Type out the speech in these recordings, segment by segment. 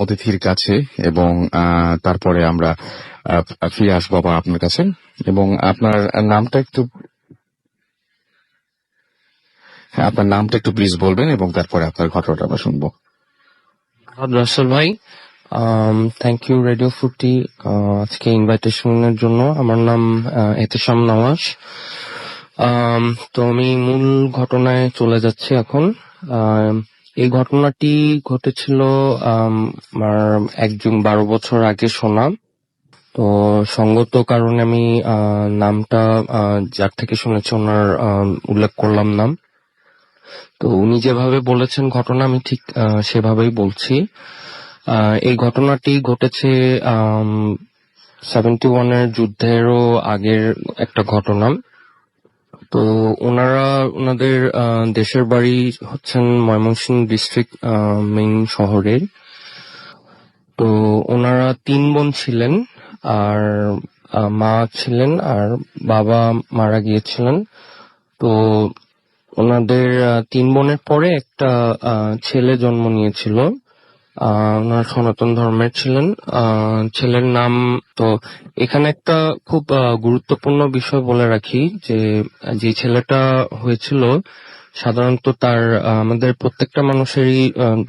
অতিথির কাছে এবং তারপরে আমরা ফিরে আসবো আবার আপনার কাছে। এবং আপনার নামটা একটু প্লিজ বলবেন এবং তারপরে আপনার ঘটনাটা আমরা শুনবো। রাসেল ভাই, থ্যাংক ইউ রেডিও ফুটি আজকে ইনভাইটেশনের জন্য। আমার নাম এহতেশাম নওয়াজ। তো আমি মূল ঘটনায় চলে যাচ্ছি এখন। এই ঘটনাটি ঘটেছিল আমার একজন 12 বছর আগে শোনা। তো সঙ্গত কারণে আমি নামটা যার থেকে শুনেছি ওনার উল্লেখ করলাম না। তো উনি যেভাবে বলেছেন ঘটনা, আমি ঠিক সেভাবেই বলছি। এই ঘটনাটি ঘটেছে 71-এর যুদ্ধেরও আগের একটা ঘটনা। তো ওনাদের দেশের বাড়ি হচ্ছেন ময়মনসিংহ ডিস্ট্রিক্ট মেইন শহরের। তো ওনারা 3 বোন ছিলেন, আর মা ছিলেন, আর বাবা মারা গিয়েছিলেন। তো ওনাদের 3 বোনের পরে একটা ছেলে জন্ম নিয়েছিল। ওনার সনাতন ধর্মের ছিলেন। ছেলের নাম, তো এখানে একটা খুব গুরুত্বপূর্ণ বিষয় বলে রাখি যে ছেলেটা হয়েছিল, সাধারণত তার আমাদের প্রত্যেকটা মানুষেরই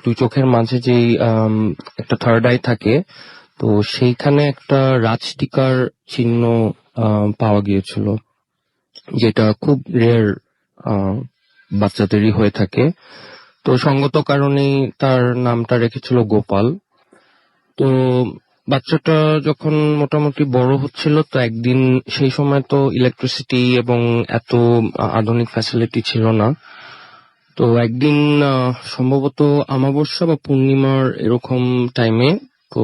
2 চোখের মাঝে যেই একটা থার্ড আই থাকে, তো সেইখানে একটা রাজটিকার চিহ্ন পাওয়া গিয়েছিল, যেটা খুব রেয়ার বাচ্চাদেরই হয়ে থাকে। তো সঙ্গত কারণেই তার নামটা রেখেছিল গোপাল। তো বাচ্চাটা যখন মোটামুটি বড় হচ্ছিল, তো একদিন, সেই সময় তো ইলেকট্রিসিটি এবং এত আধুনিক ফ্যাসিলিটি ছিল না। তো একদিন সম্ভবত অমাবস্যা বা পূর্ণিমার এরকম টাইমে, তো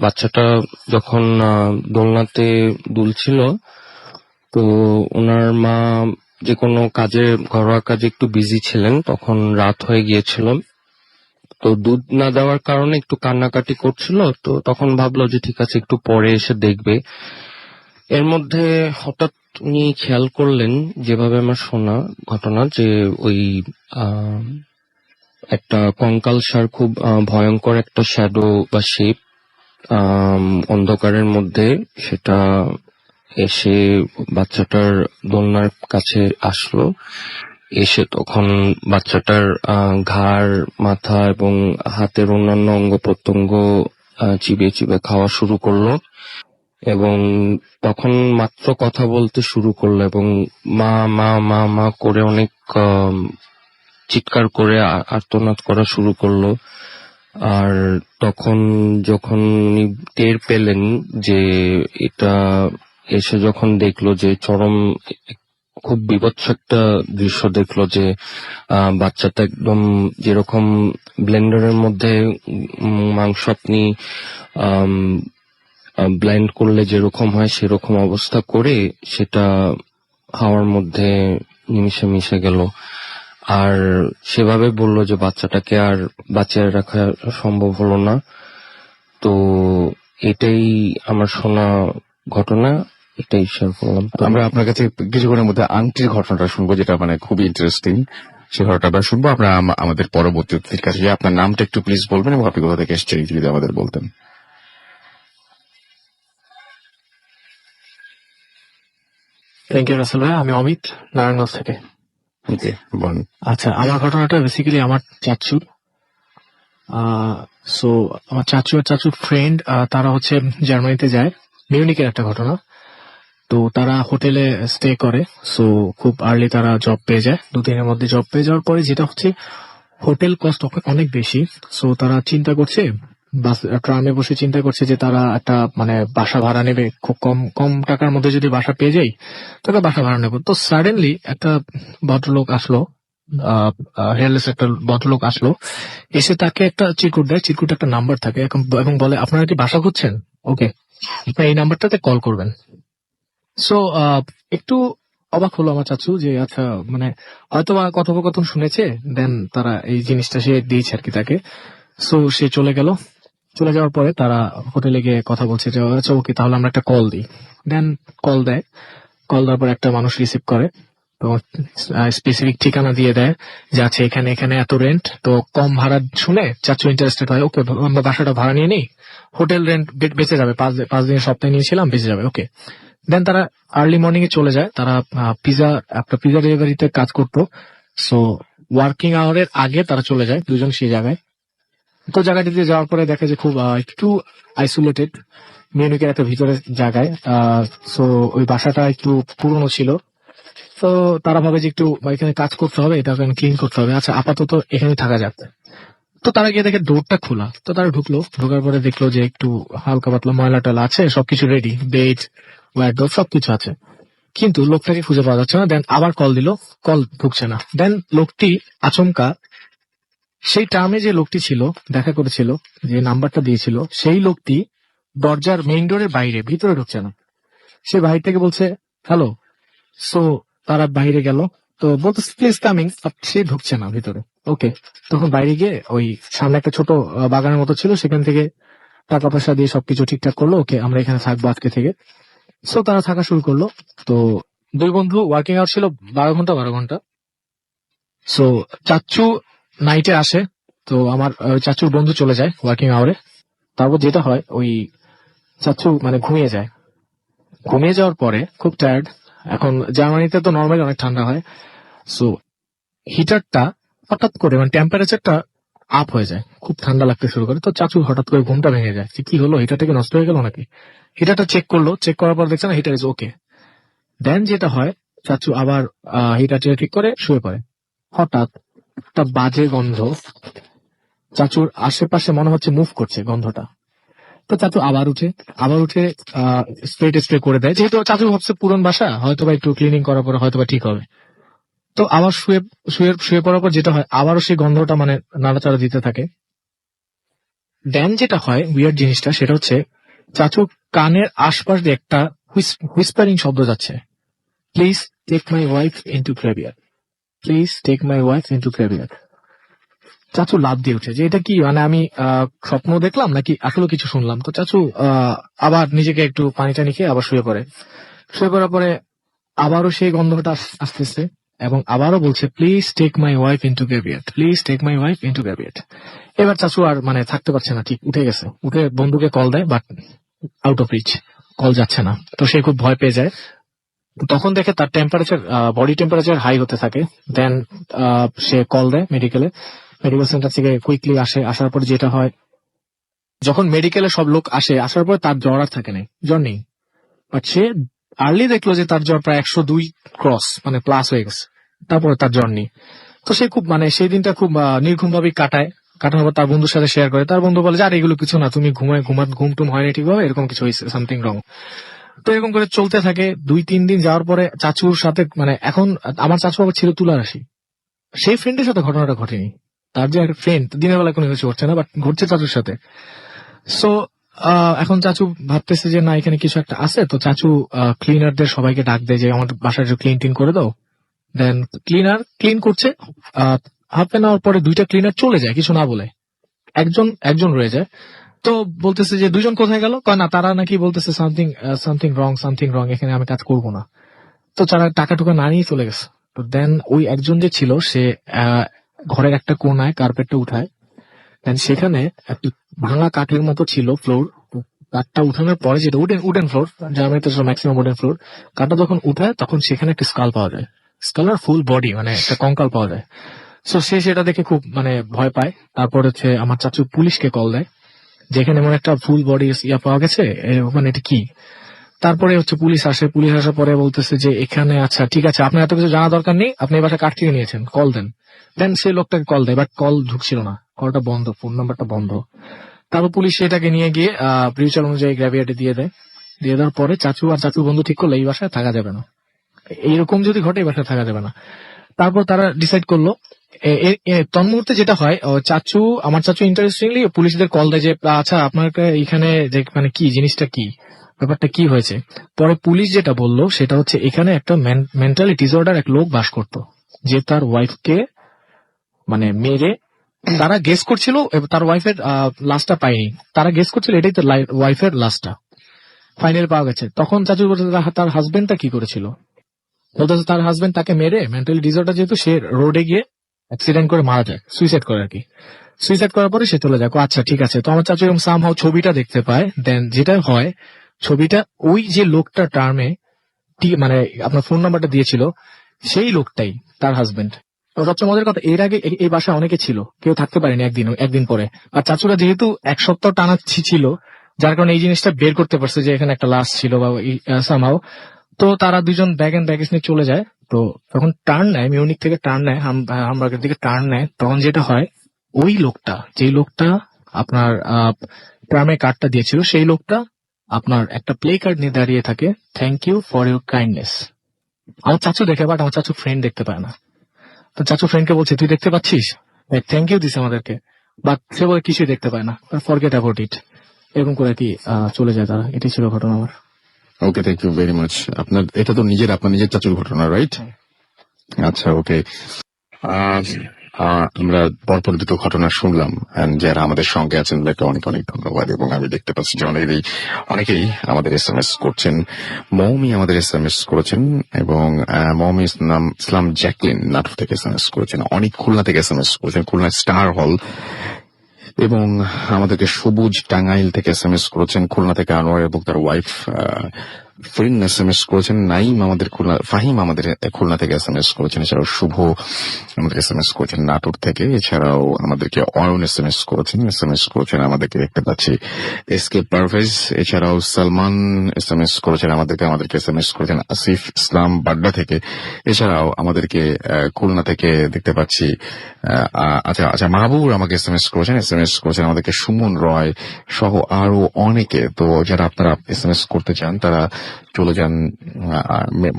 বাচ্চাটা যখন দোলনাতে দুলছিল, তো ওনার মা যে কোনো কাজে, ঘরোয়া কাজে একটু বিজি ছিলেন, তখন রাত হয়ে গিয়েছিল। তো দুধ না দেওয়ার কারণে একটু কান্নাকাটি করছিল। তো তখন ভাবলো যে ঠিক আছে, একটু পরে এসে দেখবে। এর মধ্যে হঠাৎ উনি খেয়াল করলেন, যেভাবে আমার শোনা ঘটনা, যে ওই একটা কঙ্কালসার, খুব ভয়ঙ্কর একটা শ্যাডো বা শেপ অন্ধকারের মধ্যে সেটা এসে বাচ্চাটার দোলনার কাছে আসলো। এসে তখন বাচ্চাটার ঘাড়, মাথা এবং হাতের অন্যান্য অঙ্গ প্রত্যঙ্গ চিবিয়ে চিবিয়ে খাওয়া শুরু করলো, এবং তখন মাত্র কথা বলতে শুরু করলো, এবং মা মা মা মা করে অনেক চিৎকার করে আর্তনাদ করা শুরু করলো। আর তখন যখন উনি টের পেলেন যে এটা, এসে যখন দেখলো যে চরম খুব বিভৎস একটা দৃশ্য দেখলো, যে বাচ্চাটা একদম যেরকম ব্লেন্ডারের মধ্যে মাংস আপনি ব্লেন্ড করলে যেরকম হয় সেরকম অবস্থা করে সেটা হাওয়ার মধ্যে নিমিশে মিশে গেল। আর সেভাবে বললো যে বাচ্চাটাকে আর বাঁচিয়ে রাখা সম্ভব হলো না। তো এটাই আমার শোনা ঘটনা, এটাই শেয়ার করলাম। আমরা আপনার কাছে কিছুক্ষণের মধ্যে আংটির ঘটনাটা শুনবো, যেটা মানে খুবই ইন্টারেস্টিং। সে ঘটনাটা আমরা শুনবো। আমরা আমাদের পরবর্তী অতিথির কাছে যাই। আপনার নামটা একটু প্লিজ বলবেন এবং আপনি কোথা থেকে এসেছেন যদি আমাদের বলতেন। থ্যাংক ইউ রাসেল ভাই, আমি অমিত, নারায়ণগঞ্জ থেকে। আচ্ছা, আমার ঘটনাটা বেসিক্যালি আমার চাচুর। সো আমার চাচু আর চাচুর ফ্রেন্ড, তারা হচ্ছে জার্মানিতে যায়, মিউনিকের একটা ঘটনা। তো তারা হোটেলে স্টে করে। সো খুব আর্লি তারা জব পেয়ে যায়, 2 দিনের মধ্যে জব পেয়ে যাওয়ার পরে যেটা হচ্ছে, হোটেল কস্ট অনেক বেশি। সো তারা চিন্তা করছে, ট্রামে বসে চিন্তা করছে যে তারা একটা মানে বাসা ভাড়া নেবে, খুব কম কম টাকার মধ্যে যদি বাসা পেয়ে যাই তাহলে বাসা ভাড়া নেবো। তো সাডেনলি একটা ভদ্রলোক আসলো, হেয়ারলেস একটা ভদ্রলোক আসলো, এসে তাকে একটা চিরকুট দেয়। চিরকুটে একটা নাম্বার থাকে এবং বলে, আপনারা কি বাসা খুঁজছেন? ওকে, আপনি এই নাম্বারটাতে কল করবেন। সো একটু অবাক হলো আমার চাচু, যে আচ্ছা, মানে হয়তো বা কথোপকথন শুনেছে, দেন তারা এই জিনিসটা সে দিয়েছে আর কি তাকে। সো সে চলে গেল। চলে যাওয়ার পরে তারা হোটেলে গিয়ে কথা বলছে যে আচ্ছা ওকে, তাহলে আমরা একটা কল দিই। দেন কল দেয়। কল দেওয়ার পর একটা মানুষ রিসিভ করে। তো স্পেসিফিক ঠিকানা দিয়ে দেয় যে আচ্ছা এখানে এখানে এত রেন্ট। তো কম ভাড়া শুনে চাচু ইন্টারেস্টেড হয়, ওকে আমরা বাসাটা ভাড়া নিয়ে নিই, হোটেল রেন্ট বেঁচে যাবে, 5 দিনের সপ্তাহে নিয়েছিলাম, বেঁচে যাবে, ওকে। দেন তারা আর্লি মর্নিং এ চলে যায়, তারা একটা পিজা ডেলিভারিতে কাজ করতো। সো ওয়ার্কিং আওয়ারের আগে তারা চলে যায় দুজন সেই জায়গায়। তো জায়গাটিতে যাওয়ার পরে দেখে যে খুব একটু আইসোলেটেড, মিউনিকের একটা ভিতরে জায়গায়। সো ওই বাসাটা একটু পুরনো ছিল। তো তারা ভাবে যে একটু এখানে কাজ করতে হবে, এটা ক্লিন করতে হবে, আচ্ছা আপাতত এখানে থাকা যাক। তো তারা গিয়ে দেখে ডোরটা খোলা, তো তারা ঢুকলো, ঢোকার পরে দেখলো যে একটু হালকা পাতলা ময়লা টয়লা আছে, সবকিছু রেডি, বেড ওয়ার্ডরোব সবকিছু আছে, কিন্তু লোকটাকে খুঁজে পাওয়া যাচ্ছে না। দেন আবার কল দিল, কল ঢুকছে না। দেন লোকটি আচমকা সেই টার্মে যে লোকটি ছিল, দেখা করেছিল, যে নাম্বারটা দিয়েছিল, সেই লোকটি দরজার মেইন ডোরের বাইরে, ভিতরে ঢুকছে না। সে বাইরে থেকে বলছে হ্যালো। সো তারা বাইরে গেল, তো বলতেছে প্লিজ কামিং, সে ঢুকছে না ভিতরে। ওকে, তখন বাইরে গিয়ে ওই সামনে একটা ছোট বাগানের মতো ছিল, সেখান থেকে টাকা পয়সা দিয়ে সবকিছু ঠিকঠাক করলো, ওকে আমরা এখানে থাকবো আজকে থেকে। সো তারা থাকা শুরু করলো। তো দুই বন্ধু, ওয়ার্কিং আওয়ার ছিল 12 ঘন্টা। সো চাচু নাইটে আসে, তো আমার চাচুর বন্ধু চলে যায় ওয়ার্কিং আওয়ারে। তারপর যেটা হয়, ওই চাচু মানে ঘুমিয়ে যায়। ঘুমিয়ে যাওয়ার পরে খুব টায়ার্ড, এখন জার্মানিতে তো নর্মালি অনেক ঠান্ডা হয়, সো হিটারটা হঠাৎ করে মানে টেম্পারেচারটা আপ হয়ে যায়, খুব ঠান্ডা লাগতে শুরু করে। তো চাচু হঠাৎ করে ঘুমটা ভেঙে যায়, যে কি হলো, হিটারটা কি নষ্ট হয়ে গেল নাকি। হিটারটা চেক করলো, চেক করার পর দেখছে না, হিটার ইজ ওকে। দেন যেটা হয়, চাচু আবার হিটারটা ঠিক করে শুয়ে পড়ে। হঠাৎ একটা বাজে গন্ধ চাচুর আশেপাশে মনে হচ্ছে মুভ করছে গন্ধটা। তো চাচু আবার উঠে স্প্রে করে দেয়, যেহেতু চাচু ভাবছে পুরন বাসা, হয়তো বা একটু ক্লিনিং করার পরে হয়তো বা ঠিক হবে। তো আবার শুয়ে পড়ার পর যেটা হয়, আবারও সেই গন্ধটা মানে নাড়াচাড়া দিতে থাকে। দেন যেটা হয়, উইয়ার্ড জিনিসটা সেটা হচ্ছে, চাচু কানের আশপাশ দিয়ে একটা হুইসপারিং শব্দ যাচ্ছে, please take my wife into graveyard, please take my wife into graveyard. চাচু লাফ দিয়ে উঠে যে এটা কি, মানে আমি স্বপ্ন দেখলাম নাকি আসলে কিছু শুনলাম। তো চাচু আবার নিজেকে একটু পানি টানি খেয়ে আবার শুয়ে পড়ে। শুয়ে পড়ার পরে আবারও সেই গন্ধটা আসতেছে, এবং আবারও বলছে please take my wife into graveyard, please take my wife into graveyard. এবার চাচু আর মানে থাকতে পারছে না, ঠিক উঠে গেছে, উঠে বন্ধুকে কল দেয়, but out of reach, call যাচ্ছে না। তো সে খুব ভয় পেয়ে যায়। তো তখন দেখে তার টেম্পারেচার, বডি টেম্পারেচার হাই হতে থাকে। দেন সে কল দেয় মেডিকেল সেন্টার থেকে কুইকলি আসার পর যেটা হয়, যখন মেডিকেলে সব লোক আসার পর তার জ্বর আর থাকে নাই, জ্বর নেই। বাট সে আর্লি দেখলো যে তার জ্বর প্রায় 102 ক্রস মানে প্লাস হয়ে গেছে, তারপরে তার জ্বর নেই। তো সে খুব মানে সেই দিনটা খুব নির্ঘুম ভাবে কাটানোর পর তার বন্ধুর সাথে শেয়ার করে। তার বন্ধু বলে যে আর এগুলো কিছু না, তুমি ঘুম টুম হয়নি ঠিকভাবে, এরকম কিছু হয়েছে, সামথিং রং। তো এরকম করে চলতে থাকে 2-3 দিন যাওয়ার পরে চাচুর সাথে মানে এখন আমার চাচু আবার ছিল তুলা রাশি, সেই ফ্রেন্ডের সাথে ঘটনাটা ঘটেনি। তার যে একটা ফ্রেন্ড দিনের বেলা কোনো কিছু ঘটছে না, বাট ঘটছে চাচুর সাথে। সো এখন চাচু ভাবতেছে যে না, এখানে কিছু একটা আছে। তো চাচু ক্লিনারদের সবাইকে ডাক দেয় যে আমার বাসার ক্লিন টিন করে দাও। দেন ক্লিনার ক্লিন করছে, হাফ এন আওয়ার পরে 2টা ক্লিনার চলে যায় কিছু না বলে, একজন রয়ে যায়। তো বলতেছে যে 2জন কোথায় গেল, কয় না তারা নাকি বলতেছে সামথিং রং, এখানে আমি কাজ করবো না। তো তারা টাকা টুকা না নিয়ে চলে গেছে। তো দেন ওই একজন যে ছিল সে ঘরের একটা কোনায় কার্পেটটা উঠায়। দেন সেখানে একটা ভাঙা কাঠের মতো ছিল ফ্লোর। কাঠটা উঠানোর পরে, যেটা উডেন ফ্লোর, জার্মানিতে ম্যাক্সিমাম উডেন ফ্লোর, কাঠটা যখন উঠায় তখন সেখানে একটা স্কাল পাওয়া যায়, স্কালার ফুল বডি মানে একটা কঙ্কাল পাওয়া যায়। সো সে সেটা দেখে খুব মানে ভয় পায়। তারপর হচ্ছে আমার চাচু পুলিশকে কল দেয়, যেখানে এমন একটা ফুল বডি পাওয়া গেছে, ওখানে এটা কি। তারপরে হচ্ছে পুলিশ আসার পরে বলতেছে যে এখানে আচ্ছা ঠিক আছে, আপনার এত কিছু জানা দরকার নেই, আপনি এই বাসা কাঠ থেকে নিয়েছেন, কল দেন। দেন সেই লোকটাকে কল দেয়, বাট কল ঢুকছিল না, কলটা বন্ধ, ফোন নাম্বারটা বন্ধ। তারপর পুলিশ সেটাকে নিয়ে গিয়ে ব্রিউচার অনুযায়ী গ্র্যাভিয়ার্ডে দিয়ে দেওয়ার পরে চাচু আর চাচুর বন্ধু ঠিক করলো এই বাসায় থাকা যাবে না, এইরকম যদি ঘটে এই বাসায় থাকা যাবে না। তারপর তারা ডিসাইড করলো, তন্মুহূর্তে যেটা হয়, আমার চাচু ইন্টারেস্টিংলি পুলিশদের কল দেয় যে আচ্ছা আপনার এখানে যে মানে কি জিনিসটা কি, ব্যাপারটা কি হয়েছে। পরে পুলিশ যেটা বললো সেটা হচ্ছে এখানে একটা মেন্টালি ডিসঅর্ডার এক লোক বাস করতো, যে তার ওয়াইফকে মানে মেরে, তারা গেস করছিল তার ওয়াইফের লাশটা পায়নি, তারা গেস করছিল এটাই তার ওয়াইফের লাশটা, ফাইনাল পাওয়া গেছে। তখন চাচু বলছে তার হাজবেন্ডটা কি করেছিল। বলতেছে তার হাজবেন্ড তাকে মেরে মেন্টালি ডিসঅর্ডার যেহেতু সে রোডে গিয়ে অ্যাক্সিডেন্ট করে মারা যায়, সুইসাইড করে আর কি। সুইসাইড করার পরে সে চলে যায়। আচ্ছা ঠিক আছে, তো আমার চাচু এরকম সামহাও ছবিটা দেখতে পায়। দেন যেটা হয়, ছবিটা ওই যে লোকটা টার্মে মানে আপনার ফোন নাম্বারটা দিয়েছিল সেই লোকটাই তার হাজবেন্ড। সবচেয়ে মজার কথা, এর আগে এই বাসায় অনেকে ছিল, কেউ থাকতে পারেনি একদিন পরে। আর চাচুরা যেহেতু এক সপ্তাহ টানা ছিল, যার কারণে এই জিনিসটা বের করতে পারছে যে এখানে একটা লাশ ছিল বা সামহাও। তো তারা দুজন ব্যাগ এন্ড ব্যাগেজ নিয়ে চলে যায়। তো যখন টার্ন নেয়, মিউনিক থেকে টার্ন নেয়, হামবার্গের দিকে টার্ন নেয়, তখন যেটা হয়, ওই লোকটা, যেই লোকটা আপনার ট্রামে কার্ডটা দিয়েছিল, সেই লোকটা আপনার একটা প্লে কার্ড নিয়ে দাঁড়িয়ে থাকে, thank you for your kindness. আমার চাচু দেখে, বাট আমার চাচু ফ্রেন্ড দেখতে পায় না। তো চাচু ফ্রেন্ডকে বলছে, তুই দেখতে পাচ্ছিস, থ্যাংক ইউ দিছে আমাদেরকে, বাট সে বলে কিছুই দেখতে পায় না, ফরগেট অ্যাবাউট ইট। এরকম করে কি চলে যায় তারা। এটাই ছিল ঘটনা আমার। ওকে, থ্যাংক ইউ ভেরি মাচ। এটা তো আপনার নিজের চাচুর ঘটনা, রাইট? আচ্ছা, ওকে। আমরা পরপর দুটো ঘটনা শুনলাম, যারা আমাদের সঙ্গে আছেন তাদেরকে অনেক অনেক ধন্যবাদ। এবং আমি দেখতে পাচ্ছি যে অনেকেই আমাদের SMS করছেন। মৌমি আমাদের SMS করেছেন, এবং মৌমি ইসলাম জ্যাকলিন নাটক থেকে SMS করেছেন। অনেক খুলনা থেকে SMS করেছেন, খুলনা স্টার হল। এবং আমাদেরকে সবুজ টাঙ্গাইল থেকে SMS করেছেন, খুলনা থেকে আনোয়ার এবং তার ওয়াইফ ফরিন SMS করেছেন। নাইম আমাদের ফাহিম আমাদের খুলনা থেকে SMS করেছেন। এছাড়াও শুভ আমাদের SMS করেছেন নাটোর থেকে। এছাড়াও আমাদেরকে অয়ন SMS করেছেন আমাদেরকে দেখতে পাচ্ছি এসকে পারভেজ। এছাড়াও সালমান SMS করেছেন আমাদেরকে SMS করেছেন আসিফ ইসলাম বাড্ডা থেকে। এছাড়াও আমাদেরকে খুলনা থেকে দেখতে পাচ্ছি আচ্ছা মাহবুব আমাকে SMS করেছেন আমাদেরকে সুমন রয় সহ আরো অনেকে। তো যারা আপনারা SMS করতে চান তারা চলে যান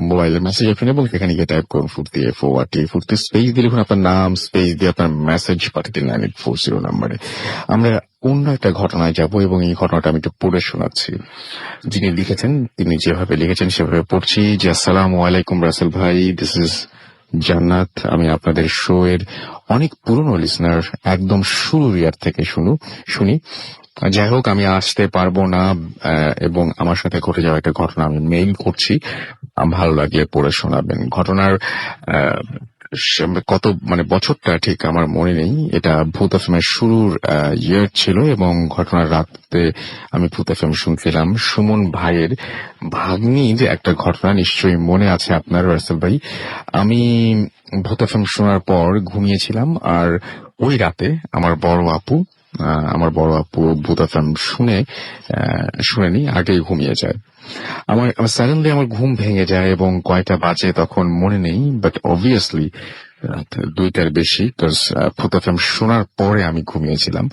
মোবাইলের মেসেজ অপশনে এবং সেখানে গিয়ে টাইপ করুন ফুর্তি ফুর্তি স্পেস দিয়ে লিখুন আপনার নাম, স্পেস দিয়ে আপনার মেসেজ পাঠিয়ে দিন 9840 নাম্বারে। আমরা অন্য একটা ঘটনায় যাব এবং এই ঘটনাটা আমি একটু পড়ে শোনাচ্ছি। যিনি লিখেছেন তিনি যেভাবে লিখেছেন সেভাবে পড়ছি। যে আসসালামু আলাইকুম রাসেল ভাই, দিস ইজ জান্নাত। আমি আপনাদের শো এর অনেক পুরনো লিসনার, একদম শুরুর ইয়ার থেকে শুনি। যাই হোক, আমি আসতে পারবো না এবং আমার সাথে ঘটে যাওয়া একটা ঘটনা আমি মেইল করছি, ভালো লাগলে পড়ে শোনাবেন। ঘটনার কত বছরটা ঠিক আমার মনে নেই। এটা ভূত এফএমের শুরুর ইয়ার ছিল এবং ঘটনার রাতে আমি ভূত এফএম শুনছিলাম। সুমন ভাইয়ের ভাগ্নির একটা ঘটনা নিশ্চয়ই মনে আছে আপনার রাসেল ভাই। আমি ভূত এফএম শোনার পর ঘুমিয়েছিলাম, আর ওই রাতে আমার বড় আপু ভূত এফএম শুনেনি, আগেই ঘুমিয়ে যায়। আমার সাডেনলি আমার ঘুম ভেঙে যায় এবং কয়টা বাজে তখন মনে নেই, বাট অবভিয়াসলি রাত 2টার বেশি। ভূত এফএম শোনার পরে আমি ঘুমিয়েছিলাম।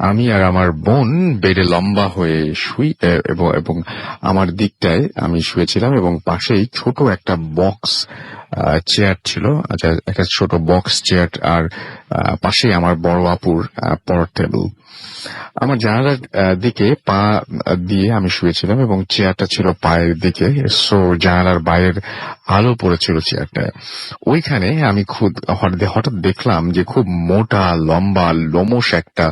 আমি আর আমার বোন বেডে লম্বা হয়ে শুই এবং আমার দিকটায় আমি শুয়েছিলাম এবং পাশেই ছোট একটা বক্স চেয়ার ছিল। আচ্ছা, একটা ছোট বক্স চেয়ার, আর পাশেই আমার বড় আপুর পড়ার টেবিল। আমার জানালার দিকে পা দিয়ে আমি শুয়েছিলাম এবং চেয়ারটা ছিল পায়ের দিকে, সো জানালার বাইরের আলো পড়েছিল চেয়ারটায়। ওইখানে আমি হঠাৎ দেখলাম যে খুব মোটা লম্বা লোমশ একটা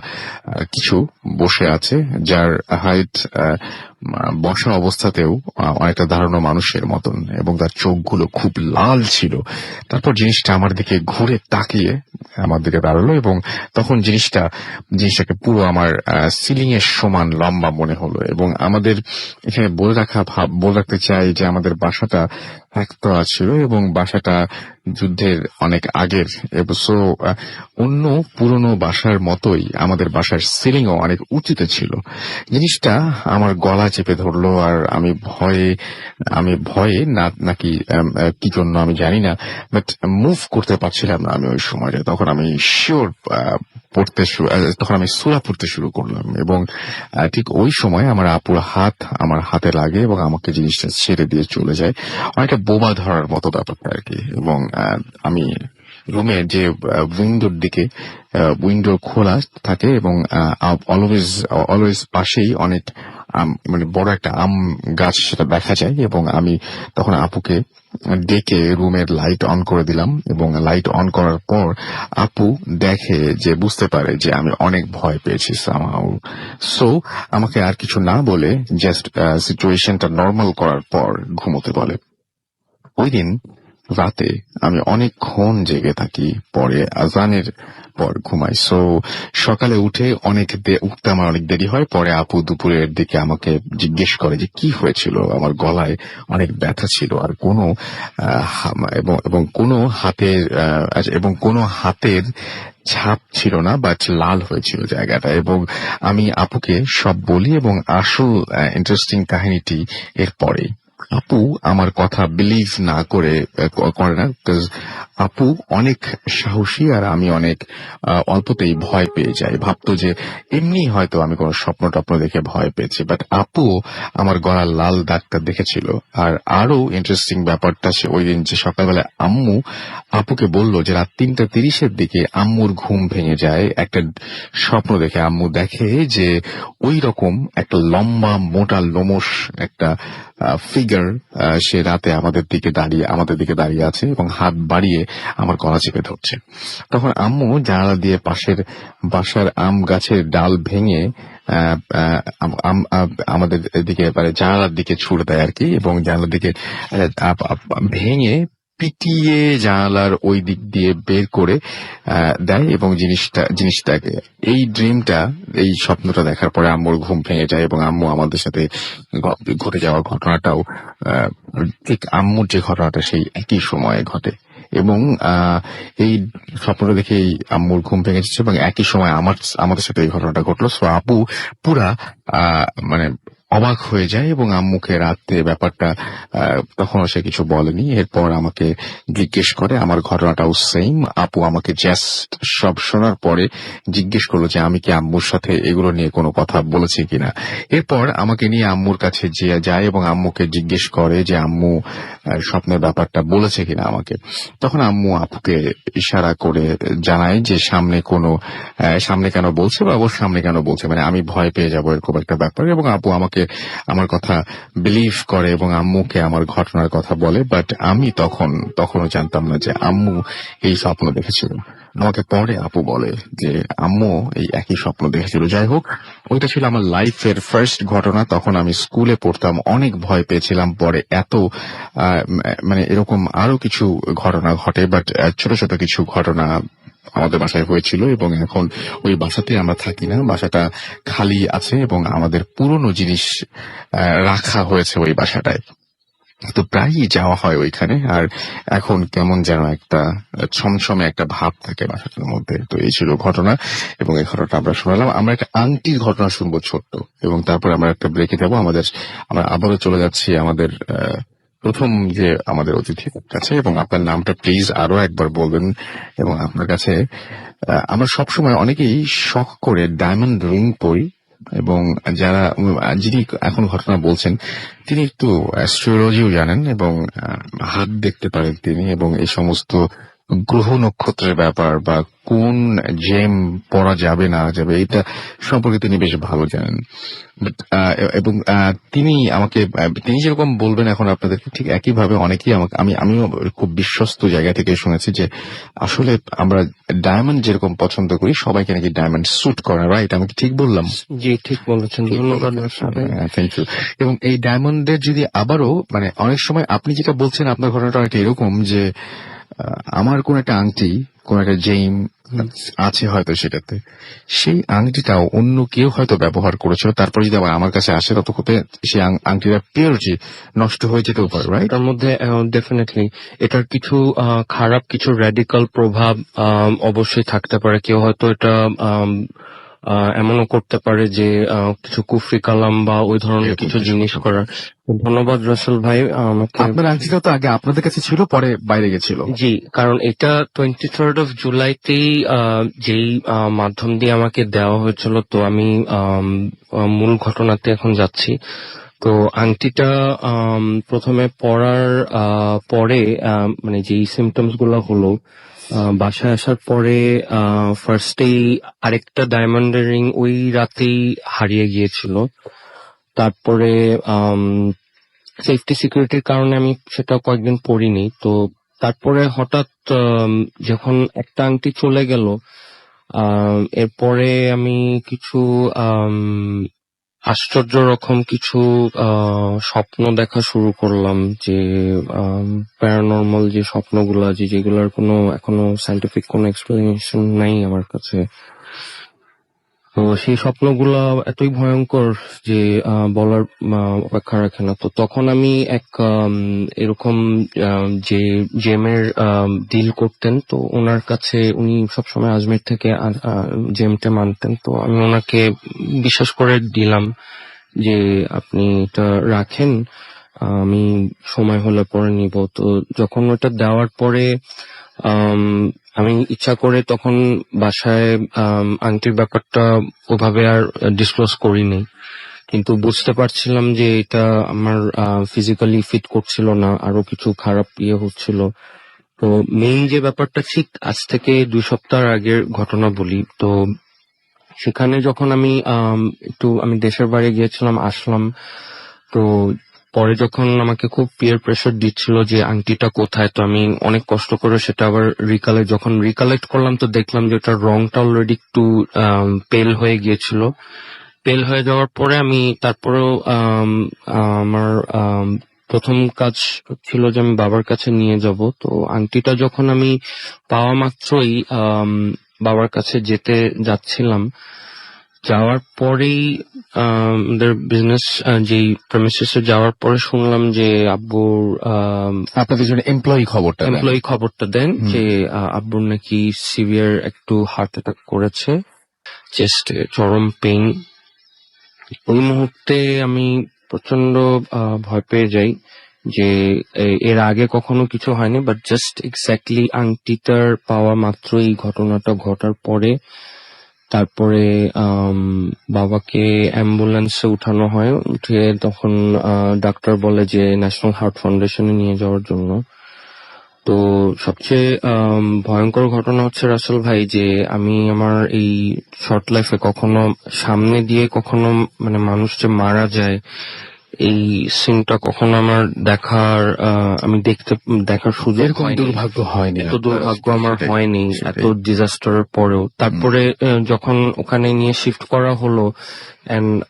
কিছু বসে আছে, যার হাইট বসা অবস্থাতেও অনেকটা ধারণা মানুষের মতন, এবং তার চোখগুলো খুব লাল ছিল। তারপর জিনিসটা আমার দিকে ঘুরে তাকিয়ে আমার দিকে দাঁড়ালো এবং তখন জিনিসটাকে পুরো আমার সিলিং এর সমান লম্বা মনে হলো। এবং আমাদের এখানে বলে রাখতে চাই যে আমাদের বাসাটা একতলা ছিল এবং বাসাটা যুদ্ধের অনেক আগের। সো অন্য পুরনো বাসার মতোই আমাদের বাসার সিলিংও অনেক উঁচুতে ছিল। জিনিসটা আমার গলা চেপে ধরলো, আর আমি ভয়ে নাকি কি জন্য আমি জানি না, বাট মুভ করতে পারছিলাম না আমি ওই সময়টা। তখন আমি তখন আমি সূরা পড়তে শুরু করলাম এবং ঠিক ওই সময় আমার আপুর হাত আমার হাতে লাগে এবং আমাকে জিনিসটা ছেড়ে দিয়ে চলে যায়। অনেকটা বোমা ধরার মতো ব্যাপারটা আর কি। এবং আমি রুমের যে উইন্ডো খোলা থাকে এবং অলওয়েজ পাশেই অনেক বড় একটা আম গাছ সেটা দেখা যায়। এবং আমি তখন আপুকে ডেকে রুমের লাইট অন করে দিলাম এবং লাইট অন করার পর আপু দেখে যে বুঝতে পারে যে আমি অনেক ভয় পেয়েছি সামহাউ। সো আমাকে আর কিছু না বলে জাস্ট সিচুয়েশনটা নর্মাল করার পর ঘুমোতে বলে। ওই দিন রাতে আমি অনেকক্ষণ জেগে থাকি, পরে আজানের পর ঘুমাই। সো সকালে উঠে উঠতে আমার অনেক দেরি হয়। পরে আপু দুপুরের দিকে আমাকে জিজ্ঞেস করে যে কি হয়েছিল, আমার গলায় অনেক ব্যথা ছিল আর কোনো এবং এবং কোনো হাতের এবং কোনো হাতের ছাপ ছিল না, বাট লাল হয়েছিল জায়গাটা। এবং আমি আপুকে সব বলি এবং আসল ইন্টারেস্টিং কাহিনীটি এরপরে। আপু আমার কথা বিলিভ না করে না, বিকজ আপু অনেক সাহসী আর আমি অনেক অল্পতেই ভয় পেয়ে যাই। ভাবতো যে এমনি হয়তো আমি কোনো স্বপ্ন টপ্ন দেখে ভয় পেয়েছি, বাট আপু আমার গলার লাল দাগটা দেখেছিল। আর আরো ইন্টারেস্টিং ব্যাপারটা সে ওই দিন যে সকালবেলা আম্মু আপুকে বলল যে রাত 3:30 দিকে আম্মুর ঘুম ভেঙে যায় একটা স্বপ্ন দেখে। আম্মু দেখে যে ওই রকম একটা লম্বা মোটা লোমশ একটা ফিগার সে রাতে আমাদের দিকে দাঁড়িয়ে আছে এবং হাত বাড়িয়ে আমার গলা চেপে ধরছে। তখন আম্মু জানালা দিয়ে পাশের বাসার আম গাছের ডাল ভেঙে আমাদের দিকে মানে জানালার দিকে ছুড়ে দেয় আর কি, এবং জানালার দিকে ভেঙে পিটিয়ে জানালার ওই দিক দিয়ে বের করে দেয়। এবং জিনিসটাকে এই স্বপ্নটা দেখার পরে আম্মুর ঘুম ভেঙে যায় এবং আম্মু আমাদের সাথে ঘটে যাওয়া ঘটনাটাও ঠিক আম্মুর যে ঘটনাটা সেই একই সময়ে ঘটে। এবং এই স্বপ্নটা দেখে আম্মুর ঘুম ভেঙে যাচ্ছে এবং একই সময় আমাদের সাথে এই ঘটনাটা ঘটলো। সো আপু পুরা মানে অবাক হয়ে যায় এবং আম্মুকে রাতে ব্যাপারটা তখনও সে কিছু বলেনি। এরপর আমাকে জিজ্ঞেস করে, আমার ঘটনাটাও সেম। আপু আমাকে জাস্ট সব শোনার পরে জিজ্ঞেস করলো যে আমি কি আম্মুর সাথে এগুলো নিয়ে কোনো কথা বলেছি কিনা। এরপর আমাকে নিয়ে আম্মুর কাছে যায় এবং আম্মুকে জিজ্ঞেস করে যে আম্মু স্বপ্নের ব্যাপারটা বলেছে কিনা আমাকে। তখন আম্মু আপুকে ইশারা করে জানায় যে সামনে কেন বলছে বা ওর সামনে কেন বলছে, মানে আমি ভয় পেয়ে যাবো এরকম একটা ব্যাপার। এবং আপু আমাকে আমার কথা বিলিভ করে এবং আম্মুকে আমার ঘটনার কথা বলে। বাট আমি তখনও জানতাম না যে আম্মু এই স্বপ্ন দেখেছিল। আমাকে পরে আপু বলে যে আম্মু এই একই স্বপ্ন দেখেছিল। যাই হোক, ওইটা ছিল আমার লাইফের ফার্স্ট ঘটনা। তখন আমি স্কুলে পড়তাম, অনেক ভয় পেয়েছিলাম। পরে মানে এরকম আরো কিছু ঘটনা ঘটে, বাট ছোট ছোট কিছু ঘটনা আমাদের বাসায় হয়েছিল। এবং এখন ওই বাসাতে আমরা থাকি না, বাসাটা খালি আছে এবং আমাদের পুরনো জিনিস রাখা হয়েছে ওই বাসাটায়। তো প্রায়ই যাওয়া হয় ওইখানে। আর এখন কেমন যেন একটা ছমছমে একটা ভাব থাকে বাসাটার মধ্যে। তো এই ছিল ঘটনা এবং এই ঘটনাটা আমরা শোনালাম। আমরা একটা আংটির ঘটনা শুনবো ছোট্ট, এবং তারপরে আমরা একটা ব্রেকে যাবো। আমরা আবারও চলে যাচ্ছি আমাদের প্রথম যে আমাদের অতিথির কাছে। এবং আপনার নামটা প্লিজ আরো একবার বলবেন। এবং আপনার কাছে আমরা সবসময় অনেকেই শখ করে ডায়মন্ড রিং পরি, এবং যিনি এখন ঘটনা বলছেন তিনি একটু অ্যাস্ট্রোলজিও জানেন এবং হাত দেখতে পারেন তিনি, এবং এই সমস্ত গ্রহ নক্ষত্রের ব্যাপার বা কোন জেম পড়া যাবে না যাবে এটা সম্পর্কে তিনি বেশ ভালো জানেন। এবং তিনি যেরকম বলবেন এখন আপনাদেরকে, ঠিক একইভাবে অনেকেই আমিও খুব বিশ্বস্ত জায়গা থেকে শুনেছি যে আসলে আমরা ডায়মন্ড যেরকম পছন্দ করি সবাইকে নাকি ডায়মন্ড স্যুট করে, রাইট? আমি কি ঠিক বললাম? জি, ঠিক বলেছেন, ধন্যবাদ ভাই। Thank you. এবং এই ডায়মন্ডের যদি আবারও মানে অনেক সময় আপনি যেটা বলছেন আপনার ঘটনাটা অনেকটা এরকম যে আমার কোন একটা আংটি, কোন একটা জেইম আছে হয়তো সেটাতে, সেই আংটিটাও অন্য কেউ হয়তো ব্যবহার করেছিল, তারপর যদি আবার আমার কাছে আসে ততক্ষণে সেই আংটিটা পিওরিটি নষ্ট হয়ে যেতেও পারে, রাইট? তার মধ্যে ডেফিনেটলি এটার কিছু খারাপ কিছু র্যাডিক্যাল প্রভাব অবশ্যই থাকতে পারে। কেউ হয়তো এটা এমনও করতে পারে যে কিছু কুফরি কালাম বা ওই ধরনের কিছু জিনিস করার। ধন্যবাদ রাসেল ভাই আমাকে। আপনার আংটিটা তো আগে আপনাদের কাছে ছিল, পরে বাইরে গেছিল। জি, কারণ এটা 23rd of জুলাইতেই যেই মাধ্যম দিয়ে আমাকে দেওয়া হয়েছিল। তো আমি মূল ঘটনাতে এখন যাচ্ছি। তো আংটিটা প্রথমে পরার পরে মানে যেই সিমটমস গুলো হলো, বাসায় আসার পরে ফার্স্টেই আরেকটা ডায়মন্ডের রিং ওই রাতেই হারিয়ে গিয়েছিল। তারপরে সেফটি সিকিউরিটির কারণে আমি সেটা কয়েকদিন পরিনি। তো তারপরে হঠাৎ যখন একটা আংটি চলে গেল, এরপরে আমি কিছু আশ্চর্য রকম কিছু স্বপ্ন দেখা শুরু করলাম, যে প্যারানর্মাল যে স্বপ্নগুলা, যেগুলোর কোনো এখনো সায়েন্টিফিক কোনো এক্সপ্লেনেশন নাই আমার কাছে। তো সেই স্বপ্নগুলা এতই ভয়ঙ্কর যে বলার অপেক্ষা রাখে না। তো তখন আমি এক এরকম যে জেমের ডিল করতেন, তো ওনার কাছে, উনি সবসময় আজমির থেকে জেমটা মানতেন, তো আমি ওনাকে বিশ্বাস করে দিলাম যে আপনি এটা রাখেন, আমি সময় হলে পরে নিব। তো যখন ওটা দেওয়ার পরে আম, আমি ইচ্ছা করে তখন বাসায় আংটির ব্যাপারটা ওভাবে আর ডিসক্লোজ করিনি, কিন্তু বুঝতে পারছিলাম যে এটা আমার ফিজিক্যালি ফিট করছিল না, আরো কিছু খারাপ হচ্ছিল। তো মেইন যে ব্যাপারটা, ঠিক আজ থেকে 2 সপ্তাহ আগের ঘটনা বলি। তো সেখানে যখন আমি আমি দেশের বাইরে গিয়েছিলাম, আসলাম। তো পরে যখন আমাকে খুব পিয়ার প্রেসার দিচ্ছিল যে আংটিটা কোথায়, তো আমি অনেক কষ্ট করে সেটা আবার যখন রিকালেক্ট করলাম, তো দেখলাম যে ওটার রংটা অলরেডি একটু পেল হয়ে গিয়েছিল। পেল হয়ে যাওয়ার পরে আমি তারপরেও আমার প্রথম কাজ ছিল যে আমি বাবার কাছে নিয়ে যাব। তো আংটিটা যখন আমি পাওয়া মাত্রই বাবার কাছে যেতে যাচ্ছিলাম, যাওয়ার পরেই আমাদের বিজনেস যেই প্রেমিসেসে যাওয়ার পরে শুনলাম যে আব্বুর আপনাদের জন্য খবরটা দেন। এমপ্লয়ি খবরটা দেন যে আব্বুর নাকি সিভিয়ার একটু হার্ট অ্যাটাক করেছে, চেস্টে চরম পেইন। ওই মুহূর্তে আমি প্রচন্ড ভয় পেয়ে যাই যে এর আগে কখনো কিছু হয়নি, বাট জাস্ট এক্স্যাক্টলি আংটিটার পাওয়া মাত্র এই ঘটনাটা ঘটার পরে তারপরে বাবাকে অ্যাম্বুলেন্সে উঠানো হয়। উঠে তখন ডাক্তার বলে যে ন্যাশনাল হার্ট ফাউন্ডেশনে নিয়ে যাওয়ার জন্য। তো সবচেয়ে ভয়ঙ্কর ঘটনা হচ্ছে রাসেল ভাই, যে আমি আমার এই শর্ট লাইফে কখনো সামনে দিয়ে কখনো মানে মানুষ যে মারা যায়, এই সিনটা কখনো আমার আমি দেখার সুযোগ এরকম হয়নি। দুর্ভাগ্য হয়নি, এত দুর্ভাগ্য আমার সেটাই, হয়নি সেটাই। এত ডিজাস্টারের পরেও। তারপরে যখন ওখানে নিয়ে শিফট করা হলো,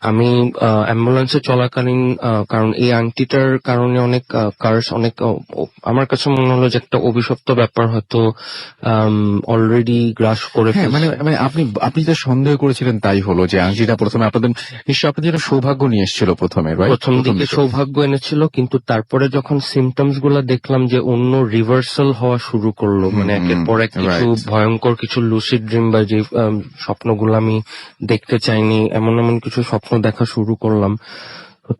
আমি অ্যাম্বুলেন্সে চলাকালীন, কারণ এই আংটিটার কারণে অনেক কার্স, অনেক আমার কাছে মনে হলো যে একটা অভিশপ্ত ব্যাপার হয়তো অলরেডি গ্রাস করে হ্যাঁ, ফেলছে। মানে আপনি যে সন্দেহ করেছিলেন তাই হলো, যে আংটিটা প্রথমে নিশ্চয়ই আপনাদের জন্য সৌভাগ্য নিয়ে এসেছিল প্রথমে, right? প্রথম দিকে সৌভাগ্য এনেছিল, কিন্তু তারপরে যখন সিমটমস গুলা দেখলাম যে অন্য রিভার্সাল হওয়া শুরু করলো, মানে একের পর এক কিছু right. ভয়ঙ্কর কিছু লুসিড ড্রিম বা যে স্বপ্নগুলো আমি দেখতে চাইনি, এমন এমন কিছু স্বপ্ন দেখা শুরু করলাম।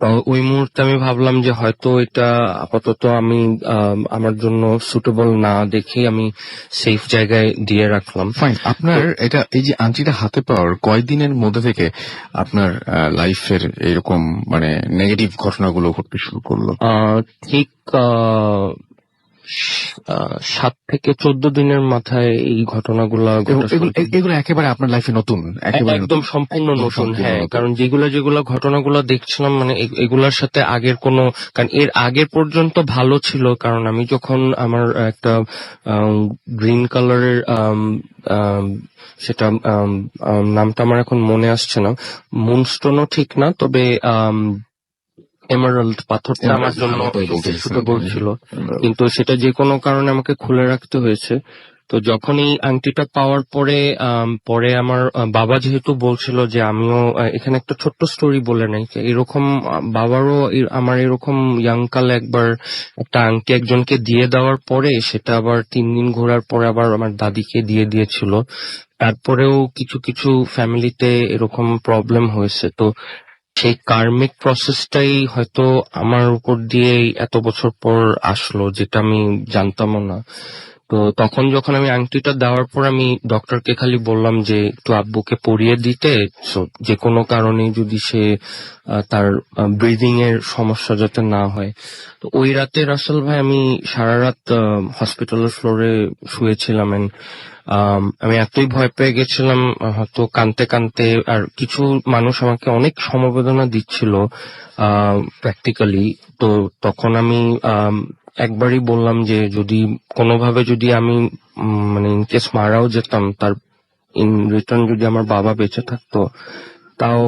তো ওই মুহূর্তে আমি ভাবলাম যে হয়তো এটা আপাতত আমি আমার জন্য সুটেবল না দেখে আমি সেফ জায়গায় দিয়ে রাখলাম। ফাইন। আপনার এটা, এই যে আংটিটা হাতে পাওয়ার কয়েকদিনের মধ্যে থেকে আপনার লাইফের এরকম মানে নেগেটিভ ঘটনাগুলো ঘটতে শুরু করলো? ঠিক 7 থেকে 14 দিনের মাথায় এই ঘটনাগুলা ঘটা শুরু হয়। এগুলো একেবারে আপনার লাইফে নতুন, একেবারে একদম সম্পূর্ণ একদম নতুন। সম্পূর্ণ হ্যাঁ, নতুন। কারণ যেগুলা ঘটনাগুলো দেখছিলাম, মানে এগুলার সাথে আগের কোনো, কারণ এর আগে পর্যন্ত ভালো ছিল। কারণ আমি যখন আমার একটা গ্রিন কালারের সেটা নামটা আমার এখন মনে আসছে না, মুনস্টোনও ঠিক না, তবে এমারাল্ড পাথরটা আমার জন্য সুটেবল ছিল, কিন্তু সেটা যে কোনো কারণে আমাকে খুলে রাখতে হয়েছে। তো যখন এই আংটিটা পাওয়ার পরে পরে আমার বাবা যেহেতু বলছিল যে আমিও এখানে একটা ছোট্ট স্টোরি বলে নাই, যে এরকম বাবারও আমার এরকম ইয়াং কালে একবার একটা আংটি একজনকে দিয়ে দেওয়ার পরে সেটা আবার 3 দিন ঘোরার পরে আবার আমার দাদিকে দিয়ে দিয়েছিল। তারপরেও কিছু কিছু ফ্যামিলিতে এরকম প্রবলেম হয়েছে। তো সেই কার্মিক প্রসেসটাই হয়তো আমার উপর দিয়ে এত বছর পর আসলো, যেটা আমি জানতামও না। তো তখন যখন আমি আংটিটা দেওয়ার পর আমি ডক্টরকে খালি বললাম যে একটু আব্বুকে পরিয়ে দিতে, যে কোনো কারণে যদি সে তার ব্রিদিং এর সমস্যা যাতে না হয়। তো ওই রাতে রাসেল ভাই আমি সারা রাত হসপিটালের ফ্লোরে শুয়েছিলাম। আমি এতই ভয় পেয়ে গেছিলাম, হয়তো কানতে কানতে। আর কিছু মানুষ আমাকে অনেক সমবেদনা দিচ্ছিল প্র্যাকটিক্যালি। তো তখন আমি একবারই বললাম যে যদি কোনোভাবে যদি আমি মানে ইনকেস মারাও যেতাম, তার ইন রিটার্ন যদি আমার বাবা বেঁচে থাকতো, তাও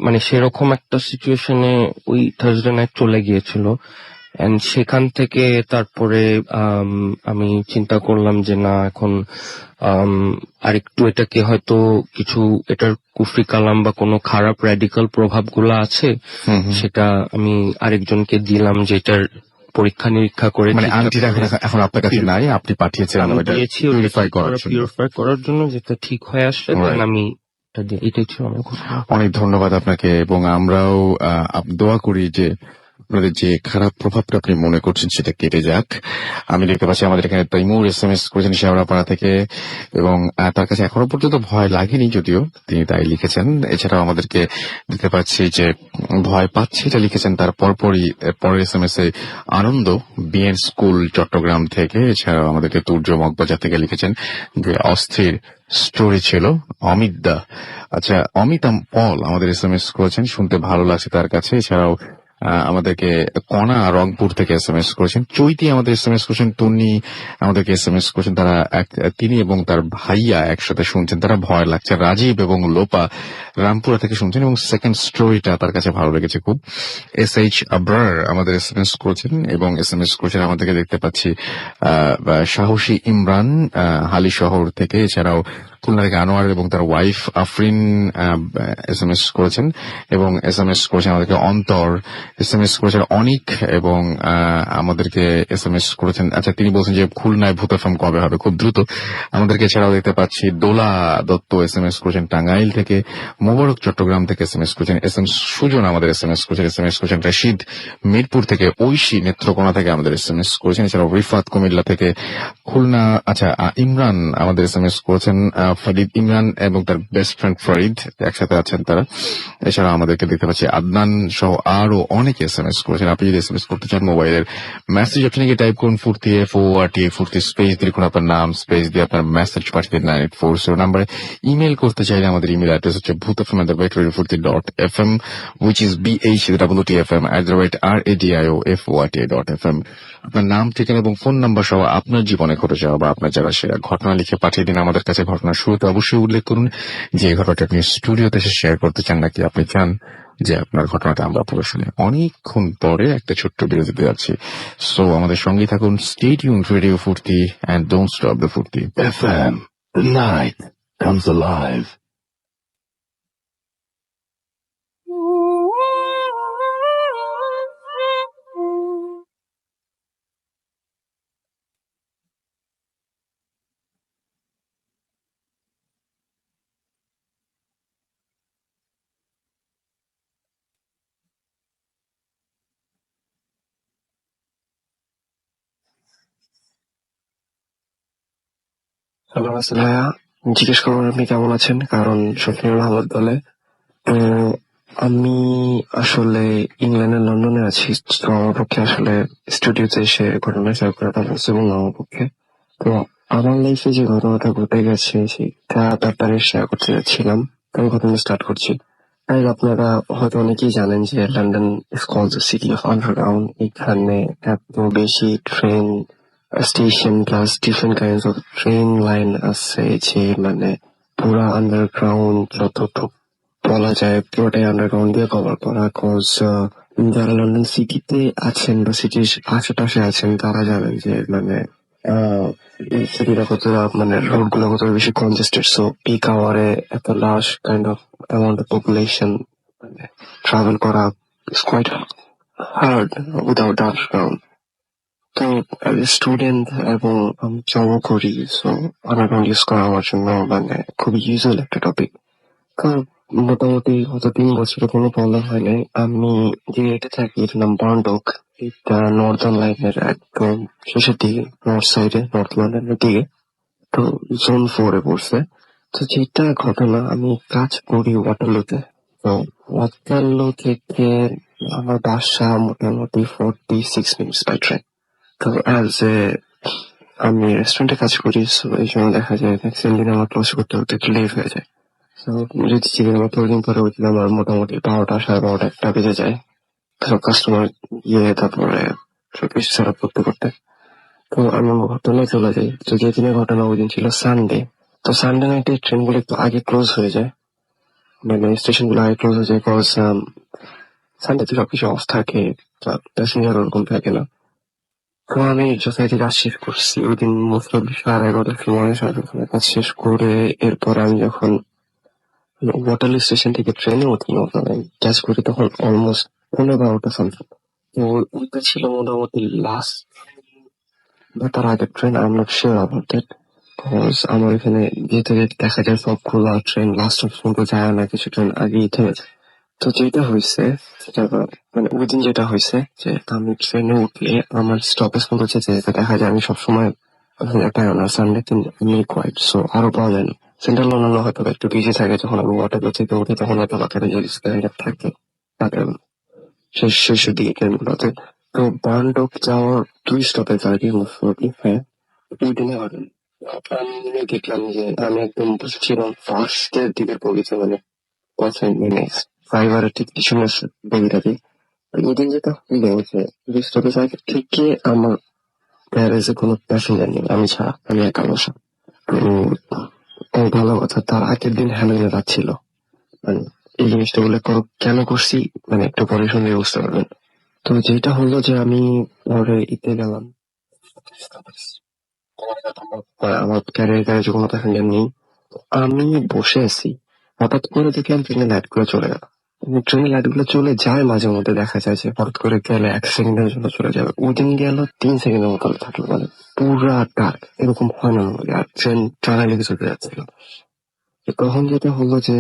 মানে সেরকম একটা সিচুয়েশনে ওই থার্সডে নাইট চলে গিয়েছিল। এন্ড সেখান থেকে তারপরে আমি চিন্তা করলাম যে না, এখন আরেকটু এটাকে হয়তো কিছু, এটার কুফরি কালাম বা কোনো খারাপ র্যাডিক্যাল প্রভাবগুলো আছে, হুম হুম। সেটা আমি আরেকজনকে দিলাম, যেটার পরীক্ষা নিরীক্ষা করে মানে ঠিকঠাক আংটিটা করে এখন আপনার কাছে নাই, আপনি পাঠিয়েছিলেন আমি ওইটা দিয়েছি পিউরিফাই করার জন্য। পিউরিফাই করার জন্য, যেটা ঠিক হয়ে আসলে দেন Right. আমি এটা দিয়ে, এটাই ছিল আমার ঘোষণা। অনেক ধন্যবাদ আপনাকে, এবং আমরাও দোয়া করি যে আপনাদের যে খারাপ প্রভাবটা আপনি মনে করছেন সেটা কেটে যাক। আমি দেখতে পাচ্ছি আমাদের এখানে তৈমুর SMS করেছেন শেওড়াপাড়া থেকে, এবং তার কাছে এখনো পর্যন্ত ভয় লাগেনি, যদিও তিনি তাই লিখেছেন। এছাড়াও আমাদেরকে দেখতে পাচ্ছি যে ভয় পাচ্ছে এটা লিখেছেন, তার পরপরই পরের SMS এ আনন্দ বিএন স্কুল চট্টগ্রাম থেকে। এছাড়াও আমাদেরকে তুর্য মগবাজার থেকে লিখেছেন যে অস্থির স্টোরি ছিল অমিত দা। আচ্ছা, অমিত পল আমাদের SMS করেছেন, শুনতে ভালো লাগছে তার কাছে। এছাড়াও আমাদেরকে কণা রংপুর থেকে SMS করেছেন, চৈতি আমাদের SMS করেছেন, টুনি আমাদেরকে SMS করেছেন, তারা তিনি এবং তার ভাইয়া একসাথে শুনছেন, তারা ভয় লাগছে। রাজীব এবং লোপা রামপুরা থেকে শুনছেন, এবং সেকেন্ড স্টোরিটা তার কাছে ভালো লেগেছে খুব। SH আবরার আমাদের SMS করেছেন, এবং SMS করেছেন আমাদেরকে দেখতে পাচ্ছি সাহসী ইমরান হালি শহর থেকে। এছাড়াও খুলনা থেকে আনোয়ার এবং তার ওয়াইফ আফরিন SMS করেছেন, এবং SMS করেছেন আমাদেরকে অন্তর, SMS করেছেন অনিক, এবং আমাদেরকে SMS করেছেন। আচ্ছা, তিনি বলছেন যে খুলনায় ভূত FM কবে হবে, খুব দ্রুত। আমাদেরকে এছাড়াও দেখতে পাচ্ছি দোলা দত্ত SMS করেছেন টাঙ্গাইল থেকে, মোবারক চট্টগ্রাম থেকে SMS করেছেন, SM সুজন আমাদের SMS করেছেন, SMS করেছেন রশিদ মিরপুর থেকে, ঐশী নেত্রকোনা থেকে আমাদের SMS করেছেন, এছাড়াও রিফাত কুমিল্লা থেকে, খুলনা। আচ্ছা, ইমরান আমাদের SMS করেছেন, ফরিদ ইমরান এবং তার বেস্ট ফ্রেন্ড ফরিদ একসাথে আছেন তারা। এছাড়া আমাদেরকে দেখতে পাচ্ছি আদনান সহ আরো অনেকে SMS করেছেন। আপনি যদি SMS করতে চান, মোবাইলের মেসেজ অপশনে গিয়ে টাইপ করুন FORTI স্পেস দিয়ে লিখুন আপনার নাম, স্পেস দিয়ে আপনার মেসেজ পাঠিয়ে দিন 9840 নাম্বারে। ইমেল করতে চাইলে আমাদের ইমেল অ্যাড্রেস হচ্ছে bhutfm@radio40.fm, which is BHWTFM@radio40.fm। আপনার নাম, ঠিকানা এবং ফোন নাম্বার সহ আপনার জীবনে ঘটে যাওয়া বা আপনার যারা সেরা ঘটনা লিখে পাঠিয়ে দিন আমাদের কাছে। ঘটনার শুরুতে অবশ্যই উল্লেখ করুন যে ঘটনাটা আপনি স্টুডিওতে এসে শেয়ার করতে চান, নাকি আপনি চান যে আপনার ঘটনাটা আমরা প্রদর্শনে। অনেকক্ষণ পরে একটা ছোট্ট বিরতিতে যাচ্ছি, সো আমাদের সঙ্গেই থাকুন। Stay tuned radio 40 and don't stop the 40 FM. The night comes alive. Hello, ভাইয়া। জিজ্ঞেস করবেন আপনি কেমন আছেন, কারণ সত্যি ভালো বলে। তো আমি আসলে ইংল্যান্ডে লন্ডনে আছি, তো আমার পক্ষে আসলে স্টুডিওতে এসে ঘটনা শেয়ার করাটা পসিবল না আমার পক্ষে। তো আমার লাইফে যে ঘটনাটা ঘটে গেছে সেটা ব্যাপারে শেয়ার করতে যাচ্ছিলাম। তো আমি ঘটনা স্টার্ট করছি। তাই আপনারা হয়তো অনেকেই জানেন যে London is called the city of underground. এখানে এত বেশি train station plus different kinds of train line আছে যে মানে পুরা আন্ডারগ্রাউন্ড যতটুকু বলা যায় পুরোটাই আন্ডারগ্রাউন্ড দিয়ে কভার করা। কজ যারা লন্ডন সিটিতে আছেন বা সিটির আশেপাশে আছেন তারা জানেন যে মানে সিটিটা কতটা মানে রোড গুলো কতটা বেশি কনজেস্টেড। সো পিক আওয়ারে এত large kind of amount of population মানে ট্রাভেল করা is quite hard without underground. তো স্টুডেন্ট এবং আমি জবও করি, সো আন্ডারগ্রাউন্ড ইউজ করা আমার জন্য মানে খুবই ইউজুয়াল একটা টপিক। কারণ মোটামুটি গত 3 বছরে কোনো প্রবলেম হয় নাই। আমি যে এটা থাকি এটার নাম বার্নডক। এটা নর্দার্ন লাইনের একদম শেষের দিকে, নর্থ সাইডে, নর্থ লন্ডনের দিকে। তো জোন 4-এ পড়ছে। তো যেটা ঘটনা, আমি কাজ করি ওয়াটারলুতে। তো ওয়াটারলু থেকে আমার বাসা মোটামুটি 46 মিনিটস বাই ট্রেন। তো আমি রেস্টুরেন্টে কাজ করি, সো এই সময় দেখা যায় ম্যাক্সিমাম দিন আমার ক্লোজ করতে করতে একটু লেট হয়ে যায়। তো যদি চিকেন আমার 3 দিন পরে উঠলে আমার মোটামুটি 12টা, 12:30, 1টা বেজে যায় সব কাস্টমার তারপরে সবকিছু সেট আপ করতে করতে। তো আমি আমার ঘটনায় চলে যাই। তো যে দিনের ঘটনা ওই দিন ছিল সানডে। তো সানডে নাইটে ট্রেনগুলো একটু আগে ক্লোজ হয়ে যায়। মানে স্টেশন গুলো আগে ক্লোজ হয়ে যায়, বিকজ সানডেতে সবকিছু অফ থাকে, প্যাসেঞ্জার ওরকম থাকে না। তো আমি যথারীতি কাজ শেষ করছি ওই দিন, মোস্ট অফ 11:30টার সময়, 11:30টার কাজ শেষ করে এরপর আমি যখন ওয়াটারলি স্টেশন থেকে ট্রেনে উঠি, ওখানে ক্যাচ করি, তখন অলমোস্ট 12:30 সামথিং। তো ওইটা ছিল মোটামুটি লাস্ট বা তার আগের train, I am not sure about that. আমার এখানে যেতে যেতে দেখা যায় সবগুলো ট্রেন লাস্ট পর্যন্ত যায় না, কিছু ট্রেন আগেই থেমে যায়। তো যেটা হয়েছে সেটা মানে ওই দিন যেটা হয়েছে যে আমি ট্রেনে উঠলে আমার স্টপেজ পর্যন্ত যেতে যেতে দেখা যায় আমি সবসময় ওখানে পাই না, সানডে আমি কোয়াইট, সো আরো পাওয়া যায় না। সেন্ট্রাল লন্ডনে হয়তো বা একটু বিজি থাকে, যখন আমি ওয়াটার থেকে উঠি তখন হয়তো বাচ্চারা যে স্ট্যান্ডার্ড থাকে তাদের শেষের দিকে ট্রেনগুলোতে। তো বার্নডক যাওয়ার 2 স্টপেজ আগে মোটামুটি, হ্যাঁ, ওই দিনে আমি দেখলাম যে আমি একদম বসেছিলাম ফার্স্টের দিকের বগিতে, মানে মানে ড্রাইভারের ঠিক পিছনের বগিটাতে। ওই দিন যেটা হলো যে 2 স্টপেজ আগে থেকে আমার গ্যারেজে কোনো প্যাসেঞ্জার নেই, আমি ছাড়া, আমি একা বসা। তো ও ভালো কথা, তার আগের দিন হ্যালোউইনের রাত ছিল। মানে এই জিনিসটা বলে কেন করছি, মানে একটু পরে শুনলে বুঝতে পারবেন। তো যেটা হলো যে আমি পরে ইতে গেলাম, আমার গ্যারেজে কোনো প্যাসেঞ্জার নেই। আমি বসে আছি, হঠাৎ করে দেখলাম ট্রেনের লাইট গুলো চলে গেল। ট্রেনের লাইট গুলো চলে যায়, মাঝে মধ্যে দেখা যায় যে হঠাৎ করে গেলে 1 সেকেন্ডের জন্য চলে যাবে, ওই দিন গেল 3 সেকেন্ডের মতো থাকলো, মানে পুরা ডার্ক, এরকম হয় না normally। আর ট্রেন টানা লেগে চলে যাচ্ছিল। তো তখন যেটা হলো যে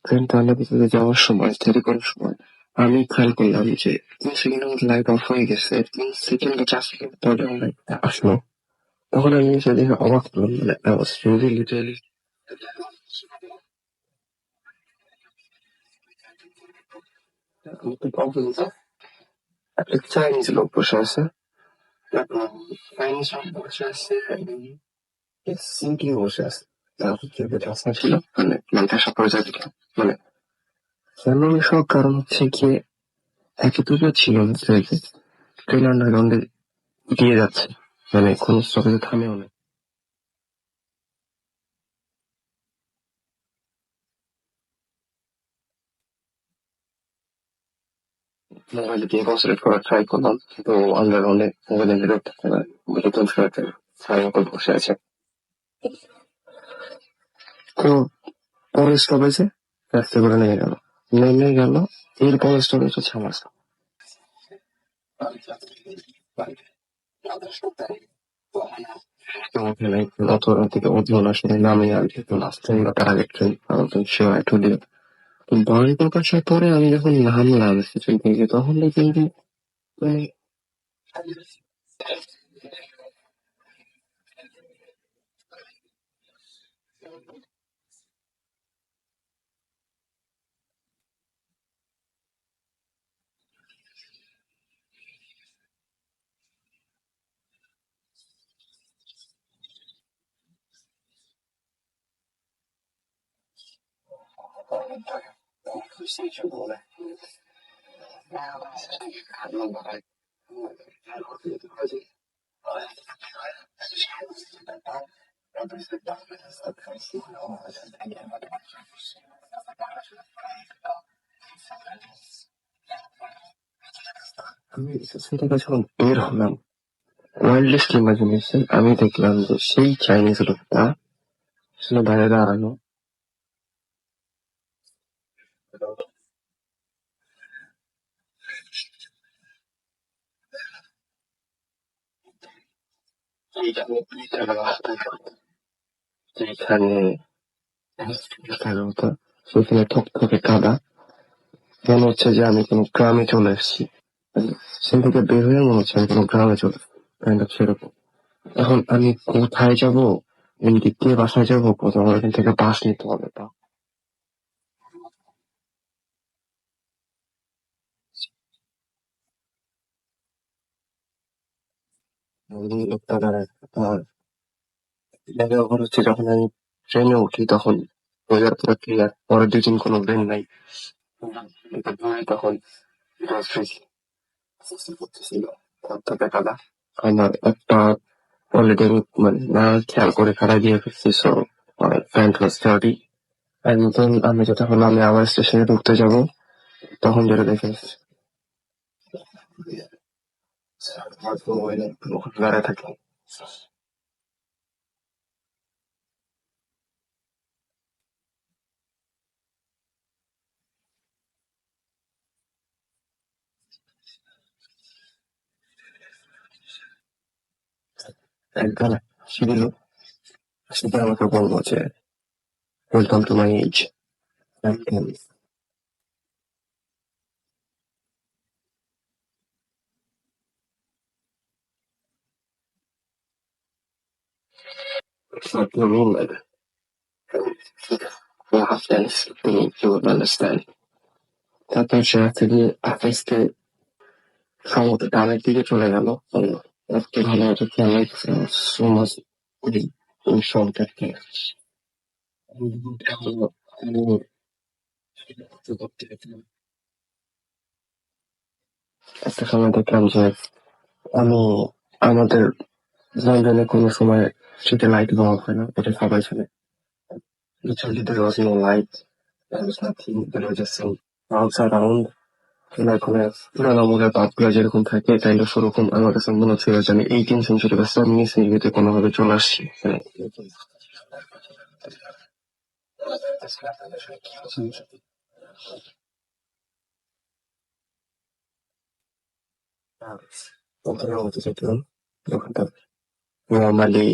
ট্রেন টানা লেগে যাওয়ার সময়, দেরি করার সময়, আমি খেয়াল করলাম যে 3 সেকেন্ডের মধ্যে লাইট অফ হয়ে গেছে, 3 সেকেন্ড বা 4 সেকেন্ড পরে লাইট আসলো। তখন আমি সেটা দেখে অবাক হলাম, মানে I was really literally খুব অবহেলিত। একটা চাইনিজ লোক বসে আছে, চাইনিজ লোক বসে আছে, সিম্পলি বসে আছে। তার হচ্ছে যে রাস্তা ছিল, মানে ম্যানচেস্টার পর্যায়ে দিকে, মানে ফ্যামিলি সব কারণ হচ্ছে গিয়ে এতটুকু ছিল যে ট্রেন আন্ডারগ্রাউন্ডে দিয়ে যাচ্ছে, মানে কোন স্টপেজে থামেও না। মোবাইলে দিয়ে কনসেন্ট্রেট করার ট্রাই করলাম, তো আন্ডারগ্রাউন্ডে মোবাইলে নেটওয়ার্ক থাকে না, ব্লুটুথ করে ছায়ার মতো বসে আছে। তো পরের স্টপেজে রাস্তা করে নেমে গেল, এর পরের স্টপেজ হচ্ছে আমার। অত রাত থেকে উঠলো না, শুনে নামে আর যেহেতু লাস্ট ট্রেন বা তার আগের ট্রেন, শিওর একটু দিয়ে বাড়ি প্রকাশের পরে আমি যখন নামলাম স্টেশন থেকে, তখন দেখি যে মানে আমি স্টেশন থেকে যখন বের হলাম, ওয়াইল্ডেস্ট ইমাজিনেশন, আমি দেখলাম যে সেই চাইনিজ লোকটা ছিল বাইরে দাঁড়ানো। যেখানে থাকার কথা, সেখানে থকথকে কাদা, মনে হচ্ছে যে আমি কোনো গ্রামে চলে এসেছি। মানে সেখান থেকে বের হয়ে মনে হচ্ছে আমি কোনো গ্রামে চলে এসেছি, কাইন্ড অফ সেরকম। এখন আমি কোথায় যাব, এদিক দিয়ে বাসায় যাবো, কোথাও আমার এখান থেকে বাস নিতে হবে। তা লোকটা দাঁড়ায়। আর দেখা ব্যাপার হচ্ছে যখন আমি ট্রেনে উঠি তখন ওয়েদার পুরো ক্লিয়ার, পরের 2 দিন কোনো ব্রেন নাই। কিন্তু দূরে তখন করতেছিল থকথকে কাদা। আমার একটা অলরেডি আমি মানে না খেয়াল করে খাড়া দিয়ে ফেলছি, সো প্যান্ট ওয়াজ ডার্টি। একদিন আমি যেটা হলো আমি আবার স্টেশনে ঢুকতে যাব, তখন যেটা দেখে এসেছি। ওখানে দাঁড়ায় থাকি। একবার ছিল, সেটা আমাকে বলবো যে welcome to my age. It's not your role, like, you have dance, you would understand. তারপর সে থেকে আকাশকে সম্ভবত ডানের দিকে চলে গেল। একটু ভালো একটা খেয়াল সো মাচ শর্টকাট একটা সময় দেখলাম যে আমি আমাদের লন্ডনে কোনো সময় স্ট্রিটে লাইট দেওয়া হয় না, এটা সবাই জানে। Literally there was no light, there was nothing, there was just some clouds around. ওখানে পুরানো আমলের বাপগুলো যেরকম থাকে কাইন্ড অফ ওরকম আমার কাছে মনে হচ্ছিল যে আমি 18th সেঞ্চুরি বা 17th সেঞ্চুরিতে কোনোভাবে চলে আসছি। মানে ওখানে হতে চাইছিলাম দোকানটা নর্মালি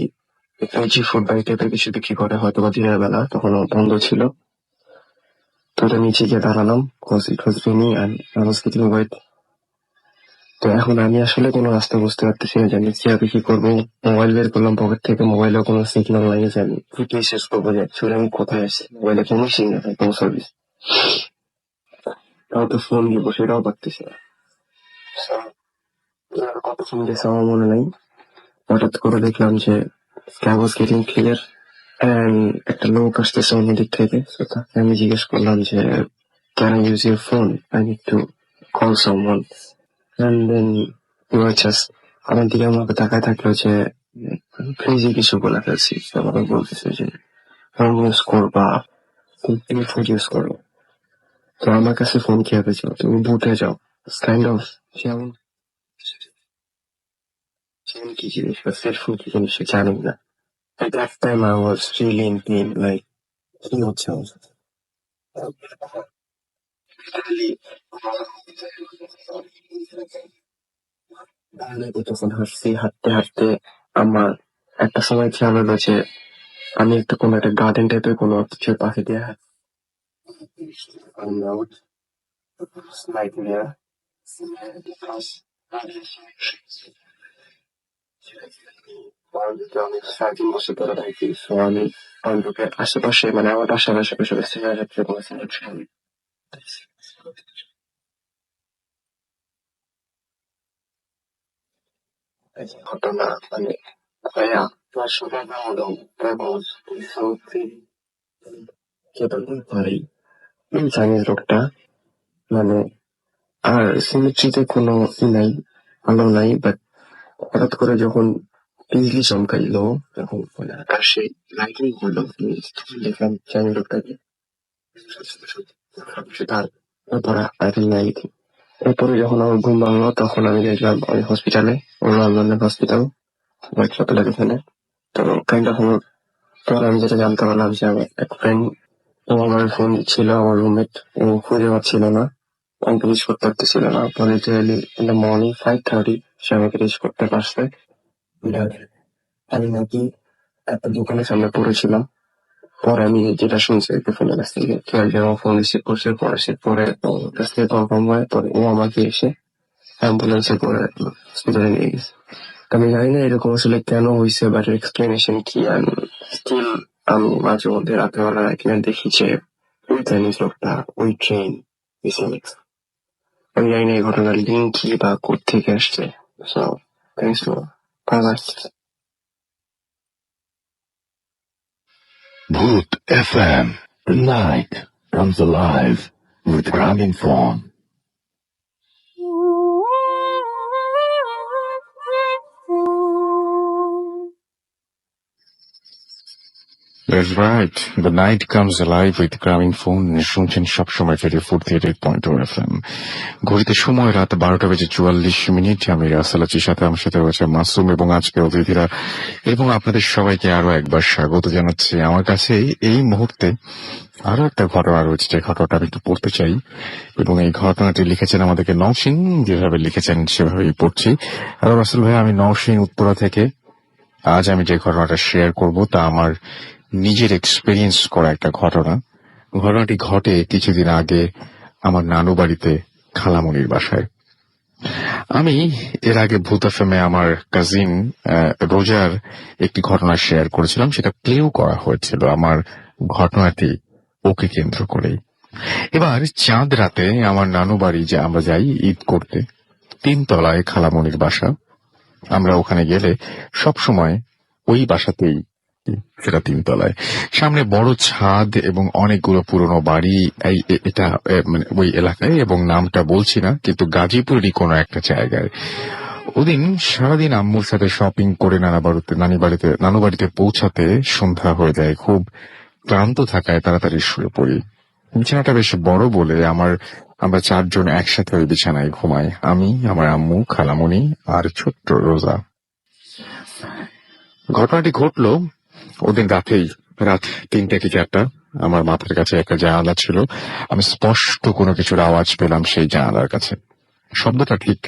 ভেজি ফুড বাই টাইপের কিছু বিক্রি করে, হয়তো বা দিনের বেলা, তখন বন্ধ ছিল। তো ওটা নিচে গিয়ে দাঁড়ালাম, cause it was rainy and I was getting wet. তো এখন আমি আসলে কোনো রাস্তা বুঝতে পারতেছি না, জানি কিভাবে কি করবো। মোবাইল বের করলাম পকেট থেকে, মোবাইলেও কোনো সিগন্যাল নাই যে আমি কি শেষ করবো, যে অ্যাকচুয়ালি আমি কোথায় আসছি। মোবাইলে কোনো সিগন্যাল নেই, কোনো সার্ভিস। তাও তো ফোন দিব সেটাও পারতেছি না। So, কত ফোন গেছে আমার মনে নাই। হঠাৎ করে দেখলাম যে sky was getting clear and একটা লোক আসতেছে অন্য দিক থেকে। So, তাকে আমি জিজ্ঞেস করলাম যে can I use your phone, I need to call someone. And then he was just আমার দিকে আমাকে তাকায় থাকলো যে ক্রেজি কিছু বলে ফেলছি। So, আমাকে বলতেছে যে ফোন ইউজ করবা, তুমি ফোন ইউজ করো, তো আমার কাছে ফোন কিভাবে ছিল, তুমি বুথে যাও। কাইন্ড অফ যেমন যেমন কি জিনিস বা সেলফোন কি জিনিস সে জানি না। At that time I was really in pain, like কি হচ্ছে আমার সাথে? তাহলে তখন হাঁটছি, হাঁটতে হাঁটতে আমার একটা সময় খেয়াল হলো যে আমি একটা কোনো একটা গার্ডেন টাইপের কোনো কিছুর পাশে দিয়ে আমি 3.5 বছর ধরে থাকি। So, আমি অন্তত আশেপাশে, মানে আমার বাসার আশেপাশে সিগারেটের কোনো সিগারেট খাই। এই যে ঘটনা, মানে ভাইয়া তোমার সবাই হলো কেতন পারি চাইনিজ লোকটা, মানে আর সিমেট্রিতে কোনো ই নাই, আলো নাই, বাট হঠাৎ করে যখন বিজলি চমকাইলো, তখন মানে আকাশে লাইটিং হলো, তখন দেখলাম চাইনিজ লোকটাকে তার তারপরে লাইটিং নাই। এরপরে যখন আমার ঘুম ভাঙলো তখন আমি দেখলাম আমি হসপিটালে, লন্ডনের হসপিটাল, হোয়াইট চ্যাপেলের এখানে। তো কাইন্ড অফ আমার পরে আমি যেটা জানতে পারলাম যে আমার এক ফ্রেন্ড, ও আমার ফোন ছিল, আমার রুমমেট, ও খুঁজে পাচ্ছিল না, আমাকে রিচ করতে পারতেছিল না। পরে লিটারালি ইন দ্য মর্নিং 5:30 সে আমাকে রিচ করতে পারছে। But আমি নাকি একটা দোকানের সামনে পড়েছিলাম। পরে আমি যেটা শুনছি একটা ফ্রেন্ডের কাছ থেকে, কেউ একজন আমার ফোন রিসিভ করছে, পরে সে পরে ওর কাছ থেকে কনফার্ম হয়, পরে ও আমাকে এসে অ্যাম্বুলেন্সে করে হসপিটালে নিয়ে গেছে। তো আমি জানি না এরকম আসলে কেন হয়েছে, বাট এক্সপ্লেনেশন কি। আমি স্টিল আমি মাঝে মধ্যে রাতের বেলা এখানে দেখি যে ওই চাইনিজ লোকটা ওই ট্রেন মিসিং। আমি জানি না এই ঘটনার লিঙ্ক কি বা কোত্থেকে আসছে। So thanks for bye. Bhoot FM. The night comes alive with Ramin Fawn. That's right. The night comes alive with grabbing phone. শুনছেন সবসময় 34.8 FM. ঘড়িতে সময় রাত 12:44। আমি রাসেল আছি, সাথে আমার সাথে রয়েছে মাসুম এবং আজকের অতিথিরা, এবং আপনাদের সবাইকে আরো একবার স্বাগত জানাচ্ছি। আমার কাছে এই মুহূর্তে আরো একটা ঘটনা রয়েছে, যে ঘটনাটা আমি একটু পড়তে চাই, এবং এই ঘটনাটি লিখেছেন আমাদেরকে নওশিন। যেভাবে লিখেছেন সেভাবেই পড়ছি। হ্যালো রাসেল ভাই, আমি নওশিন উত্তরা থেকে। আজ আমি যে ঘটনাটা শেয়ার করব তা আমার নিজের এক্সপেরিয়েন্স করা একটা ঘটনা। ঘটনাটি ঘটে কিছুদিন আগে আমার নানু বাড়িতে, খালামণির বাসায়। আমি এর আগে ভূত এফএমে আমার কাজিন রোজার একটি ঘটনা শেয়ার করেছিলাম, সেটা প্লেও করা হয়েছিল আমার ঘটনাটি ওকে কেন্দ্র করেই। এবার চাঁদ রাতে আমার নানু বাড়ি যে আমরা যাই ঈদ করতে, 3 তলায় খালামণির বাসা। আমরা ওখানে গেলে সব সময় ওই বাসাতেই, সেটা 3 তলায়, সামনে বড় ছাদ এবং অনেকগুলো পুরনো বাড়ি। এটা মানে ওই এলাকায়, এবং নামটা বলছি না, কিন্তু গাজীপুরেরই কোনো একটা জায়গায়। ওদিন সারাদিন আম্মুর সাথে শপিং করে নানু বাড়িতে পৌঁছাতে সন্ধ্যা হয়ে যায়। খুব ক্লান্ত থাকায় তাড়াতাড়ি শুয়ে পড়ি। বিছানাটা বেশ বড় বলে আমরা 4 জন একসাথে ওই বিছানায় ঘুমাই। আমি, আমার আম্মু, খালামণি আর ছোট্ট রোজা। ঘটনাটি ঘটলো ওদিন রাতেই, রাত 3টে কি 4টা। আমার মাথার কাছে একটা জানালা ছিল। আমি স্পষ্ট কোনো কিছুর আওয়াজ পেলাম সেই জানালার কাছে। শব্দটা ঠিক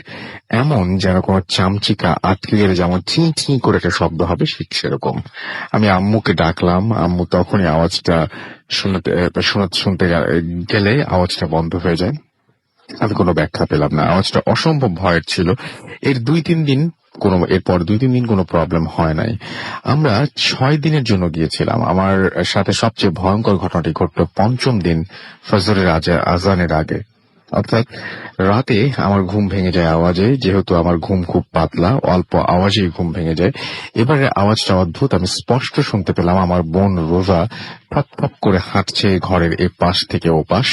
এমন যেন কোনো চামচিকা আটকে গেলে যেমন চি চি করে একটা শব্দ হবে, ঠিক সেরকম। আমি আম্মুকে ডাকলাম। আম্মু তখনই আওয়াজটা শুনতে গেলে আওয়াজটা বন্ধ হয়ে যায়। আমি কোনো ব্যাখ্যা পেলাম না। আওয়াজটা অসম্ভব ভয়ের ছিল। এরপর 2-3 দিন কোনো প্রবলেম হয় নাই। আমরা 6 দিনের জন্য গিয়েছিলাম। আমার সাথে সবচেয়ে ভয়ঙ্কর ঘটনাটি ঘটল 5ম দিন ফজরের আজানের আগে। অর্থাৎ রাতে আমার ঘুম ভেঙে যায় আওয়াজে। যেহেতু আমার ঘুম খুব পাতলা, অল্প আওয়াজেই ঘুম ভেঙে যায়। এবারে আওয়াজটা অদ্ভুত। আমি স্পষ্ট শুনতে পেলাম আমার বোন রোজা ফপ ফপ করে হাঁটছে ঘরের এ পাশ থেকে ও পাশ।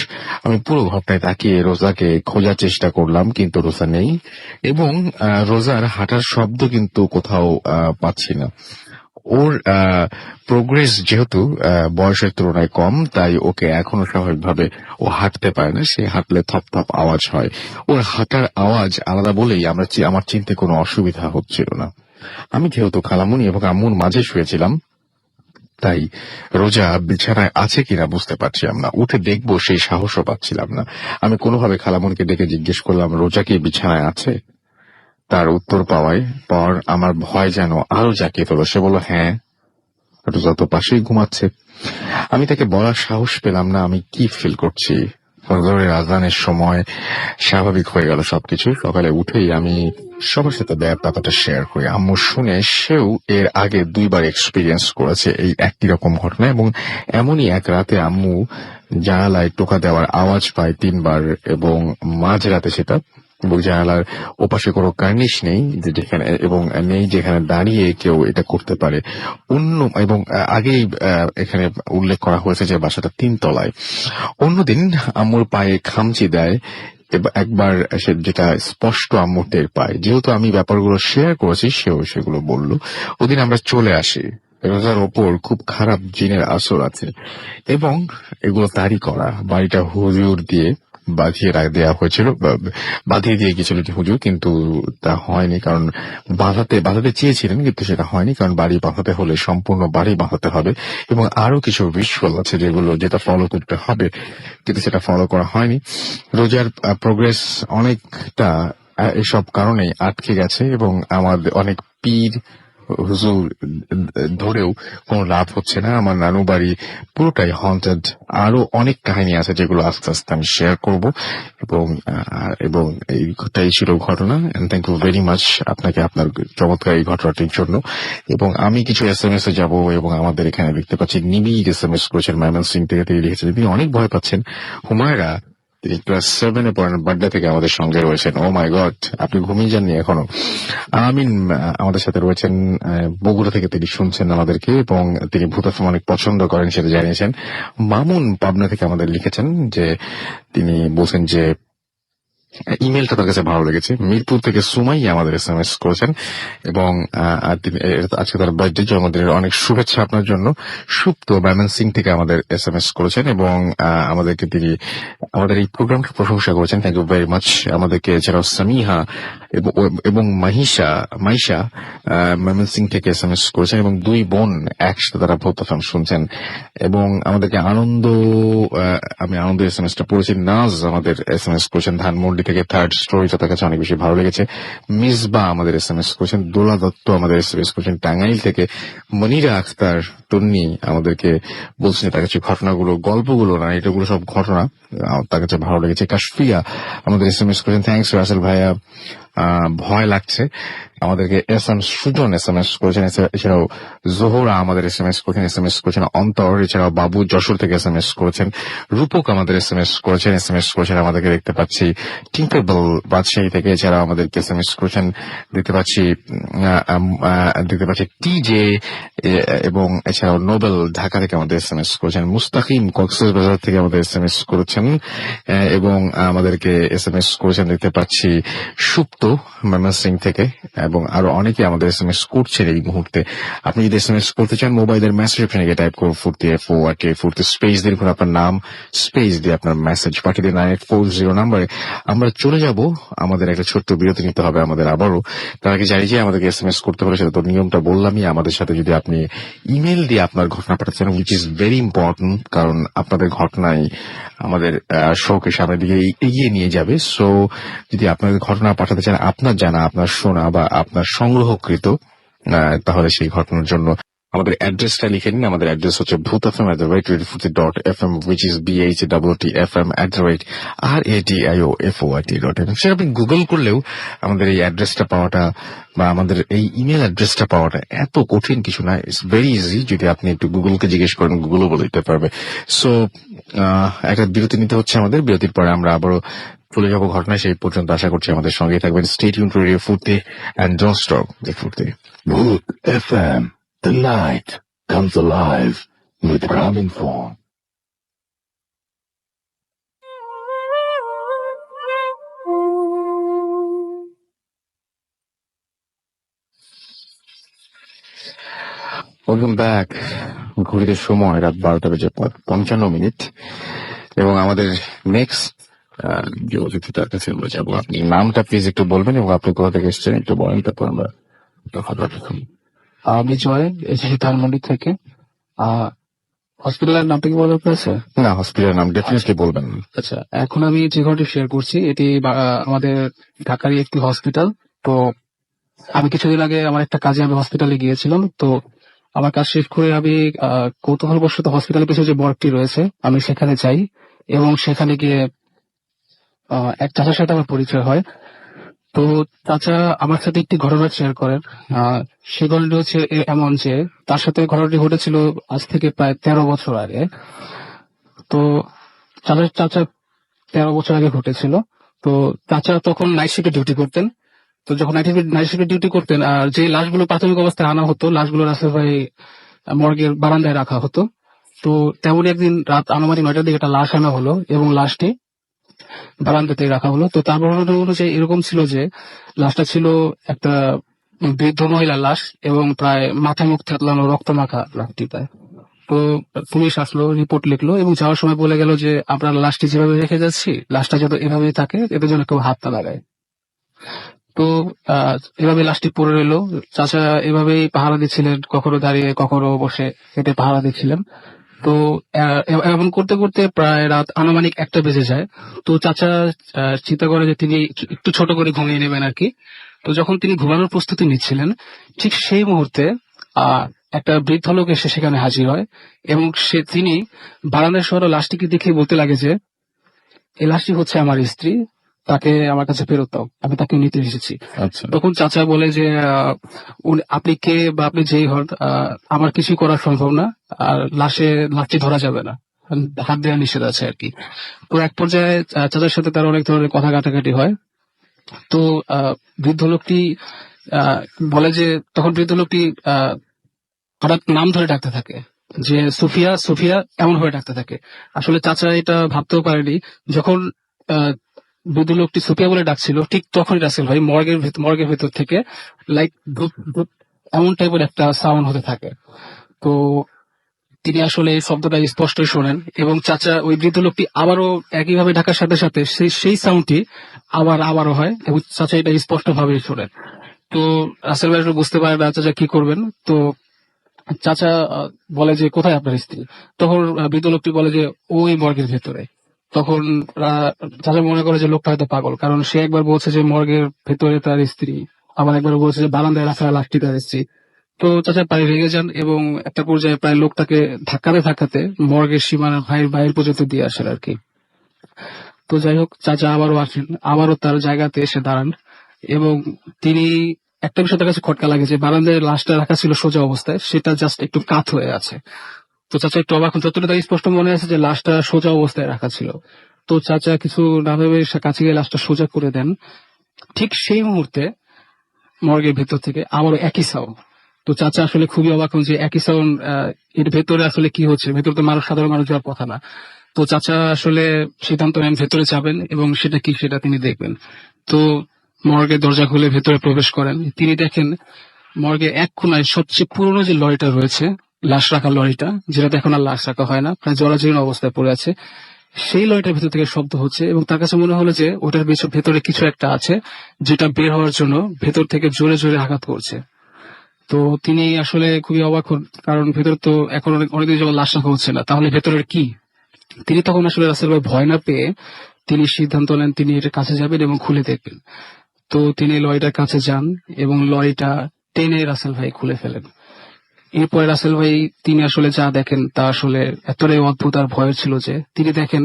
আমি পুরো ঘরটায় তাকিয়ে রোজাকে খোঁজার চেষ্টা করলাম, কিন্তু রোজা নেই, এবং রোজার হাঁটার শব্দ কিন্তু কোথাও পাচ্ছি না। ওর প্রোগ্রেস যেহেতু বয়সের তুলনায় কম, তাই ওকে এখনো স্বাভাবিকভাবে ও হাঁটতে পারে না। সে হাঁটলে থপ থপ আওয়াজ হয়। ওর হাঁটার আওয়াজ আলাদা বলেই আমার চিনতে কোনো অসুবিধা হচ্ছিল না। আমি যেহেতু খালামুনি এবং আম্মুর মাঝে শুয়েছিলাম, তাই রোজা বিছানায় আছে কিনা বুঝতে পারছিলাম না। উঠে দেখবো সেই সাহসও পাচ্ছিলাম না। আমি কোনোভাবে খালামুনিকে ডেকে জিজ্ঞেস করলাম, রোজা কি বিছানায় আছে? তার উত্তর পাওয়ার পর আমার ভয় যেন আরো জাঁকিয়ে ফেলো। সে বলল, হ্যাঁ, রোজা তো পাশেই ঘুমাচ্ছে। আমি তাকে বলার সাহস পেলাম না আমি কি ফিল করছি। ফজরের আজানের সময় স্বাভাবিক হয়ে গেল সবকিছু। সকালে উঠেই আমি সবার সাথে ব্যাপারটা শেয়ার করি। আম্মু শুনে সেও এর আগে 2বার এক্সপিরিয়েন্স করেছে এই একই রকম ঘটনা, এবং এমনই এক রাতে আম্মু জানালায় টোকা দেওয়ার আওয়াজ পায় 3বার, এবং মাঝরাতে সেটা, এবং জানালার ওপাশে কোনো কার্নিশ নেই যেখানে, এবং নেই যেখানে দাঁড়িয়ে কেউ এটা করতে পারে। এবং আগেই এখানে উল্লেখ করা হয়েছে যে বাসাটা 3 তলায়। অন্যদিন আম্মুর পায়ে খামচি দেয় একবার, যেটা স্পষ্ট আম্মু টের পায়। যেহেতু আমি ব্যাপারগুলো শেয়ার করেছি, সেও সেগুলো বলল। ওদিন আমরা চলে আসি। রোজার ওপর খুব খারাপ জিনের আসর আছে, এবং এগুলো তারই করা। বাড়িটা হুজুর দিয়ে বাঁধিয়ে দেওয়া হয়েছিল, বাঁধিয়ে দিয়ে গেছিল হুজুর, কিন্তু তা হয়নি। কারণ বাঁধাতে চেয়েছিলেন, কিন্তু সেটা হয়নি। কারণ বাড়ি বাঁধাতে হলে সম্পূর্ণ বাড়ি বাঁধাতে হবে, এবং আরো কিছু রিচুয়াল আছে যেটা ফলো করতে হবে, কিন্তু সেটা ফলো করা হয়নি। রোজার প্রোগ্রেস অনেকটা এসব কারণেই আটকে গেছে, এবং আমাদের অনেক পীর হুজুর ধরেও কোনো লাভ হচ্ছে না। আমার নানু বাড়ি পুরোটাই হন্টেড। আরো অনেক কাহিনী আছে যেগুলো আস্তে আস্তে আমি শেয়ার করব, এবং এইটাই ছিল ঘটনা। And thank you very much আপনাকে আপনার চমৎকার এই ঘটনাটির জন্য। এবং আমি কিছু SMS এ যাব, এবং আমাদের এখানে দেখতে পাচ্ছি নিবিড় SMS করেছেন ময়মনসিং থেকে। তিনি লিখেছেন তিনি অনেক ভয় পাচ্ছেন। হুমায়রা, তিনি ক্লাস 7-এ পড়েন, বাড্ডা থেকে আমাদের সঙ্গে রয়েছেন। ও মাই গড, আপনি ঘুমিয়ে যাননি এখনো? আমিন আমাদের সাথে রয়েছেন, বগুড়া থেকে তিনি শুনছেন আমাদেরকে, এবং তিনি ভূত এফএম অনেক পছন্দ করেন সেটা জানিয়েছেন। মামুন পাবনা থেকে আমাদের লিখেছেন যে তিনি বলছেন যে ইমেলটা তার কাছে ভালো লেগেছে। মিরপুর থেকে সুমাইয়া আমাদের SMS করেছেন এবং আজকে তার বার্থডে, জন্মদিনের অনেক শুভেচ্ছা আপনার জন্য। সুপ্ত সিং থেকে আমাদের SMS করেছেন এবং আমাদেরকে তিনি আমাদের এই প্রোগ্রামকে প্রশংসা করেছেন। Thank you very much. আমাদেরকে এছাড়াও সামিহা এবং মাইশা সিং থেকে SMS করেছেন এবং দুই বোন একসাথে তারা ভূত FM শুনছেন এবং আমাদেরকে আমি আনন্দ SMS টা পড়েছি। নাজ আমাদের SMS করেছেন ধানমন্ডি থেকে, থার্ড স্টোরিটা তার কাছে অনেক বেশি ভালো লেগেছে। মিসবা আমাদের SMS করেছেন, দোলা দত্ত আমাদের SMS করেছেন টাঙ্গাইল থেকে, মনিরা আখতার তন্নি আমাদেরকে বলছেন তার কাছে ঘটনাগুলো, গল্পগুলো না, এটাগুলো সব ঘটনা তার কাছে ভালো লেগেছে। কাশফিয়া আমাদের SMS করেছেন, থ্যাংকস রাসেল ভাইয়া, ভয় লাগছে। আমাদেরকে সুজন SMS করেছেন। এছাড়াও জোহরা আমাদের SMS করেছেন অন্তর। এছাড়াও বাবু যশোর থেকে SMS করেছেন। রূপক আমাদের SMS করেছেন আমাদেরকে দেখতে পাচ্ছি। টিঙ্কারবেল রাজশাহী থেকে এছাড়াও আমাদেরকে SMS করেছেন দেখতে পাচ্ছি টিজে এবং এছাড়াও নোবেল ঢাকা থেকে আমাদের SMS করেছেন। মুস্তাকিম কক্সবাজার থেকে আমাদের SMS করেছেন এবং আমাদেরকে SMS করেছেন দেখতে পাচ্ছি সুপ্ত ময়মনসিং থেকে এবং আরো অনেকে আমাদের SMS করছেন এই মুহূর্তে। আপনি যদি SMS করতে চান মোবাইলের মেসেজ অপশনে গিয়ে টাইপ করুন ফুর্তি স্পেস দিয়ে লিখুন আপনার নাম, স্পেস দিয়ে আপনার মেসেজ পাঠিয়ে দিন 9840 নাম্বারে। আমরা চলে যাব, আমাদের একটা ছোট্ট বিরতি নিতে হবে আমাদের আবারও। তার আগে জানি যে আমাদেরকে SMS করতে হলে সেটা তো নিয়মটা বললামই। আমাদের সাথে যদি আপনি ইমেল দিয়ে আপনার ঘটনা পাঠাচ্ছেন, উইচ ইজ ভেরি ইম্পর্টেন্ট, কারণ আপনাদের ঘটনাই আমাদের শোকে সামনের দিকে এগিয়ে নিয়ে যাবে। সো যদি আপনাদের ঘটনা পাঠাতে চান, আপনার জানা, আপনার শোনা বা আপনার সংগ্রহকৃত, তাহলে সেই ঘটনার জন্য আমাদের অ্যাড্রেসটা লিখে নিন। আমাদের অ্যাড্রেস হচ্ছে bhutfm@radio40.fm, which is BHWTFM@radio40.fm। সেটা আপনি গুগল করলেও আমাদের এই অ্যাড্রেসটা পাওয়াটা বা আমাদের এই ইমেল অ্যাড্রেসটা পাওয়াটা এত কঠিন কিছু না, ইটস ভেরি ইজি। যদি আপনি একটু গুগলকে জিজ্ঞেস করেন, গুগলও বলে দিতে পারবে। সো একটা বিরতি নিতে হচ্ছে আমাদের। বিরতির পরে আমরা আবারও চলে যাবো ঘটনায়। সেই পর্যন্ত আশা করছি আমাদের সঙ্গেই থাকবেন। স্টে টিউনড টু রেডিও ফুর্তি এন্ড ডোন্ট স্টপ ফুর্তি। Bhoot FM. The night comes alive with Graminphone. Welcome back. ঘড়িতে সময় রাত 12:55 এবং আমাদের নেক্সট যে অতিথিটার কাছে আমরা যাবো। আপনি নামটা প্লিজ একটু বলবেন এবং আপনি কোথা থেকে এসেছেন একটু বলেন, তারপর আমরা কথা দেখুন। আমি জয়, এসেছি ধানমন্ডি থেকে। হসপিটালের নামটা কি বলা হয়েছে? না, হসপিটালের নাম ডেফিনেটলি বলবেন। আচ্ছা, এখন আমি যে ঘরটি শেয়ার করছি এটি আমাদের ঢাকারই একটি হসপিটাল। তো আমি কিছুদিন আগে আমার একটা কাজে আমি হসপিটালে গিয়েছিলাম। তো আমার কাজ শেষ করে আমি কৌতূহলবশত হসপিটালের পিছনে যে বর্ডটি রয়েছে আমি সেখানে যাই এবং সেখানে গিয়ে এক চাচার সাথে আমার পরিচয় হয়। তো চাচা আমার সাথে একটি ঘটনা শেয়ার করেন। সেই ঘটনাটি হচ্ছে এমন যে তার সাথে ঘটনাটি ঘটেছিল আজ থেকে প্রায় 13 বছর আগে। তো চাচা 13 বছর আগে ঘটেছিল। তো চাচা তখন নাইট শিফটে ডিউটি করতেন। তো যখন নাইট শিফটে ডিউটি করতেন, আর যে লাশগুলো প্রাথমিক অবস্থায় আনা হতো, লাশগুলো রাসেল ভাই মর্গের বারান্দায় রাখা হতো। তো তেমনই একদিন রাত আনুমানিক 9টার দিকে একটা লাশ আনা হলো এবং লাশটি বারান্দাতে রাখা হলো। তো তার বর্ণনা অনুযায়ী এরকম ছিল যে লাশটা ছিল একটা বৃদ্ধ মহিলার লাশ এবং প্রায় মাথা মুখ থেতলানো রক্ত মাখা লাশটি প্রায়। তো পুলিশ আসলো, রিপোর্ট লিখলো এবং যাওয়ার সময় বলে গেল যে আমরা লাশটি যেভাবে রেখে যাচ্ছি লাশটা যত এভাবেই থাকে, এদের জন্য কেউ হাত না লাগায়। তো এভাবে লাশটি পড়ে রইলো। চাচা এভাবেই পাহারা দিচ্ছিলেন, কখনো দাঁড়িয়ে কখনো বসে হেঁটে পাহারা দিচ্ছিলেন। তো এমন করতে করতে প্রায় রাত আনুমানিক 1টা বেজে যায়। তো চাচা চিন্তা করে যে তিনি একটু ছোট করে ঘুমিয়ে নেবেন আর কি। তো যখন তিনি ঘুমানোর প্রস্তুতি নিচ্ছিলেন, ঠিক সেই মুহূর্তে একটা বৃদ্ধ লোক এসে সেখানে হাজির হয় এবং তিনি বারান্দায় শহর লাশটিকে দেখে বলতে লাগে যে এই লাশটি হচ্ছে আমার স্ত্রী, তাকে আমার কাছে ফেরত দাও, আমি তাকে নিতে এসেছি। তখন চাচা বলে যে আপনি কে বা আপনি যেই হন, আমার কিছু করা সম্ভব না, আর লাশটি ধরা যাবে না, হাত দেওয়া নিষেধ আছে আর কি। তো এক পর্যায়ে চাচার সাথে তার অনেক ধরনের কথা কাটাকাটি হয়। তো বৃদ্ধ লোকটি বলে যে তখন বৃদ্ধ লোকটি হঠাৎ নাম ধরে ডাকতে থাকে যে সুফিয়া সুফিয়া এমন হয়ে ডাকতে থাকে। আসলে চাচা এটা ভাবতেও পারেনি। যখন বৃদ্ধ লোকটি সুফিয়া বলে ডাকছিল, ঠিক তখনই রাসেল ভাই মর্গের ভেতর থেকে লাইক এমন টাইপের একটা সাউন্ড হতে থাকে। তো তিনি আসলে এই শব্দটা স্পষ্টই শোনেন এবং চাচা ওই বৃদ্ধ লোকটি আবারও একইভাবে ডাকার সাথে সাথে সেই সাউন্ডটি আবারও হয় এবং চাচা এটা স্পষ্ট ভাবে শোনেন। তো রাসেল ভাই আসলে বুঝতে পারে না চাচা কি করবেন। তো চাচা বলে যে কোথায় আপনার স্ত্রী? তখন বৃদ্ধ লোকটি বলে যে ওই মর্গের ভেতরে। তখন চাচা মনে করে যে লোকটা হয়তো পাগল, কারণ সে একবার বলছে যে মর্গের ভেতরে তার স্ত্রী, আবার একবার বলছে যে বারান্দায় রাখা লাশটি তার স্ত্রী। তো চাচা প্রায় রেগে যান এবং একটা পর্যায়ে প্রায় লোকটাকে ধাক্কাতে মর্গের সীমানা বাইরে পর্যন্ত দিয়ে আসেন আর কি। তো যাই হোক, চাচা আবারও আসেন, আবারও তার জায়গাতে এসে দাঁড়ান এবং তিনি একটা বিষয় তার কাছে খটকা লাগে যে বারান্দায় লাশটা রাখা ছিল সোজা অবস্থায়, সেটা জাস্ট একটু কাত হয়ে আছে। তো চাচা একটু অবাক হন, যতটা তার স্পষ্ট মনে আছে যে লাশটা সোজা অবস্থায় রাখা ছিল। তো চাচা কিছু না ভেবে কাছে গিয়ে লাশটা সোজা করে দেন। ঠিক সেই মুহূর্তে মর্গের ভেতর থেকে আবারও একই সাউন্ড। তো চাচা আসলে খুবই অবাক হন যে একই সাউন্ড, এর ভেতরে আসলে কি হচ্ছে, ভেতরে তো সাধারণ মানুষ যাওয়ার কথা না। তো চাচা আসলে সিদ্ধান্ত নেন ভেতরে যাবেন এবং সেটা কি সেটা তিনি দেখবেন। তো মর্গের দরজা খুলে ভেতরে প্রবেশ করেন। তিনি দেখেন মর্গে এক কোনায় সবচেয়ে পুরনো যে লরিটা রয়েছে, লাশ রাখা লরিটা, যেটাতে এখন আর লাশ রাখা হয় না, প্রায় জরাজীর্ণ অবস্থায় পড়ে আছে, সেই লরিটার ভেতর থেকে শব্দ হচ্ছে এবং তার কাছে মনে হলো যে ওটার ভেতরে কিছু একটা আছে যেটা বের হওয়ার জন্য ভেতর থেকে জোরে জোরে আঘাত করছে। তো তিনি আসলে খুবই অবাক হন, কারণ ভেতর তো এখন অনেকদিন যাবত লাশ রাখা হচ্ছে না, তাহলে ভেতরের কি? তিনি তখন আসলে রাসেল ভাই ভয় না পেয়ে তিনি সিদ্ধান্ত নেন তিনি এটার কাছে যাবেন এবং খুলে দেখবেন। তো তিনি লরিটার কাছে যান এবং লরিটা টেনে রাসেল ভাই খুলে ফেলেন। এরপরে রাসেল ভাই তিনি আসলে যা দেখেন তা আসলে এতটাই অদ্ভুত আর ভয়ের ছিল যে তিনি দেখেন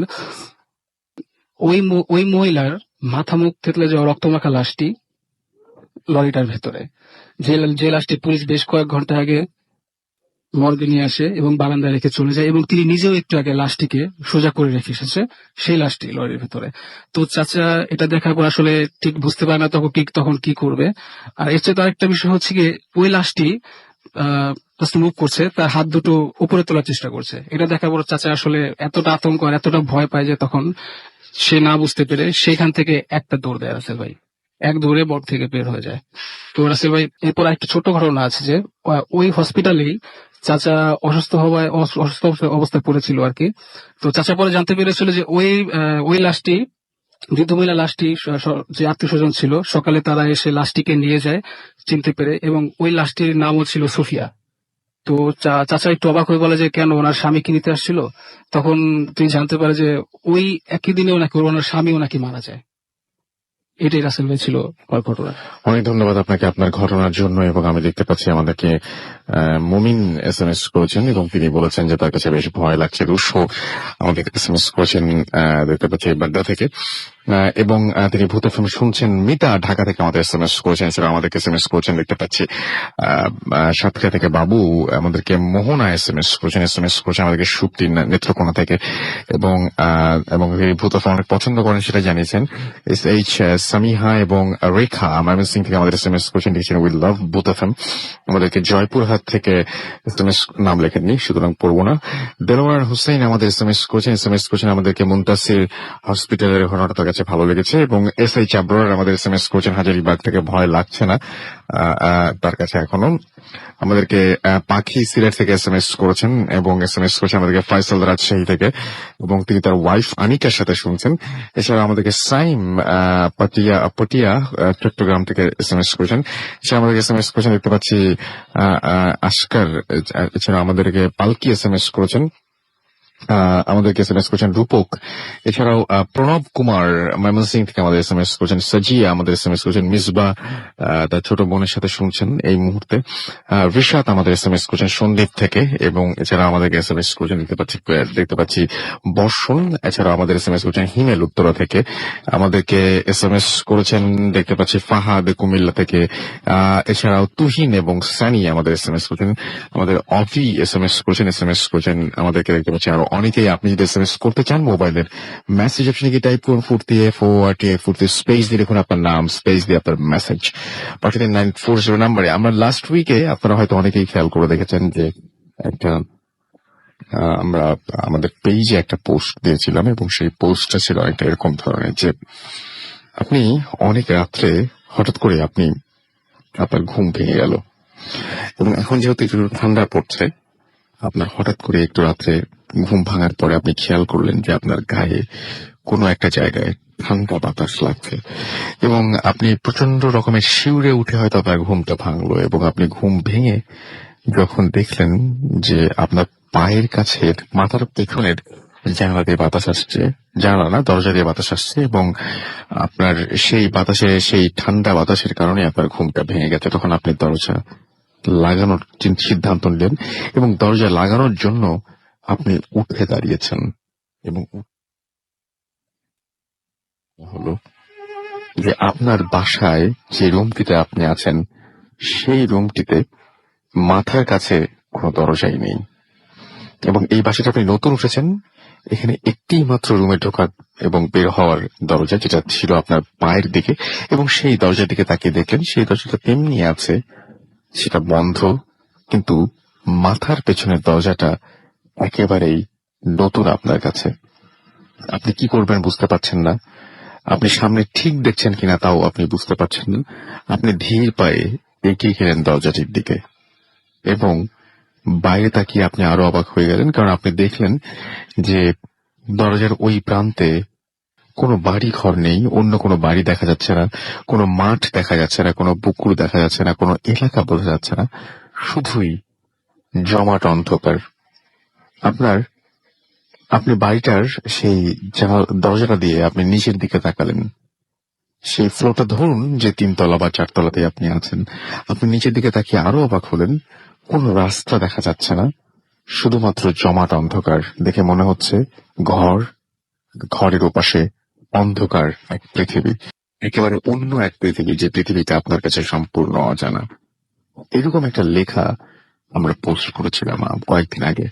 ওই মহিলার মাথা মুখ থেতলে যাওয়া রক্তমাখা লাশটি লরিটার ভেতরে, যে লাশটি পুলিশ বেশ কয়েক ঘন্টা আগে মর্গে নিয়ে আসে এবং বারান্দায় রেখে চলে যায় এবং তিনি নিজেও একটু আগে লাশটিকে সোজা করে রেখে এসেছে, সেই লাশটি লরির ভেতরে। তো চাচা এটা দেখার পর আসলে ঠিক বুঝতে পারে না তখন কি করবে। আর এর চেয়ে আরেকটা বিষয় হচ্ছে গিয়ে ওই লাশটি মুভ করছে, তার হাত দুটো উপরে তোলার চেষ্টা করছে। এটা দেখার পর চাচা আসলে এতটা আতঙ্ক আর এতটা ভয় পায় যে তখন সে না বুঝতে পেরে সেখান থেকে একটা দৌড় দেয় রাসেল ভাই, এক দৌড়ে বর থেকে বের হয়ে যায়। তো রাসেল ভাই এরপর একটা ছোট্ট ঘটনা আছে যে ওই হসপিটালেই চাচা অসুস্থ অবস্থায় পড়েছিল আর কি। তো চাচা পরে জানতে পেরেছিল যে ওই লাশটি, বৃদ্ধ মহিলা লাশটি, যে আত্মীয় স্বজন ছিল সকালে তারা এসে লাশটিকে নিয়ে যায় চিনতে পেরে, এবং ওই লাশটির নামও ছিল সুফিয়া। তো চাচা একটু অবাক হয়ে বলে যে কেন, ওনার স্বামী কি নিতে আসছিল? তখন তিনি জানতে পারে যে ওই একই দিনে ওনার স্বামীও নাকি মারা যায়। এটাই রাসেল ভাই ছিল ঘটনা। অনেক ধন্যবাদ আপনাকে আপনার ঘটনার জন্য। এবং আমি দেখতে পাচ্ছি আমাদেরকে মুমিন SMS করেছেন এবং তিনি বলেছেন যে তার কাছে বেশ ভয় লাগছে। রুশো আমাদের SMS করেছেন দেখতে পাচ্ছি বাড্ডা থেকে, এবং তিনি ভূত FM শুনছেন। মিতা ঢাকা থেকে আমাদের SMS করেছেন, এছাড়া আমাদেরকে SMS করেছেন দেখতে পাচ্ছি সাতক্ষীরা থেকে বাবু, আমাদেরকে মোহনা SMS করেছেন আমাদেরকে সুপ্তি নেত্রকোনা থেকে, এবং ভূত FM অনেক পছন্দ করেন সেটা জানিয়েছেন। SH সামিহা এবং রেখা ময়মনসিং থেকে আমাদের SMS করেছেন, লিখেছেন উই লাভ ভূত FM। আমাদেরকে জয়পুরহাট থেকে SMS নাম লেখেননি, সুতরাং পড়বো না। দেলোয়ার হোসেন আমাদের SMS করেছেন আমাদেরকে মুনতাসির হসপিটালের ঘটনাটা তার কাছে ভালো লেগেছে, এবং SI চাবরার আমাদের SMS করেছেন হাজারীবাগ থেকে, ভয় লাগছে না তার কাছে এখনো। আমাদেরকে পাখি সিলেট থেকে SMS করেছেন এবং SMS করেছেন আমাদেরকে ফয়সাল রাজশাহী থেকে, এবং তিনি তার ওয়াইফ আনিকার সাথে শুনছেন। এছাড়া আমাদেরকে সাইম পটিয়া চট্টগ্রাম থেকে SMS করেছেন। এছাড়া আমাদেরকে SMS করেছেন দেখতে পাচ্ছি আশকার। এছাড়া আমাদেরকে পালকি SMS করেছেন, আমাদেরকে SMS করেছেন রূপক। এছাড়াও প্রণব কুমার ময়মনসিং থেকে আমাদের SMS করেছেন। সাজিয়া আমাদের SMS করেছেন। মিসবা তার ছোট বোনের সাথে শুনছেন এই মুহূর্তে। রিশাত আমাদের SMS করেছেন সন্দীপ থেকে, এবং এছাড়া আমাদেরকে SMS করেছেন দেখতে পাচ্ছি বর্ষণ। এছাড়া আমাদের SMS করেছেন হিমেল উত্তরা থেকে। আমাদেরকে SMS করেছেন দেখতে পাচ্ছি ফাহাদ কুমিল্লা থেকে। এছাড়াও তুহিন এবং সানি আমাদের SMS করেছেন। আমাদের অফি SMS করেছেন আমাদেরকে দেখতে পাচ্ছি আরো অনেকেই। আপনি যদি SMS করতে চান মোবাইলের মেসেজ অপশনে গিয়ে টাইপ করুন ফুর্তি স্পেস দিয়ে লিখুন আপনার নাম, স্পেস দিয়ে আপনার মেসেজ পাঠিয়ে 940 নাম্বারে। আমরা লাস্ট উইকে আপনারা হয়তো অনেকেই খেয়াল করে দেখেছেন যে একটা আমরা আমাদের পেজে একটা পোস্ট দিয়েছিলাম এবং সেই পোস্টটা ছিল অনেকটা এরকম ধরনের যে আপনি অনেক রাত্রে হঠাৎ করে আপনার ঘুম ভেঙে গেল এবং এখন যেহেতু একটু ঠান্ডা পড়ছে, আপনার হঠাৎ করে একটু রাত্রে ঘুম ভাঙার পরে আপনি খেয়াল করলেন যে আপনার গায়ে কোনো একটা জায়গায় ঠান্ডা বাতাস লাগছে এবং আপনি প্রচন্ড রকমের শিউরে উঠে হয়তো আপনার ঘুমটা ভাঙলো এবং আপনি ঘুম ভেঙে যখন দেখলেন যে আপনার পায়ের কাছের মাথার পেছনের জানালা দিয়ে বাতাস আসছে, জানালা না দরজা দিয়ে বাতাস আসছে এবং আপনার সেই ঠান্ডা বাতাসের কারণে আপনার ঘুমটা ভেঙে গেছে। তখন আপনি দরজা লাগানোর সিদ্ধান্ত নিলেন এবং দরজা লাগানোর জন্য আপনি উঠে দাঁড়িয়েছেন এবং হলো যে আপনার বাসায় যে রুমটিতে আপনি আছেন সেই রুমটিতে মাথার কাছে কোনো দরজাই নেই এবং এই বাসাটা আপনি নতুন উঠেছেন, এখানে একটি মাত্র রুমে ঢোকার এবং বের হওয়ার দরজা যেটা ছিল আপনার পায়ের দিকে এবং সেই দরজার দিকে তাকিয়ে দেখলেন সেই দরজাটা তেমনি আছে, সেটা বন্ধ, কিন্তু মাথার পেছনের দরজাটা একেবারেই নতুন আপনার কাছে। আপনি কি করবেন বুঝতে পারছেন না, আপনি সামনে ঠিক দেখছেন কিনা তাও আপনি বুঝতে পারছেন না। আপনি ধীর পায়ে এগিয়ে গেলেন দরজাটির দিকে এবং বাইরে তাকিয়ে আপনি আরো অবাক হয়ে গেলেন, কারণ আপনি দেখলেন যে দরজার ওই প্রান্তে কোনো বাড়ি ঘর নেই, অন্য কোনো বাড়ি দেখা যাচ্ছে না, কোনো মাঠ দেখা যাচ্ছে না, কোনো পুকুর দেখা যাচ্ছে না, কোনো এলাকা বোঝা যাচ্ছে না, শুধুই জমাট অন্ধকার। আপনি বাড়িটার সেই দরজাটা দিয়ে আপনি নিচের দিকে তাকালেন, সেই ফ্লোরটা ধরুন যে 3 তলা বা 4 তলাতে আপনি আছেন, আপনি নিচের দিকে তাকিয়ে আরো অবাক হলেন, কোন রাস্তা দেখা যাচ্ছে না, শুধুমাত্র জমাট অন্ধকার। দেখে মনে হচ্ছে ঘরের ওপাশে অন্ধকার এক পৃথিবী, একেবারে অন্য এক পৃথিবী, যে পৃথিবীটা আপনার কাছে সম্পূর্ণ অজানা। এরকম একটা লেখা আমরা পোস্ট করেছিলাম কয়েকদিন আগে।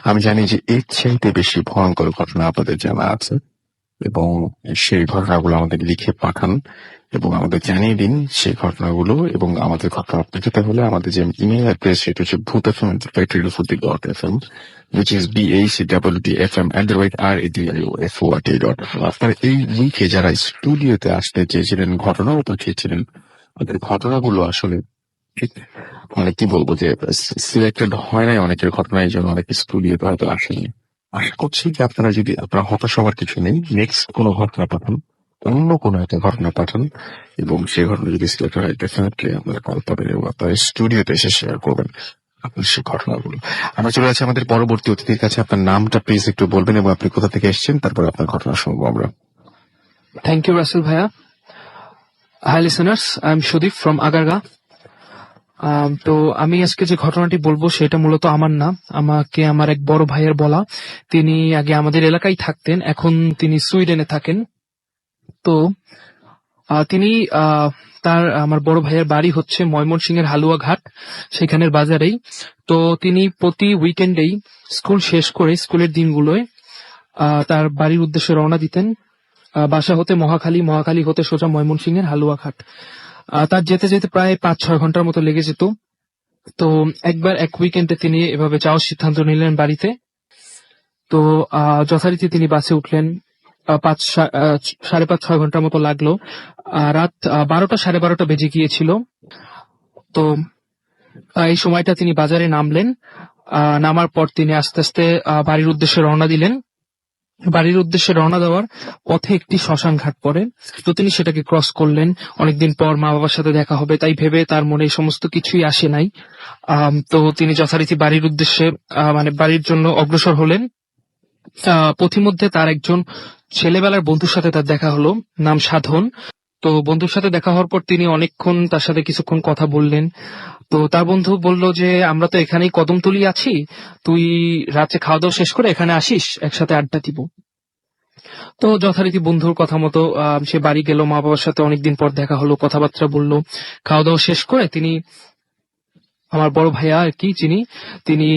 আমি জানি যে এর চাইতে বেশি ভয়ঙ্কর ঘটনা আপনাদের জানা আছে এবং সেই ঘটনাগুলো আমাদের লিখে পাঠান এবং আমাদের জানিয়ে দিন সেই ঘটনাগুলো। এবং আমাদের ঘটনা পাঠাতে হলে আমাদের যে ইমেল অ্যাড্রেস সেটা হচ্ছে bhutfm@radio40.fm, which is BACWTFM@radio4.fm। আপনার এই উইকে যারা স্টুডিওতে আসতে চেয়েছিলেন, ঘটনাও পাঠিয়েছিলেন, তাদের ঘটনাগুলো আসলে ঠিক মানে কি বলবো যে সিলেক্টেড হয় নাই অনেকের ঘটনা, এই জন্য অনেকে স্টুডিওতে হয়তো আসেনি। আশা করছি যে আপনারা হতাশ হওয়ার কিছু নেই, নেক্সট কোনো ঘটনা পাঠান, অন্য কোনো একটা ঘটনা পাঠান এবং সেই ঘটনা যদি সিলেক্ট হয় ডেফিনেটলি আপনারা কল পাবেন এবং আপনারা স্টুডিওতে এসে শেয়ার করবেন আপনার সেই ঘটনাগুলো। আমরা চলে যাচ্ছি আমাদের পরবর্তী অতিথির কাছে। আপনার নামটা প্লিজ একটু বলবেন এবং আপনি কোথা থেকে এসেছেন, তারপর আপনার ঘটনা শুনবো আমরা। থ্যাংক ইউ রাসেল ভাইয়া। Hi listeners, I am Sudip from Agargaon. তো আমি আজকে যে ঘটনাটি বলবো সেটা মূলত আমার না, আমাকে আমার এক বড় ভাইয়ের বলা। তিনি আগে আমাদের এলাকায় থাকতেন, এখন তিনি সুইডেনে থাকেন। তো তিনি আমার বড় ভাইয়ের বাড়ি হচ্ছে ময়মনসিংহের হালুয়াঘাট, সেখানের বাজারেই। তো তিনি প্রতি উইকেন্ডেই স্কুল শেষ করে স্কুলের দিনগুলোয় তার বাড়ির উদ্দেশ্যে রওনা দিতেন। বাসা হতে মহাখালী হতে সোজা ময়মনসিংহের হালুয়াঘাট। তার যেতে যেতে প্রায় 5-6 ঘন্টার মতো লেগে যেত। তো একবার এক উইকেন্ডে তিনি এভাবে যাওয়ার সিদ্ধান্ত নিলেন বাড়িতে। তো যথারীতি তিনি বাসে উঠলেন। 5-6.5 ঘন্টার মতো লাগলো। রাত 12টা 12:30 বেজে গিয়েছিল। তো এই সময়টা তিনি বাজারে নামলেন। নামার পর তিনি আস্তে আস্তে বাড়ির উদ্দেশ্যে রওনা দিলেন। বাড়ির উদ্দেশ্যে রওনা দেওয়ার পথে একটি শ্মশান ঘাট পড়ে। তো তিনি সেটাকে ক্রস করলেন। অনেকদিন পর মা বাবার সাথে দেখা হবে তাই ভেবে তার মনে এই সমস্ত কিছুই আসে নাই। তো তিনি যথারীতি বাড়ির উদ্দেশ্যে বাড়ির জন্য অগ্রসর হলেন। পথিমধ্যে তার একজন ছেলেবেলার বন্ধুর সাথে তার দেখা হলো, নাম সাধন। তো বন্ধুর সাথে দেখা হওয়ার পর তিনি অনেকক্ষণ তার সাথে কিছুক্ষণ কথা বললেন। তো তার বন্ধু বলল যে আমরা তো এখানেই কদমতলি আছি, তুই রাতে খাওয়া দাওয়া শেষ করে এখানে আসিস, একসাথে আড্ডা দিব। তো যথারীতি বন্ধুর কথা মতো সে বাড়ি গেল, মা বাবার সাথে অনেকদিন পর দেখা হলো, কথাবার্তা বললো। খাওয়া দাওয়া শেষ করে তিনি, আমার বড় ভাইয়া আর কি যিনি, তিনি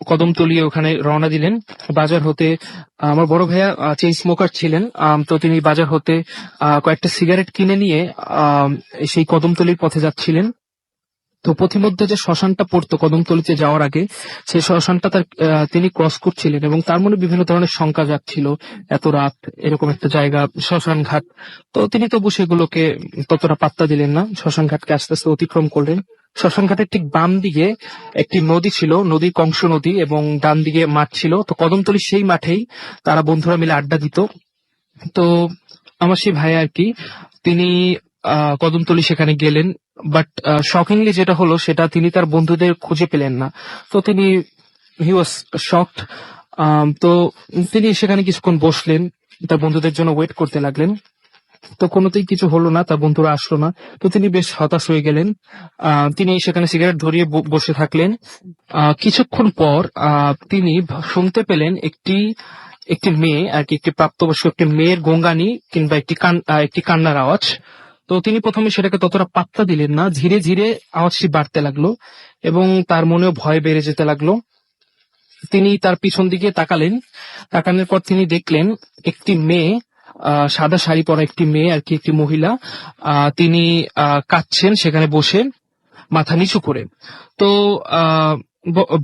কদমতলি ওখানে রওনা দিলেন বাজার হতে। আমার বড় ভাইয়া চেইন স্মোকার ছিলেন। তো তিনি বাজার হতে কয়েকটা সিগারেট কিনে নিয়ে সেই কদমতলির পথে যাচ্ছিলেন। তো পথিমধ্যে যে শ্মশানটা পড়তো কদমতলিতে যাওয়ার আগে, সেই শ্মশানটা তিনি ক্রস করছিলেন এবং তার মনে বিভিন্ন ধরনের শঙ্কা জাগছিল। এত রাত, এরকম একটা জায়গা, শ্মশান ঘাট। তো তিনি তবু সেগুলোকে ততটা পাত্তা দিলেন না, শ্মশান ঘাটকে আস্তে আস্তে অতিক্রম করলেন। শ্মশান ঘাটের ঠিক বাম দিকে একটি নদী ছিল, নদী কংস নদী, এবং ডান দিকে মাঠ ছিল। তো কদমতলির সেই মাঠেই তারা বন্ধুরা মিলে আড্ডা দিত। তো আমার সেই ভাই আর কি, তিনি কদমতলি সেখানে গেলেন, বাট শকিংলি যেটা হলো সেটা তিনি তার বন্ধুদের খুঁজে পেলেন না। তো তিনি হি ওয়াজ শকড। তো তিনি সেখানে কিছুক্ষণ বসলেন, তার বন্ধুদের জন্য ওয়েট করতে লাগলেন। তো কোনোতেই কিছু হলো না, তার বন্ধুরা আসলো না। তো তিনি বেশ হতাশ হয়ে গেলেন। তিনি সেখানে সিগারেট ধরিয়ে বসে থাকলেন। কিছুক্ষণ পর তিনি শুনতে পেলেন একটি একটি মেয়ে আর কি, একটি প্রাপ্তবয়স্ক একটি মেয়ের গোঙ্গানি কিংবা একটি কান্নার আওয়াজ। তো তিনি প্রথমে সেটাকে ততটা পাত্তা দিলেন না, ধীরে ধীরে আওয়াজটি বাড়তে লাগলো এবং তার মনেও ভয় বেড়ে যেতে লাগলো। তিনি তার পিছন দিকে তাকালেন। তাকানোর পর তিনি দেখলেন একটি মেয়ে, সাদা শাড়ি পরা একটি মেয়ে আর কি, একটি মহিলা, তিনি কাঁদছেন সেখানে বসে, মাথা নিচু করে। তো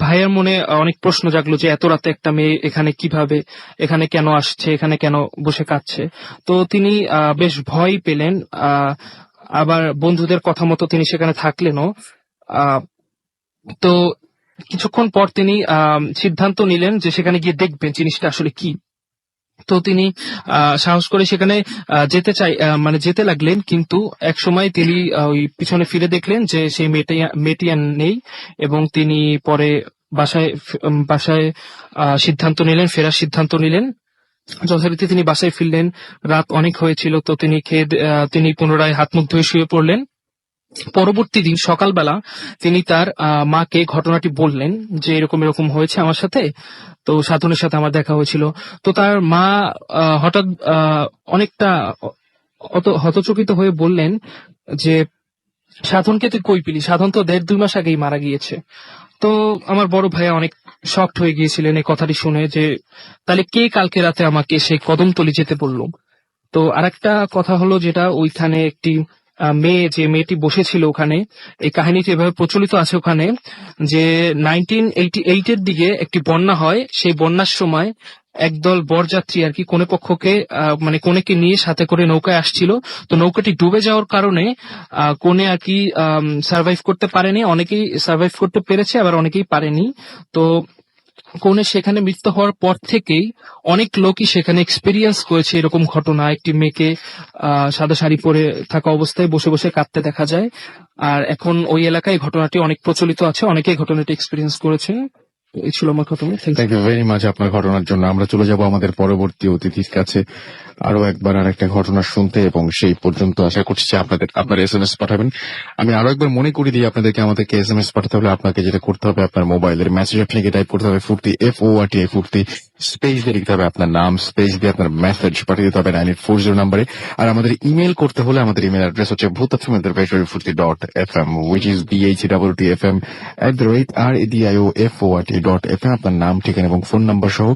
ভাইয়ের মনে অনেক প্রশ্ন জাগলো যে এত রাতে একটা মেয়ে এখানে কিভাবে, এখানে কেন আসছে, এখানে কেন বসে কাঁদছে। তো তিনি বেশ ভয় পেলেন। আবার বন্ধুদের কথা মতো তিনি সেখানে থাকলেনও। তো কিছুক্ষণ পর তিনি সিদ্ধান্ত নিলেন যে সেখানে গিয়ে দেখবেন জিনিসটা আসলে কি। তো তিনি সাহস করে সেখানে যেতে লাগলেন, কিন্তু এক সময় তিনি ওই পিছনে ফিরে দেখলেন যে সেই মেয়েটি আর নেই, এবং তিনি পরে বাসায় সিদ্ধান্ত নিলেন, ফেরার সিদ্ধান্ত নিলেন। যথারীতি তিনি বাসায় ফিরলেন। রাত অনেক হয়েছিল, তো তিনি পুনরায় হাত মুখ ধুয়ে শুয়ে পড়লেন। পরবর্তী দিন সকালবেলা তিনি তার মাকে ঘটনাটি বললেন যে এরকম এরকম হয়েছে আমার সাথে, তো সাধনের সাথে আমার দেখা হয়েছিল। তো তার মা হঠাৎ অনেকটা হতচকিত হয়ে বললেন যে সাধনকে তুই কই পেলি, সাধন তো 1.5-2 মাস আগেই মারা গিয়েছে। তো আমার বড় ভাইয়া অনেক শকড হয়ে গিয়েছিলেন এই কথাটি শুনে, যে তাহলে কে কালকে রাতে আমাকে সেই কদমতলি যেতে বলল। তো আরেকটা কথা হলো, যেটা ওইখানে একটি যে মেয়েটি বসেছিল ওখানে, এই কাহিনীটি এভাবে প্রচলিত আছে ওখানে যে 1988 এর দিকে একটি বন্যা হয়। সেই বন্যার সময় একদল বরযাত্রী আর কি কনে পক্ষকে মানে কনেকে নিয়ে সাথে করে নৌকায় আসছিল। তো নৌকাটি ডুবে যাওয়ার কারণে কনে আর কি সার্ভাইভ করতে পারেনি। অনেকেই সার্ভাইভ করতে পেরেছে, আবার অনেকেই পারেনি। তো কনে সেখানে মৃত্যু হওয়ার পর থেকেই অনেক লোকই সেখানে এক্সপেরিয়েন্স করেছে এরকম ঘটনা, একটি মেয়েকে সাদা শাড়ি পরে থাকা অবস্থায় বসে বসে কাঁদতে দেখা যায়। আর এখন ওই এলাকায় ঘটনাটি অনেক প্রচলিত আছে, অনেকেই ঘটনাটি এক্সপেরিয়েন্স করেছেন। এই ছিল আমার ঘটনা। থ্যাংক ইউ ভেরি মাচ আপনার ঘটনার জন্য। আমরা চলে যাব আমাদের পরবর্তী অতিথির কাছে আরো একবার আর একটা ঘটনা শুনতে, এবং সেই পর্যন্ত আশা করছি যে আপনারা SMS পাঠাবেন। আমি আরো একবার মনে করি দিই আপনাদেরকে, আমাদেরকে SMS পাঠাতে হলে আপনাকে যেটা করতে হবে, আপনার মোবাইলের মেসেজ অ্যাপলিকে টাইপ করতে হবে ফুর্তি, FORTI ফুর্তি, স্পেস দিয়ে লিখতে হবে আপনার নাম, স্পেস দিয়ে আপনার মেসেজ পাঠিয়ে দিতে হবে 9840 নাম্বারে। আর আমাদের ইমেল করতে হলে আমাদের ইমেল অ্যাড্রেস হচ্ছে bhutafm@radiofuርቲ.fm, which is BHWTFM@RADIOFORT.FM। আপনার নাম, ঠিকানা এবং ফোন নাম্বার সহ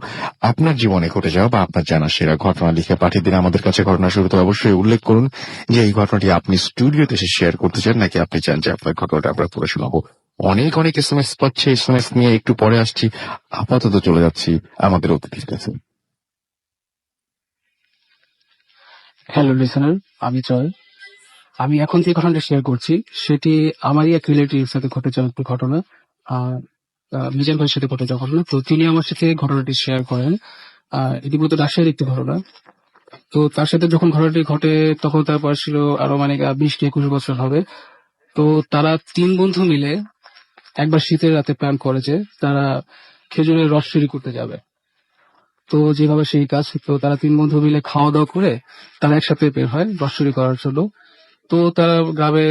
আপনার জীবনে ঘটে যাওয়া বা আপনার জানা সেরা ঘটনা লিখে পাঠিয়ে দিন আমাদের কাছে। ঘটনা শুরুতে অবশ্যই উল্লেখ করুন যে এই ঘটনাটি আপনি স্টুডিওতে এসে শেয়ার করতে চান, নাকি আপনি চান যে আপনার ঘটনাটা আমরা পড়ে শোনাবো। অনেক SMS পাচ্ছে, SMS নিয়ে একটু পরে আসছি। আপাতত চলে যাচ্ছি আমাদের অতিথির কাছে। হ্যালো লিসেনার, আমি জয়। আমি এখন যে ঘটনাটা শেয়ার করছি সেটি আমারই এক রিলেটিভের সাথে ঘটে যাওয়া একটি ঘটনা, মিজান ভাইয়ের সাথে ঘটে যাওয়া ঘটনা। তো তিনি আমার সাথে ঘটনাটি শেয়ার করেন। এটি মূলত রাজশাহীর একটি ঘটনা। তো তার সাথে যখন ঘটনাটি ঘটে তখন তার বয়স ছিল আরো 20-21 বছর হবে। তো তারা 3 বন্ধু মিলে একবার শীতের রাতে প্ল্যান করে যে তারা খেজুরের রস চুরি করতে যাবে। তো যেভাবে সেই কাজ, তো তারা 3 বন্ধু মিলে খাওয়া দাওয়া করে তারা একসাথে বের হয় রস চুরি করার জন্য। তো তারা গ্রামে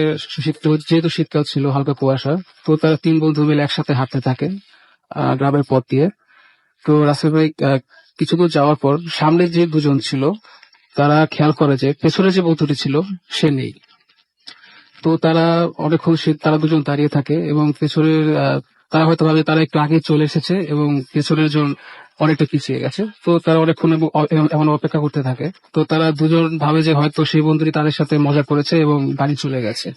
যেহেতু শীতকাল ছিল, হালকা কুয়াশা, তো তারা 3 বন্ধু মিলে একসাথে হাঁটতে থাকে গ্রামের পথ দিয়ে। তো রাসেল ভাই কিছু দূর যাওয়ার পর সামনে যে দুজন ছিল তারা খেয়াল করে যে পেছনে যে বন্ধুটি ছিল সে নেই। তো তারা অনেকক্ষণ তারা দুজন দাঁড়িয়ে থাকে এবং পেছনের তারা হয়তো ভাবে তারা একটু আগে চলে এসেছে এবং পেছনের জন অনেকটা পিছিয়ে গেছে। তো তারা অনেকক্ষণ এমন অপেক্ষা করতে থাকে। তো তারা দুজন ভাবে যে হয়তো সেই বন্ধুটি তাদের সাথে মজা করেছে এবং বাড়ি চলে গেছে।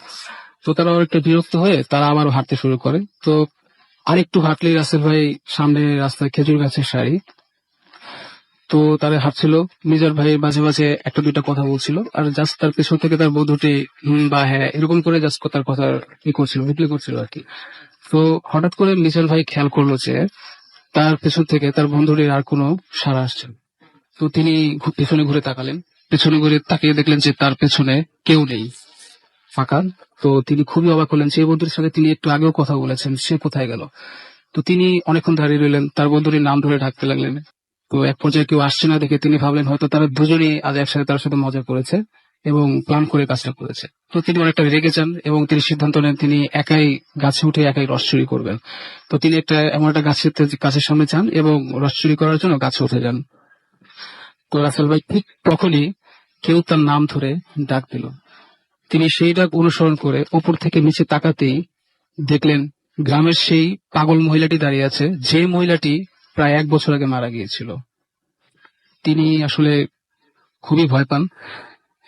তো তারা অনেকটা বিরক্ত হয়ে তারা আবারও হাঁটতে শুরু করে। তো আরেকটু হাঁটলেই রাসেল ভাই সামনে রাস্তায় খেজুর গাছের সারি। তো তারা হাঁটছিল, মিজান ভাই মাঝে মাঝে একটা দুইটা কথা বলছিল, আর জাস্ট তার পেছন থেকে তার বন্ধুটি বা হ্যাঁ এরকম করে জাস্ট তার কথা করছিল, রিপ্লাই করছিল আর কি। তো হঠাৎ করে মিজান ভাই খেয়াল করলো যে তার পেছন থেকে তার বন্ধুটির আর কোনো সাড়া আসছে না। তো তিনি পেছনে ঘুরে তাকালেন, পেছনে ঘুরে তাকিয়ে দেখলেন যে তার পেছনে কেউ নেই, ফাঁকা। তো তিনি খুবই অবাক হলেন, যে বন্ধুটির সাথে তিনি একটু আগেও কথা বলেছেন সে কোথায় গেল। তো তিনি অনেকক্ষণ দাঁড়িয়ে রইলেন, তার বন্ধুটির নাম ধরে ডাকতে লাগলেন। তো এক পর্যায়ে কেউ আসছে না দেখে তিনি ভাবলেন হয়তো তারা দুজনেই আজ একসাথে তার সাথে মজা করেছে এবং প্ল্যান করে কাজটা করেছে। তো তিনি অনেকটা রেগে যান এবং তিনি সিদ্ধান্ত নেন তিনি একাই গাছে উঠে একাই রস চুরি করবেন। তো তিনি এমন একটা গাছের সামনে যান এবং রস চুরি করার জন্য গাছে উঠে যান। তো রাসেল ভাই ঠিক তখনই কেউ তার নাম ধরে ডাক দিল। তিনি সেই ডাক অনুসরণ করে উপর থেকে নিচে তাকাতেই দেখলেন গ্রামের সেই পাগল মহিলাটি দাঁড়িয়ে আছে, যে মহিলাটি প্রায় 1 বছর আগে মারা গিয়েছিল। তিনি আসলে খুবই ভয় পান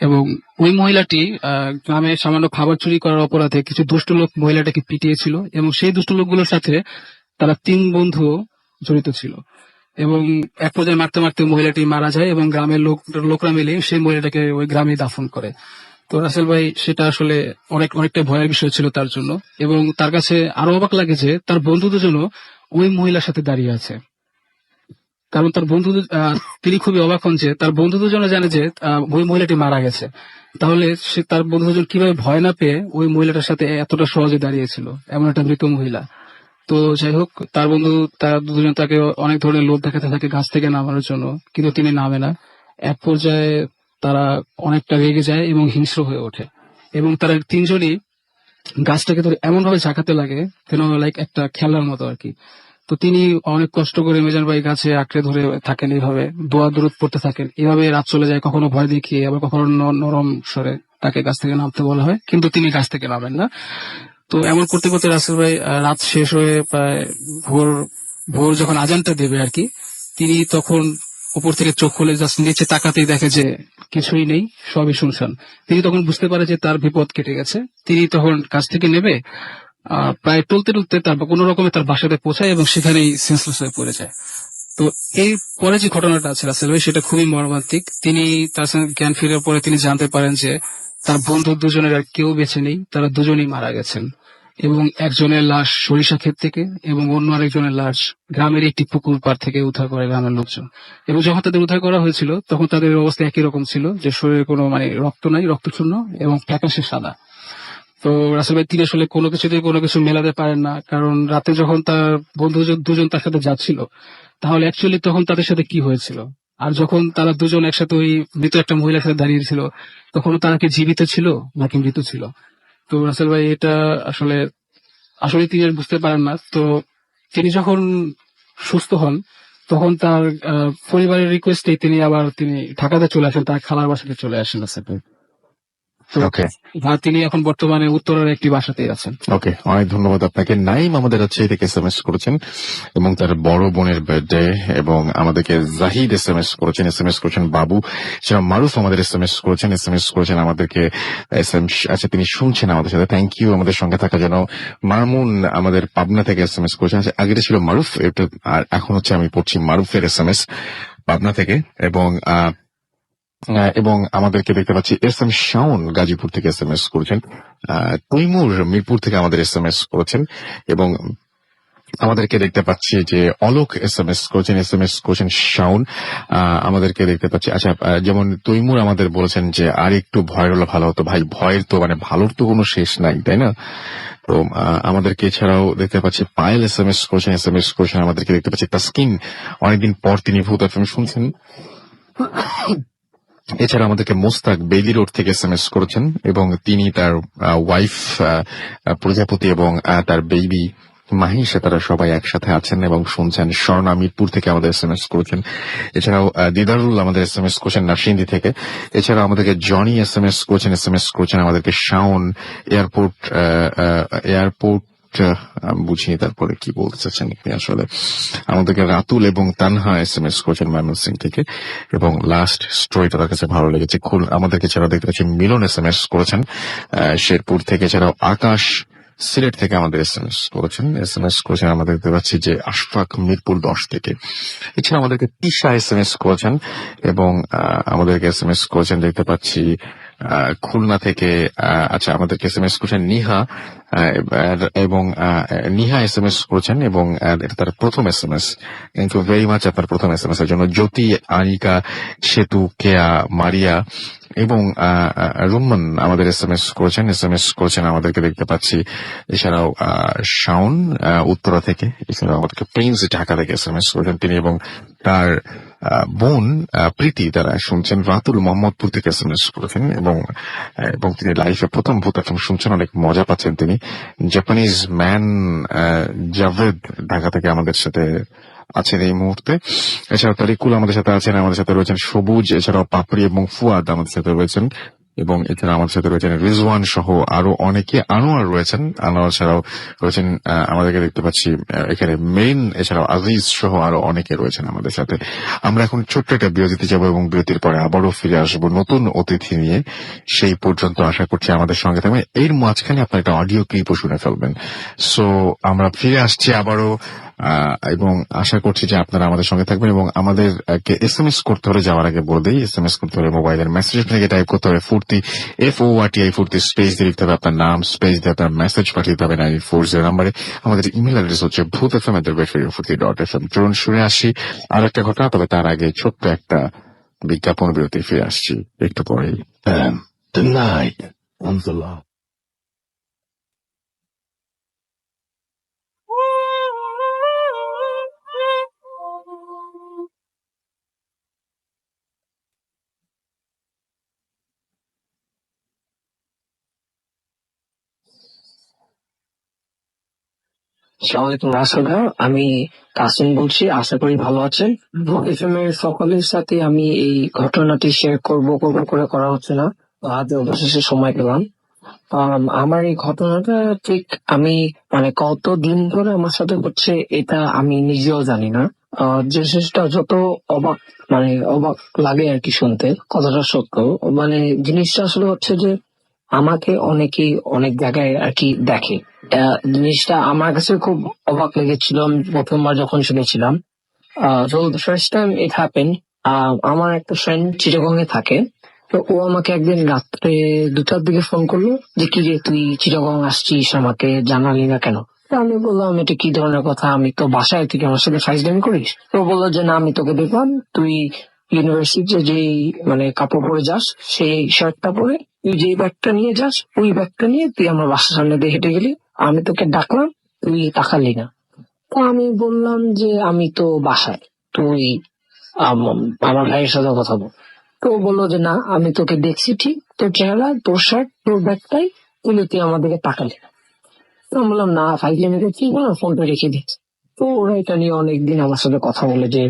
এবং ওই মহিলাটি গ্রামে সামান্য খাবার চুরি করার অপরাধে কিছু দুষ্ট লোক মহিলাটাকে পিটিয়েছিল এবং সেই দুষ্ট লোকগুলোর সাথে তারা 3 বন্ধু জড়িত ছিল এবং এক পর্যায়ে মারতে মারতে মহিলাটি মারা যায় এবং গ্রামের লোকরা মিলে সেই মহিলাটাকে ওই গ্রামে দাফন করে। তো রাসেল ভাই সেটা আসলে অনেকটা ভয়ের বিষয় ছিল তার জন্য, এবং তার কাছে আরো অবাক লাগে যে তার বন্ধু দুজনও ওই মহিলার সাথে দাঁড়িয়ে আছে। কারণ তার বন্ধু তিনি খুবই অবাক হন যে তার বন্ধু দুজনে জানে যে ওই মহিলাটি মারা গেছে, তাহলে সে তার বন্ধু দুজন কিভাবে ভয় না পেয়ে ওই মহিলাটার সাথে এতটা সহজে দাঁড়িয়েছিল, এমন একটা মৃত মহিলা। তো যাই হোক, তার বন্ধু তারা দুজন তাকে অনেক ধরনের লোভ দেখাতে থাকে গাছ থেকে নামানোর জন্য, কিন্তু তিনি নামে না। এক পর্যায়ে তারা অনেকটা রেগে যায় এবং হিংস্র হয়ে ওঠে এবং তারা 3 জনই গাছটাকে ধরে এমন ভাবে ঝাঁকাতে লাগে যেন লাইক একটা খেলার মতো আর কি। তো তিনি অনেক কষ্ট করে মিজান ভাই গাছে আঁকড়ে ধরে থাকেন, এইভাবে দোয়া দরুদ পড়তে থাকেন। এভাবে রাত চলে যায়, কখনো ভয় দেখিয়ে, আবার কখনো নরম স্বরে তাকে গাছ থেকে নামতে বলা হয়, কিন্তু তিনি গাছ থেকে নামেন না। তো এমন করতে করতে রাসেল ভাই রাত শেষ হয়ে প্রায় ভোর যখন আজানটা দেবে আর কি, তিনি তখন উপর থেকে চোখ খুলে জাস্ট নিচে তাকাতেই দেখে যে কিছুই নেই, সবই শুনশান। তিনি তখন বুঝতে পারে যে তার বিপদ কেটে গেছে। তিনি তখন কাছ থেকে নেমে প্রায় টলতে টলতে তার কোনো রকমে তার বাসাতে পৌঁছায় এবং সেখানেই সেন্সলেস হয়ে পড়ে যায়। তো এই পরে যে ঘটনাটা আছে রাসেল ভাই, সেটা খুবই মর্মান্তিক। তিনি তার সঙ্গে জ্ঞান ফিরে পরে তিনি জানতে পারেন যে তার বন্ধু দুজনের আর কেউ বেঁচে নেই, তারা দুজনেই মারা গেছেন এবং একজনের লাশ সরিষা ক্ষেত থেকে এবং অন্য আরেকজনের লাশ গ্রামের একটি পুকুর পাড় থেকে উদ্ধার করে গ্রামের লোকজন। এবং যখন তাদের উদ্ধার করা হয়েছিল তখন তাদের অবস্থা একই রকম ছিল, যে শরীরে কোনো রক্ত নাই, রক্তশূন্য এবং ফ্যাকাশে সাদা। তো রাসেল ভাই তিনি আসলে কোনো কিছু মেলাতে পারেন না, কারণ রাতে যখন তার বন্ধু দুজন তার সাথে যাচ্ছিল, তাহলে অ্যাকচুয়ালি তখন তাদের সাথে কি হয়েছিল, আর যখন তারা দুজন একসাথে ওই মৃত একটা মহিলার সাথে দাঁড়িয়েছিল তখন তারা কি জীবিত ছিল নাকি মৃত ছিল। তো রাসেল ভাই এটা আসলে তিনি আর বুঝতে পারেন না। তো তিনি যখন সুস্থ হন তখন তার পরিবারের রিকোয়েস্টে তিনি ঢাকাতে চলে আসেন, তার খালার বাসাতে চলে আসেন রাসেল ভাই। তো ওকে তিনি এখন বর্তমানে উত্তরের একটি বাসাতেই আছেন। ওকে, অনেক ধন্যবাদ আপনাকে। নাইম আমাদের রাজশাহী থেকে SMS করেছেন এবং তার বড় বোনের বার্থডে, এবং আমাদেরকে জাহিদ SMS করেছেন বাবু। সেটা মারুফ আমাদের SMS করেছেন আমাদেরকে। আচ্ছা, তিনি শুনছেন আমাদের সাথে, থ্যাংক ইউ আমাদের সঙ্গে থাকার জন্য। মামুন আমাদের পাবনা থেকে SMS করেছেন। আচ্ছা, আগেটা ছিল মারুফ, এটা আর এখন হচ্ছে আমি পড়ছি মারুফের SMS পাবনা থেকে। এবং আমাদেরকে দেখতে পাচ্ছি SM শাওন গাজীপুর থেকে SMS করেছেন। তৈমুর মিরপুর থেকে আমাদের SMS করেছেন, এবং আমাদেরকে দেখতে পাচ্ছি যে অলোক SMS করেছেন শাওন। আমাদেরকে দেখতে পাচ্ছি, আচ্ছা, যেমন তৈমুর আমাদের বলেছেন যে আর একটু ভয় হলে ভালো হতো। ভাই, ভয়ের তো ভালোর তো কোনো শেষ নাই, তাই না? তো আমাদেরকে এছাড়াও দেখতে পাচ্ছি পায়েল SMS করেছেন। আমাদেরকে দেখতে পাচ্ছি তাসকিন, অনেকদিন পর তিনি ভূত FM শুনছেন। এছাড়া আমাদেরকে মোস্তাক বেইলি রোড থেকে SMS করেছেন, এবং তিনি তার ওয়াইফ প্রজাপতি এবং তার বেবি মাহিসা, তারা সবাই একসাথে আছেন এবং শুনছেন। স্বর্ণা মিরপুর থেকে আমাদের SMS করেছেন। এছাড়াও দিদারুল আমাদের SMS করেছেন নারসিংদী থেকে। এছাড়াও আমাদেরকে জনি SMS করেছেন আমাদেরকে শাওন এয়ারপোর্ট একটু বুঝিয়ে তারপরে কি বলতে চাচ্ছেন আপনি আসলে। আমাদেরকে রাতুল এবং তানহা SMS করেছেন ময়মনসিংহ থেকে, এবং লাস্ট স্টোরিটা তার কাছে ভালো লেগেছে। আমাদেরকে ছাড়া দেখতে পাচ্ছি মিলন SMS করেছেন শেরপুর থেকে, এছাড়াও আকাশ সিলেট থেকে আমাদের এসএমএস করেছেন আমাদের দেখতে পাচ্ছি যে আশফাক মিরপুর 10 থেকে। এছাড়া আমাদেরকে তিশা SMS করেছেন, এবং আমাদেরকে SMS করেছেন দেখতে পাচ্ছি খুলনা থেকে। আচ্ছা, আমাদেরকে SMS করেছেন নিহা, এবং নিহা SMS করেছেন, এবং এটা তার প্রথম SMS। Thank you very much আপনার প্রথম SMS এর জন্য। জ্যোতি, আনিকা, সেতু, কেয়া, মারিয়া এবং রুম্মান আমাদের এসএমএস করেছেন আমাদেরকে দেখতে পাচ্ছি। এছাড়াও শাওন উত্তরা থেকে, এছাড়াও আমাদেরকে প্রিন্স ঢাকা থেকে SMS করেছেন তিনি, এবং তার বোন প্রীতি তারা শুনছেন। রাতুল মোহাম্মদপুর থেকে SMS করেছেন, এবং তিনি লাইফে প্রথম ভূত FM শুনছেন, অনেক মজা পাচ্ছেন তিনি। জাপানিজ ম্যান জাভেদ ঢাকা থেকে আমাদের সাথে আছেন এই মুহূর্তে। এছাড়াও তারিকুল আমাদের সাথে আছেন, আমাদের সাথে রয়েছেন সবুজ, এছাড়াও পাপড়ি এবং ফুয়াদ আমাদের সাথে রয়েছেন, এবং এছাড়া আমাদের সাথে রয়েছেন রিজওয়ান সহ আরো অনেকে। আনোয়ার রয়েছেন, আনোয়ার ছাড়াও রয়েছেন আমাদেরকে দেখতে পাচ্ছি এখানে মেইন, এছাড়াও আজিজ সহ আরো অনেকে রয়েছেন আমাদের সাথে। আমরা এখন ছোট্ট একটা বিরতিতে যাবো, এবং বিরতির পরে আবারও ফিরে আসবো নতুন অতিথি নিয়ে। সেই পর্যন্ত আশা করছি আমাদের সঙ্গে থাকবেন। এর মাঝখানে আপনার একটা অডিও ক্লিপও শুনে ফেলবেন। সো আমরা ফিরে আসছি আবারও, এবং আশা করছি যে আপনারা আমাদের সঙ্গে থাকবেন। এবং আমাদেরকে SMS করতে হলে, যাওয়ার আগে বলে দিই, SMS করতে হলে মোবাইলের মেসেজ থেকে টাইপ করতে হবে ফুর্তি, FORTI ফুর্তি, স্পেস দিয়ে লিখতে হবে আপনার নাম, স্পেস দিয়ে আপনার মেসেজ পাঠিয়ে দিতে হবে 940 নাম্বারে। আমাদের ইমেল অ্যাড্রেস হচ্ছে bhutfm@fuርቲ.fm। চলুন শুনে আসি আর একটা ঘটনা, তবে তার আগে ছোট্ট একটা বিজ্ঞাপন বিরতি, ফিরে আসছি একটু পরেই। Tonight on the Love. আসসালামু আলাইকুম রাসেল ভাই, আমি কাসিম বলছি। আশা করি ভালো আছেন। এফএম এর সকলের সাথে আমি এই ঘটনাটি শেয়ার করব করে করা হচ্ছে না, তো আজ অবশেষে সময় পেলাম। আমার এই ঘটনাটা ঠিক আমি মানে কতদিন ধরে আমার সাথে হচ্ছে এটা আমি নিজেও জানি না। জিনিসটা যত অবাক অবাক লাগে আর কি শুনতে, কথাটা সত্য। মানে জিনিসটা আসলে হচ্ছে যে আমাকে অনেকেই অনেক জায়গায় আর কি দেখে। জিনিসটা আমার কাছে খুব অবাক লেগেছিল আমি প্রথমবার যখন শুনেছিলাম। তো ফার্স্ট টাইম ইট হ্যাপেন। আমার একটা ফ্রেন্ড চিটাগং এ থাকে, তো ও আমাকে একদিন রাত্রে 2টার দিকে ফোন করলো যে কি রে তুই চিটাগং আসছিস, আমাকে জানালি না কেন? তো আমি বললাম এটা কি ধরনের কথা, আমি তো বাসায় থেকে আমার সাথে ফাইজলামি করিস? তো বললো যে না, আমি তোকে দেখলাম তুই ইউনিভার্সিটিতে যেই কাপড় পরে যাস, সেই শার্টটা পরে তুই যেই ব্যাগটা নিয়ে যাস, ওই ব্যাগটা নিয়ে তুই আমার বাসার সামনে দিয়ে হেঁটে গেলি, আমি তোকে ডাকলাম, তুই তাকালি না। তো আমি বললাম যে আমি তো বাসায়, তুই আমার ভাইয়ের সাথে কথা বল। তো ও বললো যে না, আমি তোকে দেখছি ঠিক, তোর চেহারা, তোর শার্ট, তোর ব্যাগটাই, তুই আমাদেরকে তাকালি না। তো আমি বললাম না, ফাইজলামি করছি, বললাম ফোনটা রেখে দিচ্ছি। তো ওরা এটা নিয়ে অনেকদিন আমার সাথে কথা বলে যে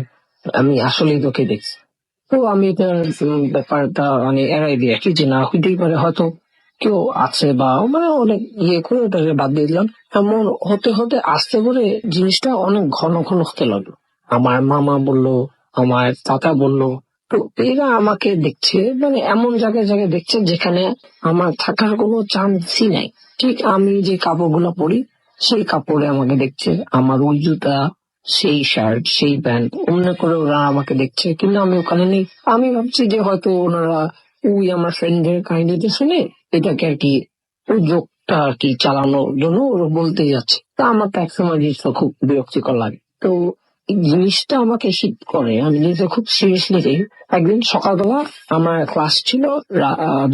আমি আসলেই তোকে দেখছি। তো আমি এটা ব্যাপারটা এড়াই দিই আর কি, যে না হইতেই পারে, হয়তো কেউ আছে, বা অনেক করে ওটাকে বাদ দিয়ে দিলাম। এমন হতে হতে আস্তে করে জিনিসটা অনেক ঘন ঘন হতে লাগলো। আমার মামা বললো, আমার চাচা বললো, তো এরা আমাকে দেখছে, এমন জায়গায় জায়গায় দেখছে যেখানে আমার থাকার কোনো চান্সই নাই। ঠিক আমি যে কাপড়গুলো পরি সেই কাপড়ে আমাকে দেখছে, আমার ওই জুতা, সেই শার্ট, সেই প্যান্ট, অন্য করে ওরা আমাকে দেখছে, কিন্তু আমি ওখানে নেই। আমি ভাবছি যে হয়তো ওনারা ওই আমার ফ্রেন্ডের কাহিনীটা শুনে এটাকে আর কি ওই জোকটা আর কি চালানোর জন্য ওরা বলতেই যাচ্ছে। তা আমার তো একসময় জিনিসটা খুব বিরক্তিকর লাগে। তো এই জিনিসটা আমাকে হিট করে, আমি নিজে খুব সিরিয়াসলি নিই। একদিন সকালবেলা আমার ক্লাস ছিল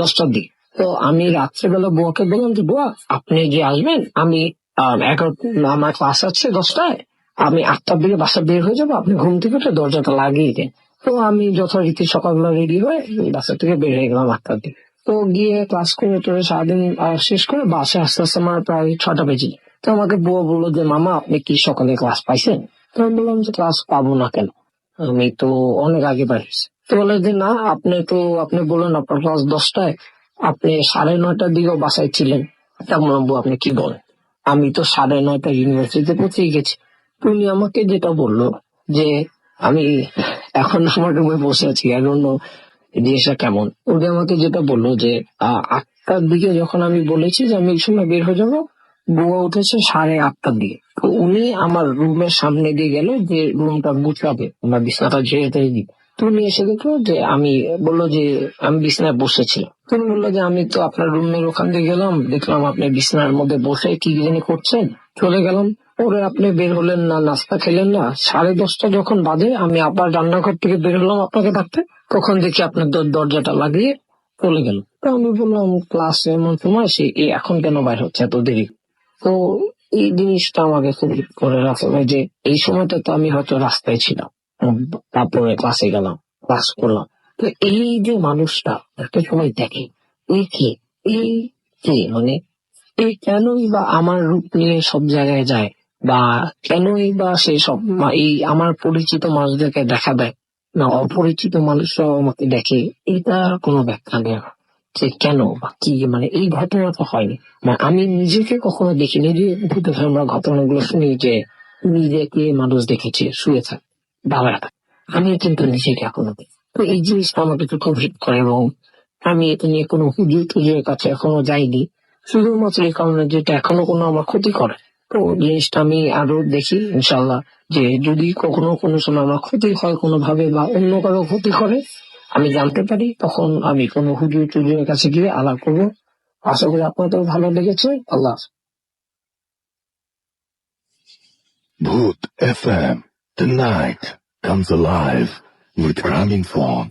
10টার দিকে। তো আমি রাত্রেবেলা বুয়াকে বললাম যে বুয়া, আপনি যে আসবেন, আমি 11 আমার ক্লাস আছে 10টায়, আমি 8টার দিকে বাসা বের হয়ে যাবো, আপনি ঘুম থেকে উঠে দরজাটা লাগিয়ে দেন। তো আমি যথারীতি সকালবেলা রেডি হয়ে বাসা থেকে বের হয়ে গেলাম 8টার দিকে। তো গিয়ে ক্লাস করে টোরে সারাদিন শেষ করে বাসায় আস্তে আস্তে আমার প্রায় 6টা বেজে। তো আমাকে বুয়া বললো যে মামা, আপনি কি সকালে ক্লাস পাইছেন? তো আমি বললাম যে ক্লাস পাবো না কেন, আমি তো অনেক আগে পাইছি। তো বলে যে না, আপনি বললেন আপনার ক্লাস 10টায়, আপনি 9:30টার দিকেও বাসায় ছিলেন, তেমন আপনি কি বলেন? আমি তো 9:30 ইউনিভার্সিটিতে পৌঁছেই গেছি। তো উনি আমাকে যেটা বললো যে আমি এখন আমার রুমে বসে আছি, I don't know জিনিসটা কেমন। উনি আমাকে যেটা বললো যে 8টার দিকে যখন আমি বলেছি যে আমি এই সময় বের হয়ে যাবো, বুয়া উঠেছে 8:30টার দিকে। তো উনি আমার রুমের সামনে দিয়ে গেল যে রুমটা গুছাবে, আমার বিছানাটা ঝেড়ে টেড়ে দিই। তো উনি এসে দেখলো যে আমি, বললো যে আমি বিছানায় বসেছিলাম। তো উনি বললো যে আমি তো আপনার রুমের ওখান দিয়ে গেলাম, দেখলাম আপনি বিছানার মধ্যে বসে কি জানি করছেন, চলে গেলাম। পরে আপনি বের হলেন না, নাস্তা খেলেন না। 10:30 যখন বাজে আমি আবার রান্নাঘর থেকে বের হলাম আপনাকে ডাকতে, তখন দেখি আপনার দরজাটা লাগিয়ে চলে গেল। তো আমি বললাম ক্লাস এমন সময়, সে এখন কেন বাইর হচ্ছে এত দেরি? তো এই জিনিসটা আমাকে খুব করে রাখে ভাই, যে এই সময়টা তো আমি হয়তো রাস্তায় ছিলাম, তারপরে ক্লাসে গেলাম, ক্লাস করলাম। তো এই যে মানুষটা একটা সময় দেখে, এই কে, এই কে, মানে এই কেনই বা আমার রূপ নিয়ে সব জায়গায় যায়, বা কেনই বা সে সব এই আমার পরিচিত মানুষদেরকে দেখা দেয় না, অপরিচিত মানুষরাও আমাকে দেখে, এটার কোনো ব্যাখ্যা নেই আমার। যে কেন বা কি, মানে এই ঘটনা তো হয়নি, মানে আমি নিজেকে কখনো দেখিনি। যে ভূতে আমরা ঘটনাগুলো শুনি যে নিজেকে মানুষ দেখেছে শুয়ে থাকে, দাঁড়ায় থাকে, আমি কিন্তু নিজেকে এখনো দেখি। তো এই জিনিসটা আমাকে তো খুব হিট করে, এবং আমি এটা নিয়ে কোনো হুজুর টুজুরের কাছে এখনো যাইনি, শুধুমাত্র এই কারণে যেটা এখনো কোনো আমার ক্ষতি করে। তো জিনিসটা আমি আরো দেখি ইনশাল্লাহ, যে যদি কখনো কোনো সময় আমার ক্ষতি হয় কোনোভাবে, বা অন্য কারো ক্ষতি করে আমি জানতে পারি, তখন আমি কোনো হুজুর টুজুরের কাছে গিয়ে আলাপ করবো। আশা করি আপনাদেরও ভালো লেগেছে। আল্লাহ হাফেজ। Bhoot FM. Tonight comes alive with Ramin Fawn.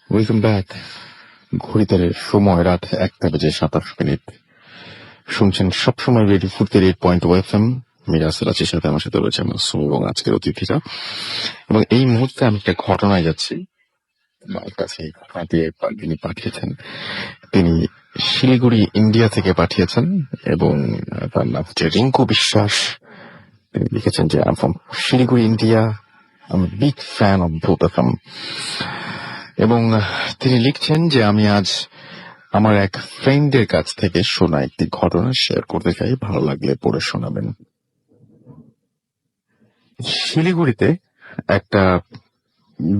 Welcome back. ঘড়িতে সময় রাত 1:27 শুনছেন সবসময় রেডিও 48.2 FM। মিরাজ রাচির সাথে আমার সাথে রয়েছে মাসুম এবং আজকের অতিথিরা। এবং এই মুহূর্তে আমি একটা ঘটনায় যাচ্ছি, আমার কাছে এই ঘটনাটি তিনি পাঠিয়েছেন। তিনি শিলিগুড়ি ইন্ডিয়া থেকে পাঠিয়েছেন, এবং তার নাম হচ্ছে রিঙ্কু বিশ্বাস। তিনি লিখেছেন যে I from Siliguri India, I am big fan of ভূত এফএম। এবং তিনি লিখছেন যে আমি আজ আমার এক ফ্রেন্ডের কাছ থেকে শোনা একটি ঘটনা শেয়ার করতে চাই, ভালো লাগলে পড়ে শোনাবেন। শিলিগুড়িতে একটা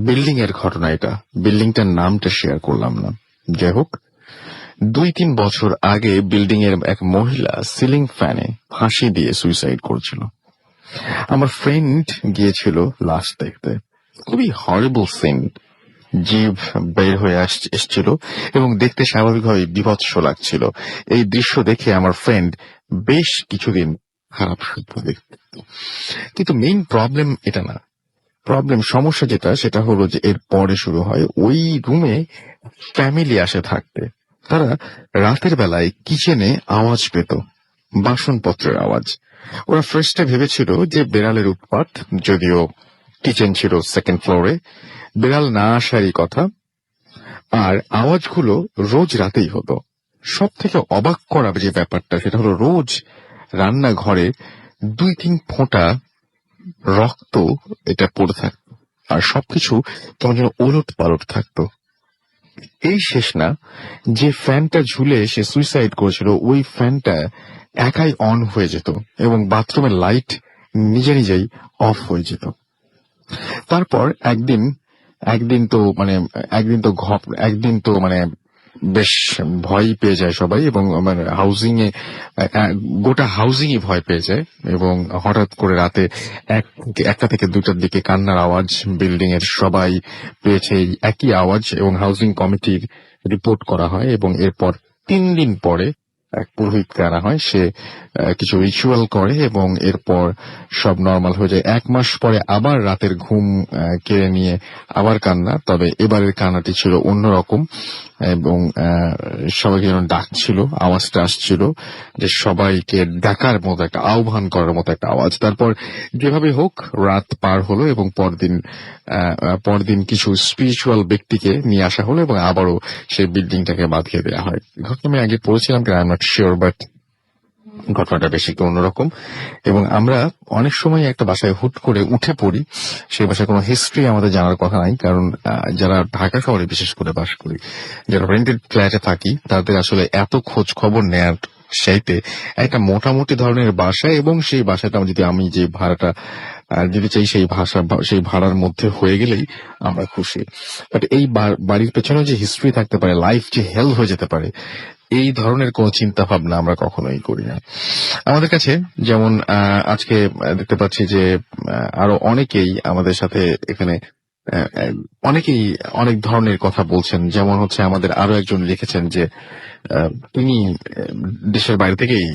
বিল্ডিং এর ঘটনা, এটা বিল্ডিংটার নামটা শেয়ার করলাম না। যাই হোক, 2-3 বছর আগে বিল্ডিং এর এক মহিলা সিলিং ফ্যানে ফাঁসি দিয়ে সুইসাইড করেছিল। আমার ফ্রেন্ড গিয়েছিল লাশ দেখতে। খুবই হরিবল সিন, জীব বের হয়ে এসছিল এবং দেখতে স্বাভাবিকভাবে বিভৎস লাগছিল। এই দৃশ্য দেখে আমার ফ্রেন্ড বেশ কিছুদিন খারাপ স্বপ্ন দেখত। কিন্তু মেইন প্রবলেম এটা না, সমস্যা যেটা সেটা হলো যে এর পরে শুরু হয় ওই রুমে ফ্যামিলি আসে থাকতে। তারা রাতের বেলায় কিচেনে আওয়াজ পেত, বাসনপত্রের আওয়াজ। ওরা ফার্স্টে ভেবেছিল যে বেড়ালের উৎপাত, যদিও কিচেন ছিল সেকেন্ড ফ্লোরে, বেড়াল না আসারই কথা। আর আওয়াজগুলো রোজ রাতেই হতো। সব থেকে অবাক করা যে ব্যাপারটা সেটা হলো রোজ রান্নাঘরে 2-3 ফোঁটা রক্ত এটা পড়ে থাকতো, আর সবকিছু কেমন যেন ওলট পালট থাকতো। এই শেষ না, যে ফ্যানটা ঝুলে সে সুইসাইড করেছিল ওই ফ্যানটা একাই অন হয়ে যেত এবং বাথরুমের লাইট নিজে নিজেই অফ হয়ে যেত। তারপর একদিন তো বেশ ভয় পেয়ে যায় সবাই, এবং গোটা হাউজিংই ভয় পেয়ে যায়। এবং হঠাৎ করে রাতে 1টা থেকে 2টার দিকে কান্নার আওয়াজ, বিল্ডিং এর সবাই পেয়েছে এই একই আওয়াজ, এবং হাউজিং কমিটির রিপোর্ট করা হয়। এবং এরপর 3 দিন পরে এক পুরোহিতকে আনা হয়, সে কিছু রিচুয়াল করে এবং এরপর সব নর্মাল হয়ে যায়। 1 মাস পরে আবার রাতের ঘুম কেড়ে নিয়ে আবার কান্না, তবে এবারের কান্নাটি ছিল অন্যরকম, এবং সবাইকে যেন ডাকছিল, আওয়াজটা আসছিল যে সবাইকে ডাকার মতো একটা, আহ্বান করার মতো একটা আওয়াজ। তারপর যেভাবে হোক রাত পার হলো এবং পরদিন কিছু স্পিরিচুয়াল ব্যক্তিকে নিয়ে আসা হলো এবং আবারও সেই বিল্ডিংটাকে বাঁধিয়ে দেওয়া হয়। ঘটনা আমি আগে পড়েছিলাম, I am not sure, but ঘটনাটা বেশ একটু অন্যরকম। এবং আমরা অনেক সময় একটা বাসায় হুট করে উঠে পড়ি, সেই বাসায় কোনো হিস্ট্রি আমাদের জানার কথা নাই, কারণ যারা ঢাকা শহরে বিশেষ করে বাস করি, যারা রেন্টেড ফ্ল্যাটে থাকি, তাদের আসলে এত খোঁজ খবর নেয়ার চাইতে একটা মোটামুটি ধরনের বাসা এবং সেই বাসাটা যদি আমি যে ভাড়াটা যদি চাই সেই ভাড়ার মধ্যে হয়ে গেলেই আমরা খুশি। বাট এই বাড়ির পেছনে যে হিস্ট্রি থাকতে পারে, লাইফ যে হেল হয়ে যেতে পারে, এই ধরনের কোন চিন্তা ভাবনা আমরা কখনোই করি না। আমাদের কাছে যেমন আজকে দেখতে পাচ্ছি যে আরো অনেকেই আমাদের সাথে এখানে অনেকেই অনেক ধরনের কথা বলছেন। যেমন হচ্ছে আমাদের আরো একজন লিখেছেন যে তিনি দেশের বাইরে থেকেই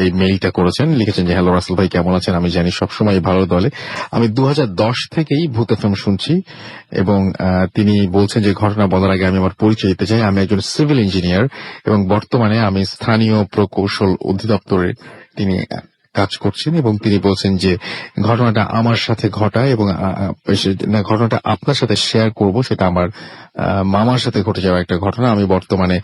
এই মেইলটা করেছেন, লিখেছেন যে হ্যালো রাসেল ভাই, কেমন আছেন? আমি জানি সবসময় ভালো দলে, আমি 2010 থেকেই ভূত এফএম শুনছি। এবং তিনি বলছেন যে ঘটনা বলার আগে আমি আমার পরিচয় দিতে চাই। আমি একজন সিভিল ইঞ্জিনিয়ার এবং বর্তমানে আমি স্থানীয় প্রকৌশল অধিদপ্তরে তিনি কাজ করছেন। এবং তিনি বলছেন যে ঘটনাটা আমার সাথে ঘটায় এবং ঘটনাটা আপনার সাথে শেয়ার করব, সেটা আমার মামার সাথে ঘটে যাওয়া একটা ঘটনা। আমি বর্তমানে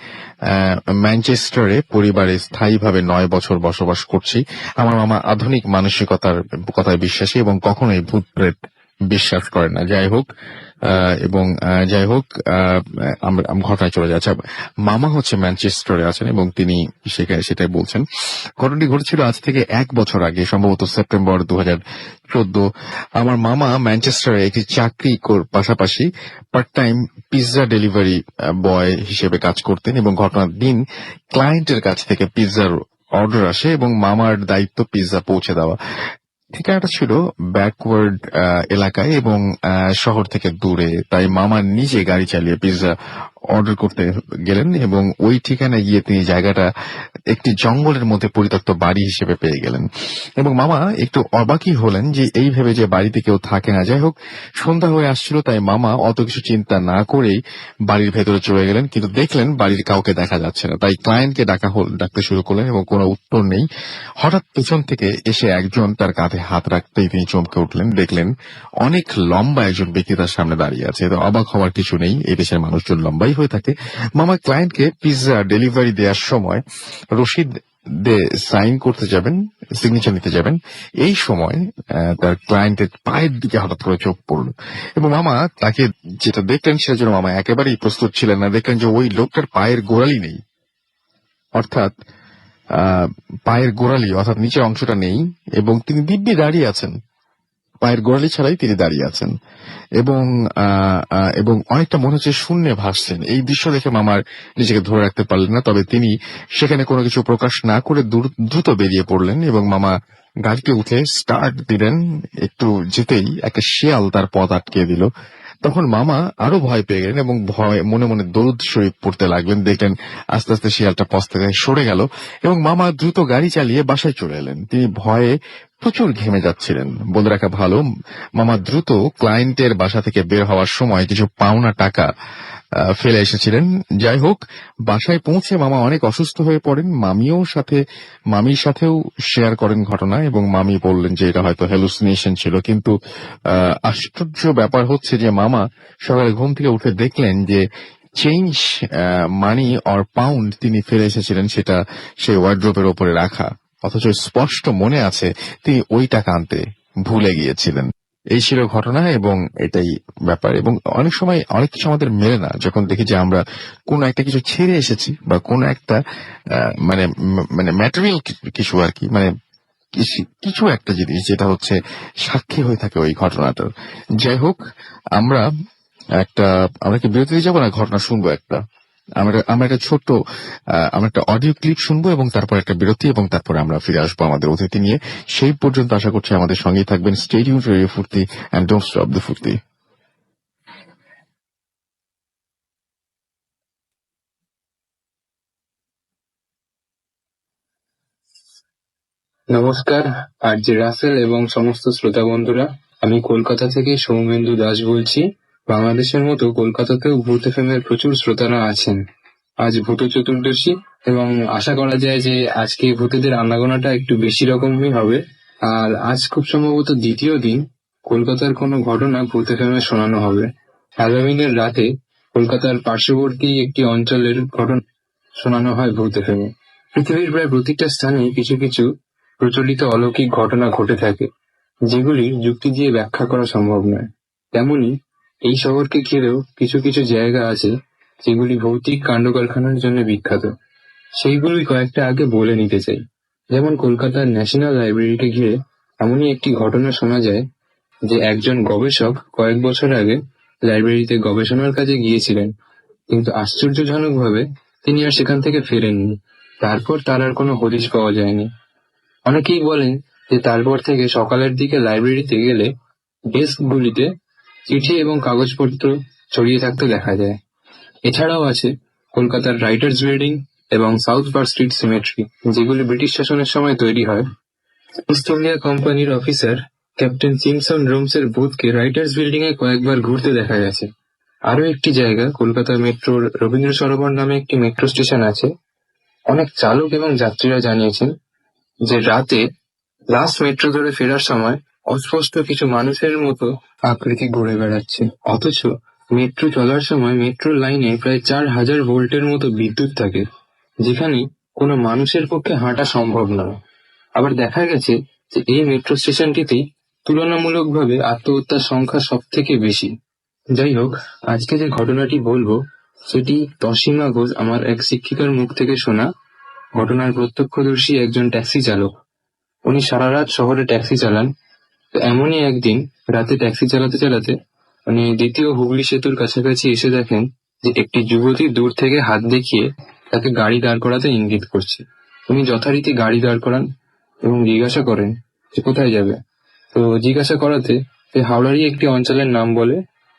ম্যানচেস্টারে পরিবারে স্থায়ীভাবে 9 বছর বসবাস করছি। আমার মামা আধুনিক মানসিকতার কথায় বিশ্বাসী এবং কখনোই ভূত প্রেত বিশ্বাস করেন না। যাই হোক আমরা ঘটনায় চলে যাচ্ছি। মামা হচ্ছে ম্যানচেস্টারে আছেন এবং তিনি সেটাই বলছেন। ঘটনাটি ঘটেছিল আজ থেকে 1 বছর আগে, সম্ভবত সেপ্টেম্বর 2014। আমার মামা ম্যানচেস্টারে একটি চাকরি পাশাপাশি part time pizza delivery boy হিসেবে কাজ করতেন এবং ঘটনার দিন ক্লায়েন্টের কাছ থেকে পিৎজার অর্ডার আসে এবং মামার দায়িত্ব পিৎজা পৌঁছে দেওয়া। ঠিকানাটা ছিল ব্যাকওয়ার্ড এলাকায় এবং শহর থেকে দূরে, তাই মামা নিজে গাড়ি চালিয়ে পিৎজা অর্ডার করতে গেলেন এবং ওই ঠিকানায় গিয়ে তিনি জায়গাটা একটি জঙ্গলের মধ্যে পরিত্যক্ত বাড়ি হিসেবে পেয়ে গেলেন এবং মামা একটু অবাকই হলেন যে এই ভেবে যে বাড়িতে কেউ থাকে না। যাই হোক, সন্ধ্যা হয়ে আসছিল, তাই মামা অত কিছু চিন্তা না করেই বাড়ির ভেতরে চলে গেলেন, কিন্তু দেখলেন বাড়ির কাউকে দেখা যাচ্ছে না। তাই ক্লায়েন্টকে ডাকতে শুরু করলেন এবং কোনো উত্তর নেই। হঠাৎ পেছন থেকে এসে একজন তার কাঁধে হাত রাখতেই তিনি চমকে উঠলেন, দেখলেন অনেক লম্বা একজন ব্যক্তি তার সামনে দাঁড়িয়ে আছে। তো অবাক হওয়ার কিছু নেই, এই দেশের মানুষজন লম্বাই হয়ে থাকে। মামা ক্লায়েন্টকে পিৎজা ডেলিভারি দেওয়ার সময় রসিদ সাইন করতে যাবেন, সিগনেচার নিতে যাবেন, এই সময় তার ক্লায়েন্টের পায়ের দিকে হঠাৎ করে চোখ পড়ল এবং মামা তাকে যেটা দেখলেন সেটার জন্য মামা একেবারেই প্রস্তুত ছিলেন না। দেখলেন যে ওই লোকটার পায়ের গোড়ালি নেই, অর্থাৎ পায়ের গোড়ালি অর্থাৎ নিচের অংশটা নেই এবং তিনি দিব্যি দাঁড়িয়ে আছেন, পায়ের গোড়ালি ছাড়াই তিনি দাঁড়িয়ে আছেন এবং অনেকটা মনে হচ্ছে শূন্যে ভাসছেন। এই দৃশ্য দেখে মামার নিজেকে ধরে রাখতে পারলেন না, তবে তিনি সেখানে কোনো কিছু প্রকাশ না করে দ্রুত বেরিয়ে পড়লেন এবং মামা গাড়িতে উঠে স্টার্ট দিলেন। একটু যেতেই একটা শিয়াল তার পথ আটকে দিল। তখন মামা আরো ভয় পেয়ে গেলেন এবং মনে মনে দরুদ শরীফ পড়তে লাগলেন। দেখলেন আস্তে আস্তে শিয়ালটা পথ থেকে সরে গেল এবং মামা দ্রুত গাড়ি চালিয়ে বাসায় চলে এলেন। তিনি ভয়ে প্রচুর ঘেমে যাচ্ছিলেন। বলে রাখা ভালো, মামা দ্রুত ক্লায়েন্টের বাসা থেকে বের হওয়ার সময় কিছু পাওনা টাকা ফেলে এসেছিলেন। যাই হোক, বাসায় পৌঁছে মামা অনেক অসুস্থ হয়ে পড়েন। মামির সাথেও শেয়ার করেন ঘটনা এবং মামি বললেন যে এটা হয়তো হ্যালুসিনেশন ছিল, কিন্তু আশ্চর্য ব্যাপার হচ্ছে যে মামা সকালে ঘুম থেকে উঠে দেখলেন যে চেঞ্জ মানি অর পাউন্ড তিনি ফেলে এসেছিলেন, সেটা সেই ওয়ার্ড্রোবের ওপরে রাখা, অথচ স্পষ্ট মনে আছে তিনি ওই টাকা আনতে ভুলে গিয়েছিলেন। এই ছিল ঘটনা এবং এটাই ব্যাপার। এবং অনেক সময় অনেক কিছু আমাদের মেলে না, যখন দেখি যে আমরা কোন একটা কিছু ছেড়ে এসেছি বা কোন একটা মানে ম্যাটেরিয়াল কিছু আর কি, মানে কিছু একটা জিনিস যেটা হচ্ছে সাক্ষী হয়ে থাকে ওই ঘটনাটার। যাই হোক, আমরা কি বিরতি দিয়ে যাবো না, ঘটনা শুনবো একটা। আমরা একটা অডিও ক্লিপ শুনবো এবং তারপর একটা বিরতি এবং তারপরে আমরা ফিরে আসবো আমাদের অতিথি নিয়ে। সেই পর্যন্ত আশা করছি আমাদের সঙ্গেই থাকবেন। স্টে টিউনড রেডিও ফুর্তি এন্ড ডোন্ট স্টপ দ্য ফুর্তি। নমস্কার আরজে রাসেল এবং সমস্ত শ্রোতা বন্ধুরা, আমি কলকাতা থেকে সৌমেন্দু দাস বলছি। বাংলাদেশের মতো কলকাতাতেও ভূত এফএম এর প্রচুর শ্রোতারা আছেন। আজ ভূত চতুর্দশী এবং আশা করা যায় যে আজকে ভূতেদের আনাগোনাটা একটু বেশি রকমই হবে। আর আজ খুব সম্ভবত দ্বিতীয় দিন কলকাতার কোনো ঘটনা ভূত এফএম এ শোনানো হবে। হ্যালোউইনের রাতে কলকাতার পার্শ্ববর্তী একটি অঞ্চলের ঘটনা শোনানো হয় ভূত এফএম এ। পৃথিবীর প্রায় প্রতিটা স্থানে কিছু কিছু প্রচলিত অলৌকিক ঘটনা ঘটে থাকে, যেগুলি যুক্তি দিয়ে ব্যাখ্যা করা সম্ভব নয়। তেমনি এই শহরকে ঘিরেও কিছু কিছু জায়গা আছে যেগুলি ভৌতিক কাণ্ডকারখানার জন্য বিখ্যাত। সেইগুলি কয়েকটা আগে বলে নিতে চাই। যেমন কলকাতার ন্যাশনাল লাইব্রেরিকে ঘিরে এমনই একটি ঘটনা শোনা যায় যে একজন গবেষক কয়েক বছর আগে লাইব্রেরিতে গবেষণার কাজে গিয়েছিলেন, কিন্তু আশ্চর্যজনকভাবে তিনি আর সেখান থেকে ফেরেননি। তারপর তার আর কোনো হদিশ পাওয়া যায়নি। অনেকেই বলেন যে তারপর থেকে সকালের দিকে লাইব্রেরিতে গেলে ডেস্কগুলিতে চিঠি এবং কাগজপত্র ছড়িয়ে থাকতে দেখা যায়। এছাড়াও আছে কলকাতার রাইটার্স বিল্ডিং এবং সাউথ পার্ক স্ট্রিট সিমেট্রি, যেগুলি ব্রিটিশ শাসনের সময় তৈরি হয়। ইস্ট ইন্ডিয়া কোম্পানির অফিসার ক্যাপ্টেন সিমসন রোমসের ভূতকে রাইটার্স বিল্ডিং এ কয়েকবার ঘুরতে দেখা গেছে। আরো একটি জায়গা, কলকাতা মেট্রোর রবীন্দ্র সরোবর নামে একটি মেট্রো স্টেশন আছে। অনেক চালক এবং যাত্রীরা জানিয়েছেন যে রাতে লাস্ট মেট্রো ধরে ফেরার সময় অস্পষ্ট কিছু মানুষের মতো আকৃতি ঘুরে বেড়াচ্ছে, অথচ মেট্রো চলার সময় মেট্রোর লাইনে প্রায় 4000 ভোল্টের মতো বিদ্যুৎ থাকে, যেখানে কোনো মানুষের পক্ষে হাঁটা সম্ভব নয়। আবার দেখা গেছে যে এই মেট্রো স্টেশনটিতেই তুলনামূলকভাবে আত্মহত্যার সংখ্যা সব থেকে বেশি। যাই হোক, আজকে যে ঘটনাটি বলবো সেটি তসীমা ঘোষ আমার এক শিক্ষিকার মুখ থেকে শোনা। ঘটনার প্রত্যক্ষদর্শী একজন ট্যাক্সি চালক। উনি সারা রাত শহরে ট্যাক্সি চালান। তো এমনই একদিন রাতে ট্যাক্সি চালাতে চালাতে উনি দ্বিতীয় হুগলি সেতুর কাছাকাছি এসে দেখেন যে একটি যুবতী দূর থেকে হাত দেখিয়ে তাকে গাড়ি দাঁড় করাতে ইঙ্গিত করছে। উনি যথারীতি গাড়ি দাঁড় করান এবং জিজ্ঞাসা করেন যে কোথায় যাবে। তো জিজ্ঞাসা করাতে সে হাওড়ারই একটি অঞ্চলের নাম বলে।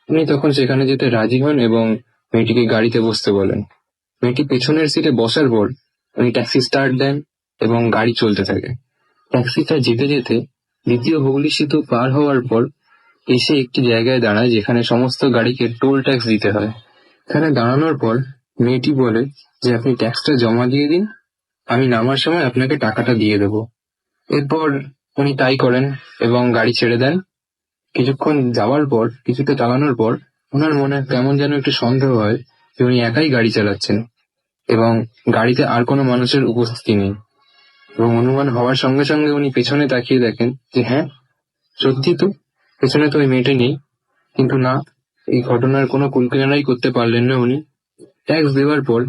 উনি তখন সেখানে যেতে রাজি হন এবং মেয়েটিকে গাড়িতে বসতে বলেন। মেয়েটি পেছনের সিটে বসার পর উনি ট্যাক্সি স্টার্ট দেন এবং গাড়ি চলতে থাকে। ট্যাক্সিটা যেতে যেতে দ্বিতীয় হুগলি সেতু পার হওয়ার পর এসে একটি জায়গায় দাঁড়ায় যেখানে সমস্ত গাড়িকে টোল ট্যাক্স দিতে হয়। এখানে দাঁড়ানোর পর মেয়েটি বলে যে আপনি ট্যাক্সটা জমা দিয়ে দিন, আমি নামার সময় আপনাকে টাকাটা দিয়ে দেবো। এরপর উনি তাই করেন এবং গাড়ি ছেড়ে দেন। কিছুক্ষণ যাওয়ার পর, কিছুটা চালানোর পর ওনার মনে কেমন যেন একটু সন্দেহ হয় যে উনি একাই গাড়ি চালাচ্ছেন এবং গাড়িতে আর কোনো মানুষের উপস্থিতি নেই। এবং অনুমান হওয়ার সঙ্গে সঙ্গে উনি পেছনে তাকিয়ে দেখেন যে হ্যাঁ, সত্যি তো, পেছনে তো ওই মেয়েটা নেই। কিন্তু না, এই ঘটনার কোনো কুলকিনারাই করতে পারলেন না উনি। ট্যাক্স দেওয়ার পর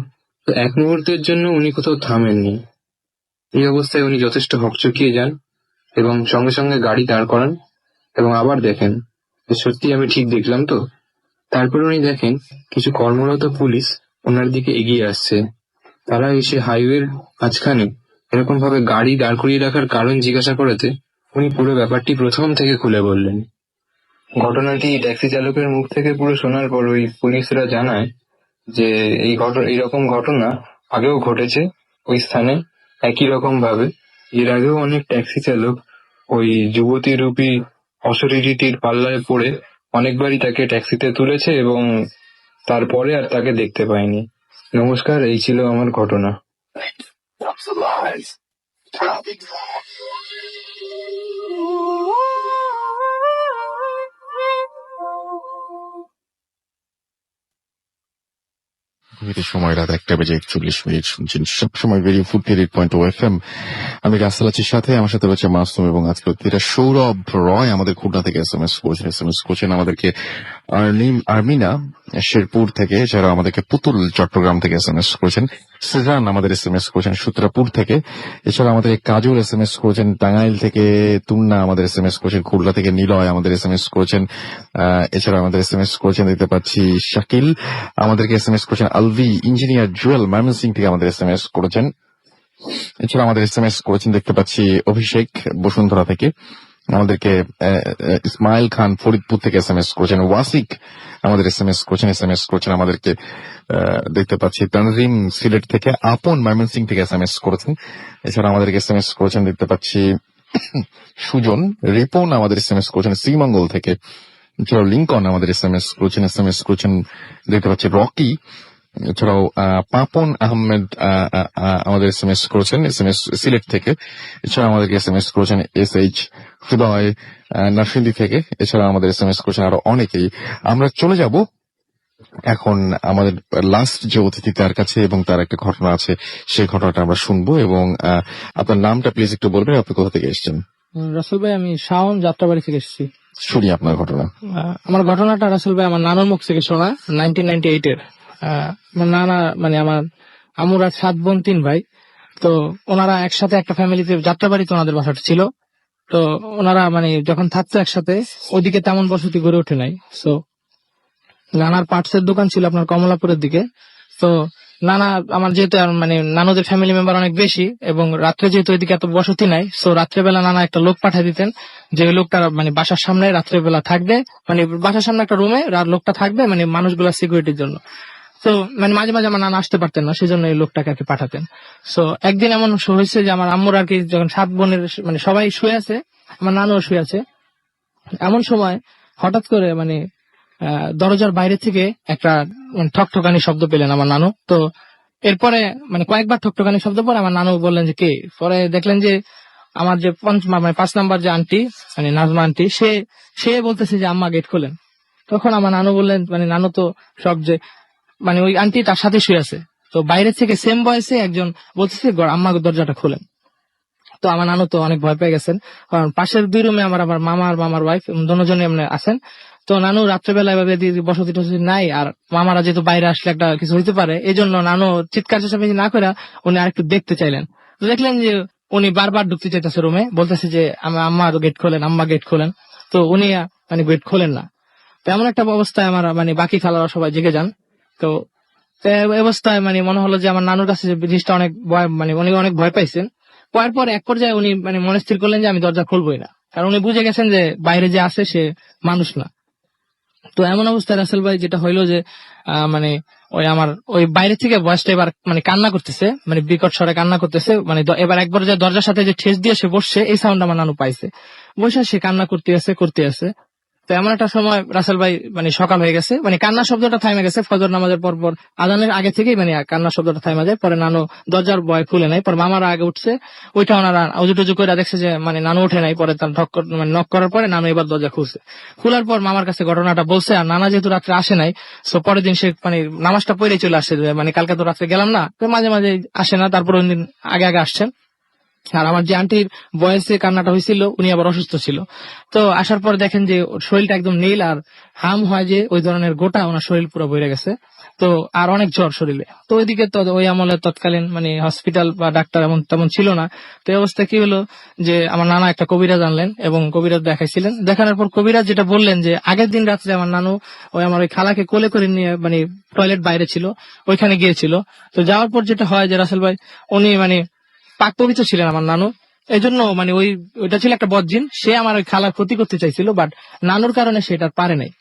তো এক মুহূর্তের জন্য উনি কোথাও থামেননি। এই অবস্থায় উনি যথেষ্ট হকচকিয়ে যান এবং সঙ্গে সঙ্গে গাড়ি দাঁড় করান এবং আবার দেখেন যে সত্যি আমি ঠিক দেখলাম তো। তারপর উনি দেখেন কিছু কর্মরত পুলিশ ওনার দিকে এগিয়ে আসছে। তারা এসে হাইওয়ের মাঝখানে এরকম ভাবে গাড়ি দাঁড় করিয়ে রাখার কারণ জিজ্ঞাসা করাতে উনি পুরো ব্যাপারটি প্রথম থেকে খুলে বললেন। ঘটনাটি ট্যাক্সি চালকের মুখ থেকে পুরো শোনার পর ওই পুলিশরা জানায় যে এইরকম ঘটনা আগেও ঘটেছে ওই স্থানে একই রকম ভাবে। এর আগেও অনেক ট্যাক্সি চালক ওই যুবতী রূপী অশরীরীটির পাল্লায় পড়ে অনেকবারই তাকে ট্যাক্সিতে তুলেছে এবং তারপরে আর তাকে দেখতে পায়নি। নমস্কার, এই ছিল আমার ঘটনা। Comes alive. Traffic law. সময় রাত 1:41 শুনছেন সবসময় রেডিও ফুড 88.0 FM। আমি রাসেল আছির সাথে, আমার সাথে রয়েছে মাসুম এবং আজকে এটা সৌরভ রয় আমাদের খুলনা থেকে এসএমএস করছেন আমাদেরকে। আর্মিনা শেরপুর থেকে, যারা আমাদেরকে পুতুল চট্টগ্রাম থেকে এসএমএস করেছেন। সেজান আমাদের এসএমএস করেছেন সূত্রাপুর থেকে। এছাড়া আমাদের কাজল এসএমএস করেছেন টাঙ্গাইল থেকে। তুন্না আমাদের এসএমএস করেছেন খুলনা থেকে। নিলয় আমাদের এসএমএস করেছেন। এছাড়া আমাদের এসএমএস করেছেন দেখতে পাচ্ছি শাকিল আমাদেরকে এসএমএস করেছেন। আলভি ইঞ্জিনিয়ার জুয়েল ময়মনসিং থেকে আমাদের এসএমএস করেছেন। এছাড়া আমাদের এসএমএস করেছেন দেখতে পাচ্ছি অভিষেক বসুন্ধরা থেকে। আমাদেরকে ইসমাইল খান ফরিদপুর থেকে এসএমএস করেছেন। ওয়াসিক আমাদের এসএমএস করেছেন আমাদেরকে দেখতে পাচ্ছি। তানজিম সিলেট থেকে। আপন ময়মনসিং থেকে এসএমএস করেছেন। এছাড়া আমাদেরকে এসএমএস করেছেন দেখতে পাচ্ছি সুজন। রিপন আমাদের এসএমএস করেছেন শ্রীমঙ্গল থেকে। এছাড়াও লিঙ্কন আমাদের এসএমএস করেছেন দেখতে পাচ্ছি রকি। এছাড়াও পাপন আহমেদ আমাদের এসএমএস করেছেন সিলেট থেকে। এছাড়া আমাদেরকে এসএমএস করেছেন SH হৃদয় নরসিংদী থেকে। এছাড়া আমাদের এসএমএস করেছেন আরো অনেকেই। আমরা চলে যাব এখন আমাদের লাস্ট যে অতিথি তার কাছে এবং তার একটা ঘটনা আছে, সেই ঘটনাটা আমরা শুনবো। এবং আপনার নামটা প্লিজ একটু বলবেন, আপনি কোথা থেকে এসেছেন? রাসেল ভাই, আমি শাওন যাত্রাবাড়ি থেকে এসেছি। শুনি আপনার ঘটনা। আমার ঘটনাটা রাসেল ভাই আমার নানার মুখ থেকে শোনা, 1998 এর। আমার নানা মানে আমার আমুরা 7 বোন 3 ভাই। তো ওনারা একসাথে একটা ফ্যামিলিতে যাত্রাবাড়িতে ওনাদের বাসাটা ছিল। তো ওনারা মানে যখন থাকতো একসাথে, ওইদিকে তেমন বসতি গড়ে ওঠে নাই। সো নানার পার্টসের দোকান ছিল আপনার কমলাপুরের দিকে। তো নানা আমার যেহেতু মানে নানুদের ফ্যামিলি মেম্বার অনেক বেশি, এবং রাত্রে যেহেতু ওইদিকে এত বসতি নাই, সো রাত্রেবেলা নানা একটা লোক পাঠিয়ে দিতেন, যে লোকটা মানে বাসার সামনে রাত্রেবেলা থাকবে, মানে বাসার সামনে একটা রুমে লোকটা থাকবে মানে মানুষগুলা সিকিউরিটির জন্য। তো মানে মাঝে মাঝে আমার নানা আসতে পারতেন না, সেই জন্য এই লোকটাকে আর কি পাঠাতেন। সো একদিন এমন হয়েছে যে আমার আম্মুর আর কি যখন 7 বোনের মানে সবাই শুয়ে আছে, আমার নানুও শুয়ে আছে, এমন সময় হঠাৎ করে মানে দরজার বাইরে থেকে একটা ঠকঠকানি শব্দ পেলেন আমার নানু। তো এরপরে মানে কয়েকবার ঠকঠকানি শব্দ পরে আমার নানু বললেন যে কে। পরে দেখলেন যে আমার যে 5 নাম্বার যে আন্টি মানে নাজমা আন্টি, সে বলতেছে যে আম্মা গেট খোলেন। তখন আমার নানু বললেন, মানে নানু তো সব যে মানে ওই আন্টি তার সাথে শুয়ে আছে, তো বাইরে থেকে সেম বয়সে একজন বলতেছে আম্মা দরজাটা খোলেন। তো আমার নানু তো অনেক ভয় পেয়ে গেছেন, কারণ পাশের 2 রুমে আমার মামা আর মামার ওয়াইফ দুজনে এমনি আছেন। তো নানু রাত্রেবেলা এভাবে বসতি টসতি নাই, আর মামারা যেহেতু বাইরে আসলে একটা কিছু হইতে পারে, এই জন্য নানু চিৎকার চেঁচামেচি না করে উনি আরেকটু দেখতে চাইলেন। তো দেখলেন যে উনি বারবার ঢুকতে চাইতেছে রুমে, বলতেছে যে আম্মা গেট খোলেন, আম্মা গেট খোলেন। তো উনি মানে গেট খোলেন না। তো এমন একটা অবস্থায় আমার মানে বাকি খালারা সবাই জেগে যান। তো এই অবস্থায় মানে মনে হলো যে আমার নানুর কাছে যে জিনিসটা অনেক ভয়, মানে উনি অনেক ভয় পাইছেন। পর পর এক পর্যায়ে উনি মানে মনে স্থির করলেন যে আমি দরজা খুলবই না, কারণ উনি বুঝে গেছেন যে বাইরে যে আসে সে মানুষ না। তো এমন অবস্থায় রাসেল ভাই যেটা হইলো যে মানে ওই আমার ওই বাইরে থেকে ভয়েসটা এবার মানে কান্না করতেছে, মানে বিকট স্বরে কান্না করতেছে, মানে এবার একবার যে দরজার সাথে যে ঠেস দিয়ে সে বসছে, এই সাউন্ড আমার নানু পাইছে। বসে সে কান্না করতে আছে। তো এমন একটা সময় রাসেল ভাই মানে সকাল হয়ে গেছে, মানে কান্নার শব্দটা থামে গেছে ফজর নামাজের পর আজানের আগে থেকেই মানে কান্নার শব্দটা থামে যায়। পরে নানু দরজার ভয় খুলে নাই, পরে মামারা আগে উঠছে, ওইটা ওনারা উজু টুজু করে দেখছে যে মানে নানু উঠে নাই। পরে তার মানে নক করার পরে নানু এবার দরজা খুলছে। খোলার পর মামার কাছে ঘটনাটা বলছে, আর নানা যেহেতু রাত্রে আসে নাই, তো পরের দিন সে মানে নামাজটা পড়ে চলে আসছে, মানে কালকে তো রাত্রে গেলাম না, তো মাঝে মাঝে আসে না, তারপর দিন আগে আসছেন। আর আমার যে আন্টির বয়সে কান্নাটা হয়েছিল, উনি আবার অসুস্থ ছিল। তো আসার পর দেখেন যে শরীরটা একদম নীল, আর হাম হয় যে ওই ধরনের গোটা ওনার শরীর পুরো ভরে গেছে। তো আর অনেক জ্বর শরীরে। তো ওইদিকে তো ওই আমলে তৎকালীন মানে হসপিটাল বা ডাক্তার এমন তেমন ছিল না। তো এই অবস্থা কি হলো যে আমার নানা একটা কবিরাজ আনলেন এবং কবিরাজ দেখাইছিলেন। দেখানোর পর কবিরাজ যেটা বললেন যে আগের দিন রাত্রে আমার নানু ওই আমার ওই খালাকে কোলে করে নিয়ে মানে টয়লেট বাইরে ছিল, ওইখানে গিয়েছিল। তো যাওয়ার পর যেটা হয় যে রাসেল ভাই উনি মানে পাক পবিত্র ছিলেন আমার নানু, এই জন্য মানে ওইটা ছিল একটা বদজিন, সে আমার ওই খালার ক্ষতি করতে চাইছিল, বাট নানুর কারণে সেটা পারে নাই।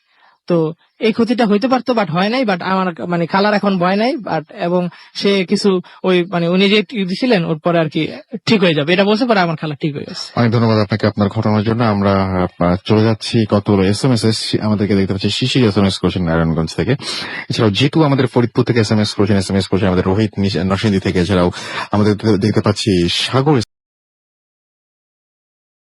তো এই ক্ষতিটা হইতে পারতো বাট হয় নাই, বাট আমার মানে খালার এখন ভয় নাই, বাট এবং সে কিছু ওই মানে উনি যে দিছিলেন ওর পরে আর কি ঠিক হয়ে যাবে, এটা বলতে পারে আমার খালা ঠিক হয়ে গেছে। অনেক ধন্যবাদ আপনাকে আপনার ঘটনার জন্য। আমরা চলে যাচ্ছি কতগুলো SMS আমাদেরকে দেখতে পাচ্ছি। শিশির SMS করেছেন নারায়ণগঞ্জ থেকে, এছাড়াও জিতু আমাদের ফরিদপুর থেকে SMS করেছেন আমাদের রোহিত নরসিংদী থেকে, এছাড়াও আমাদের দেখতে পাচ্ছি সাগর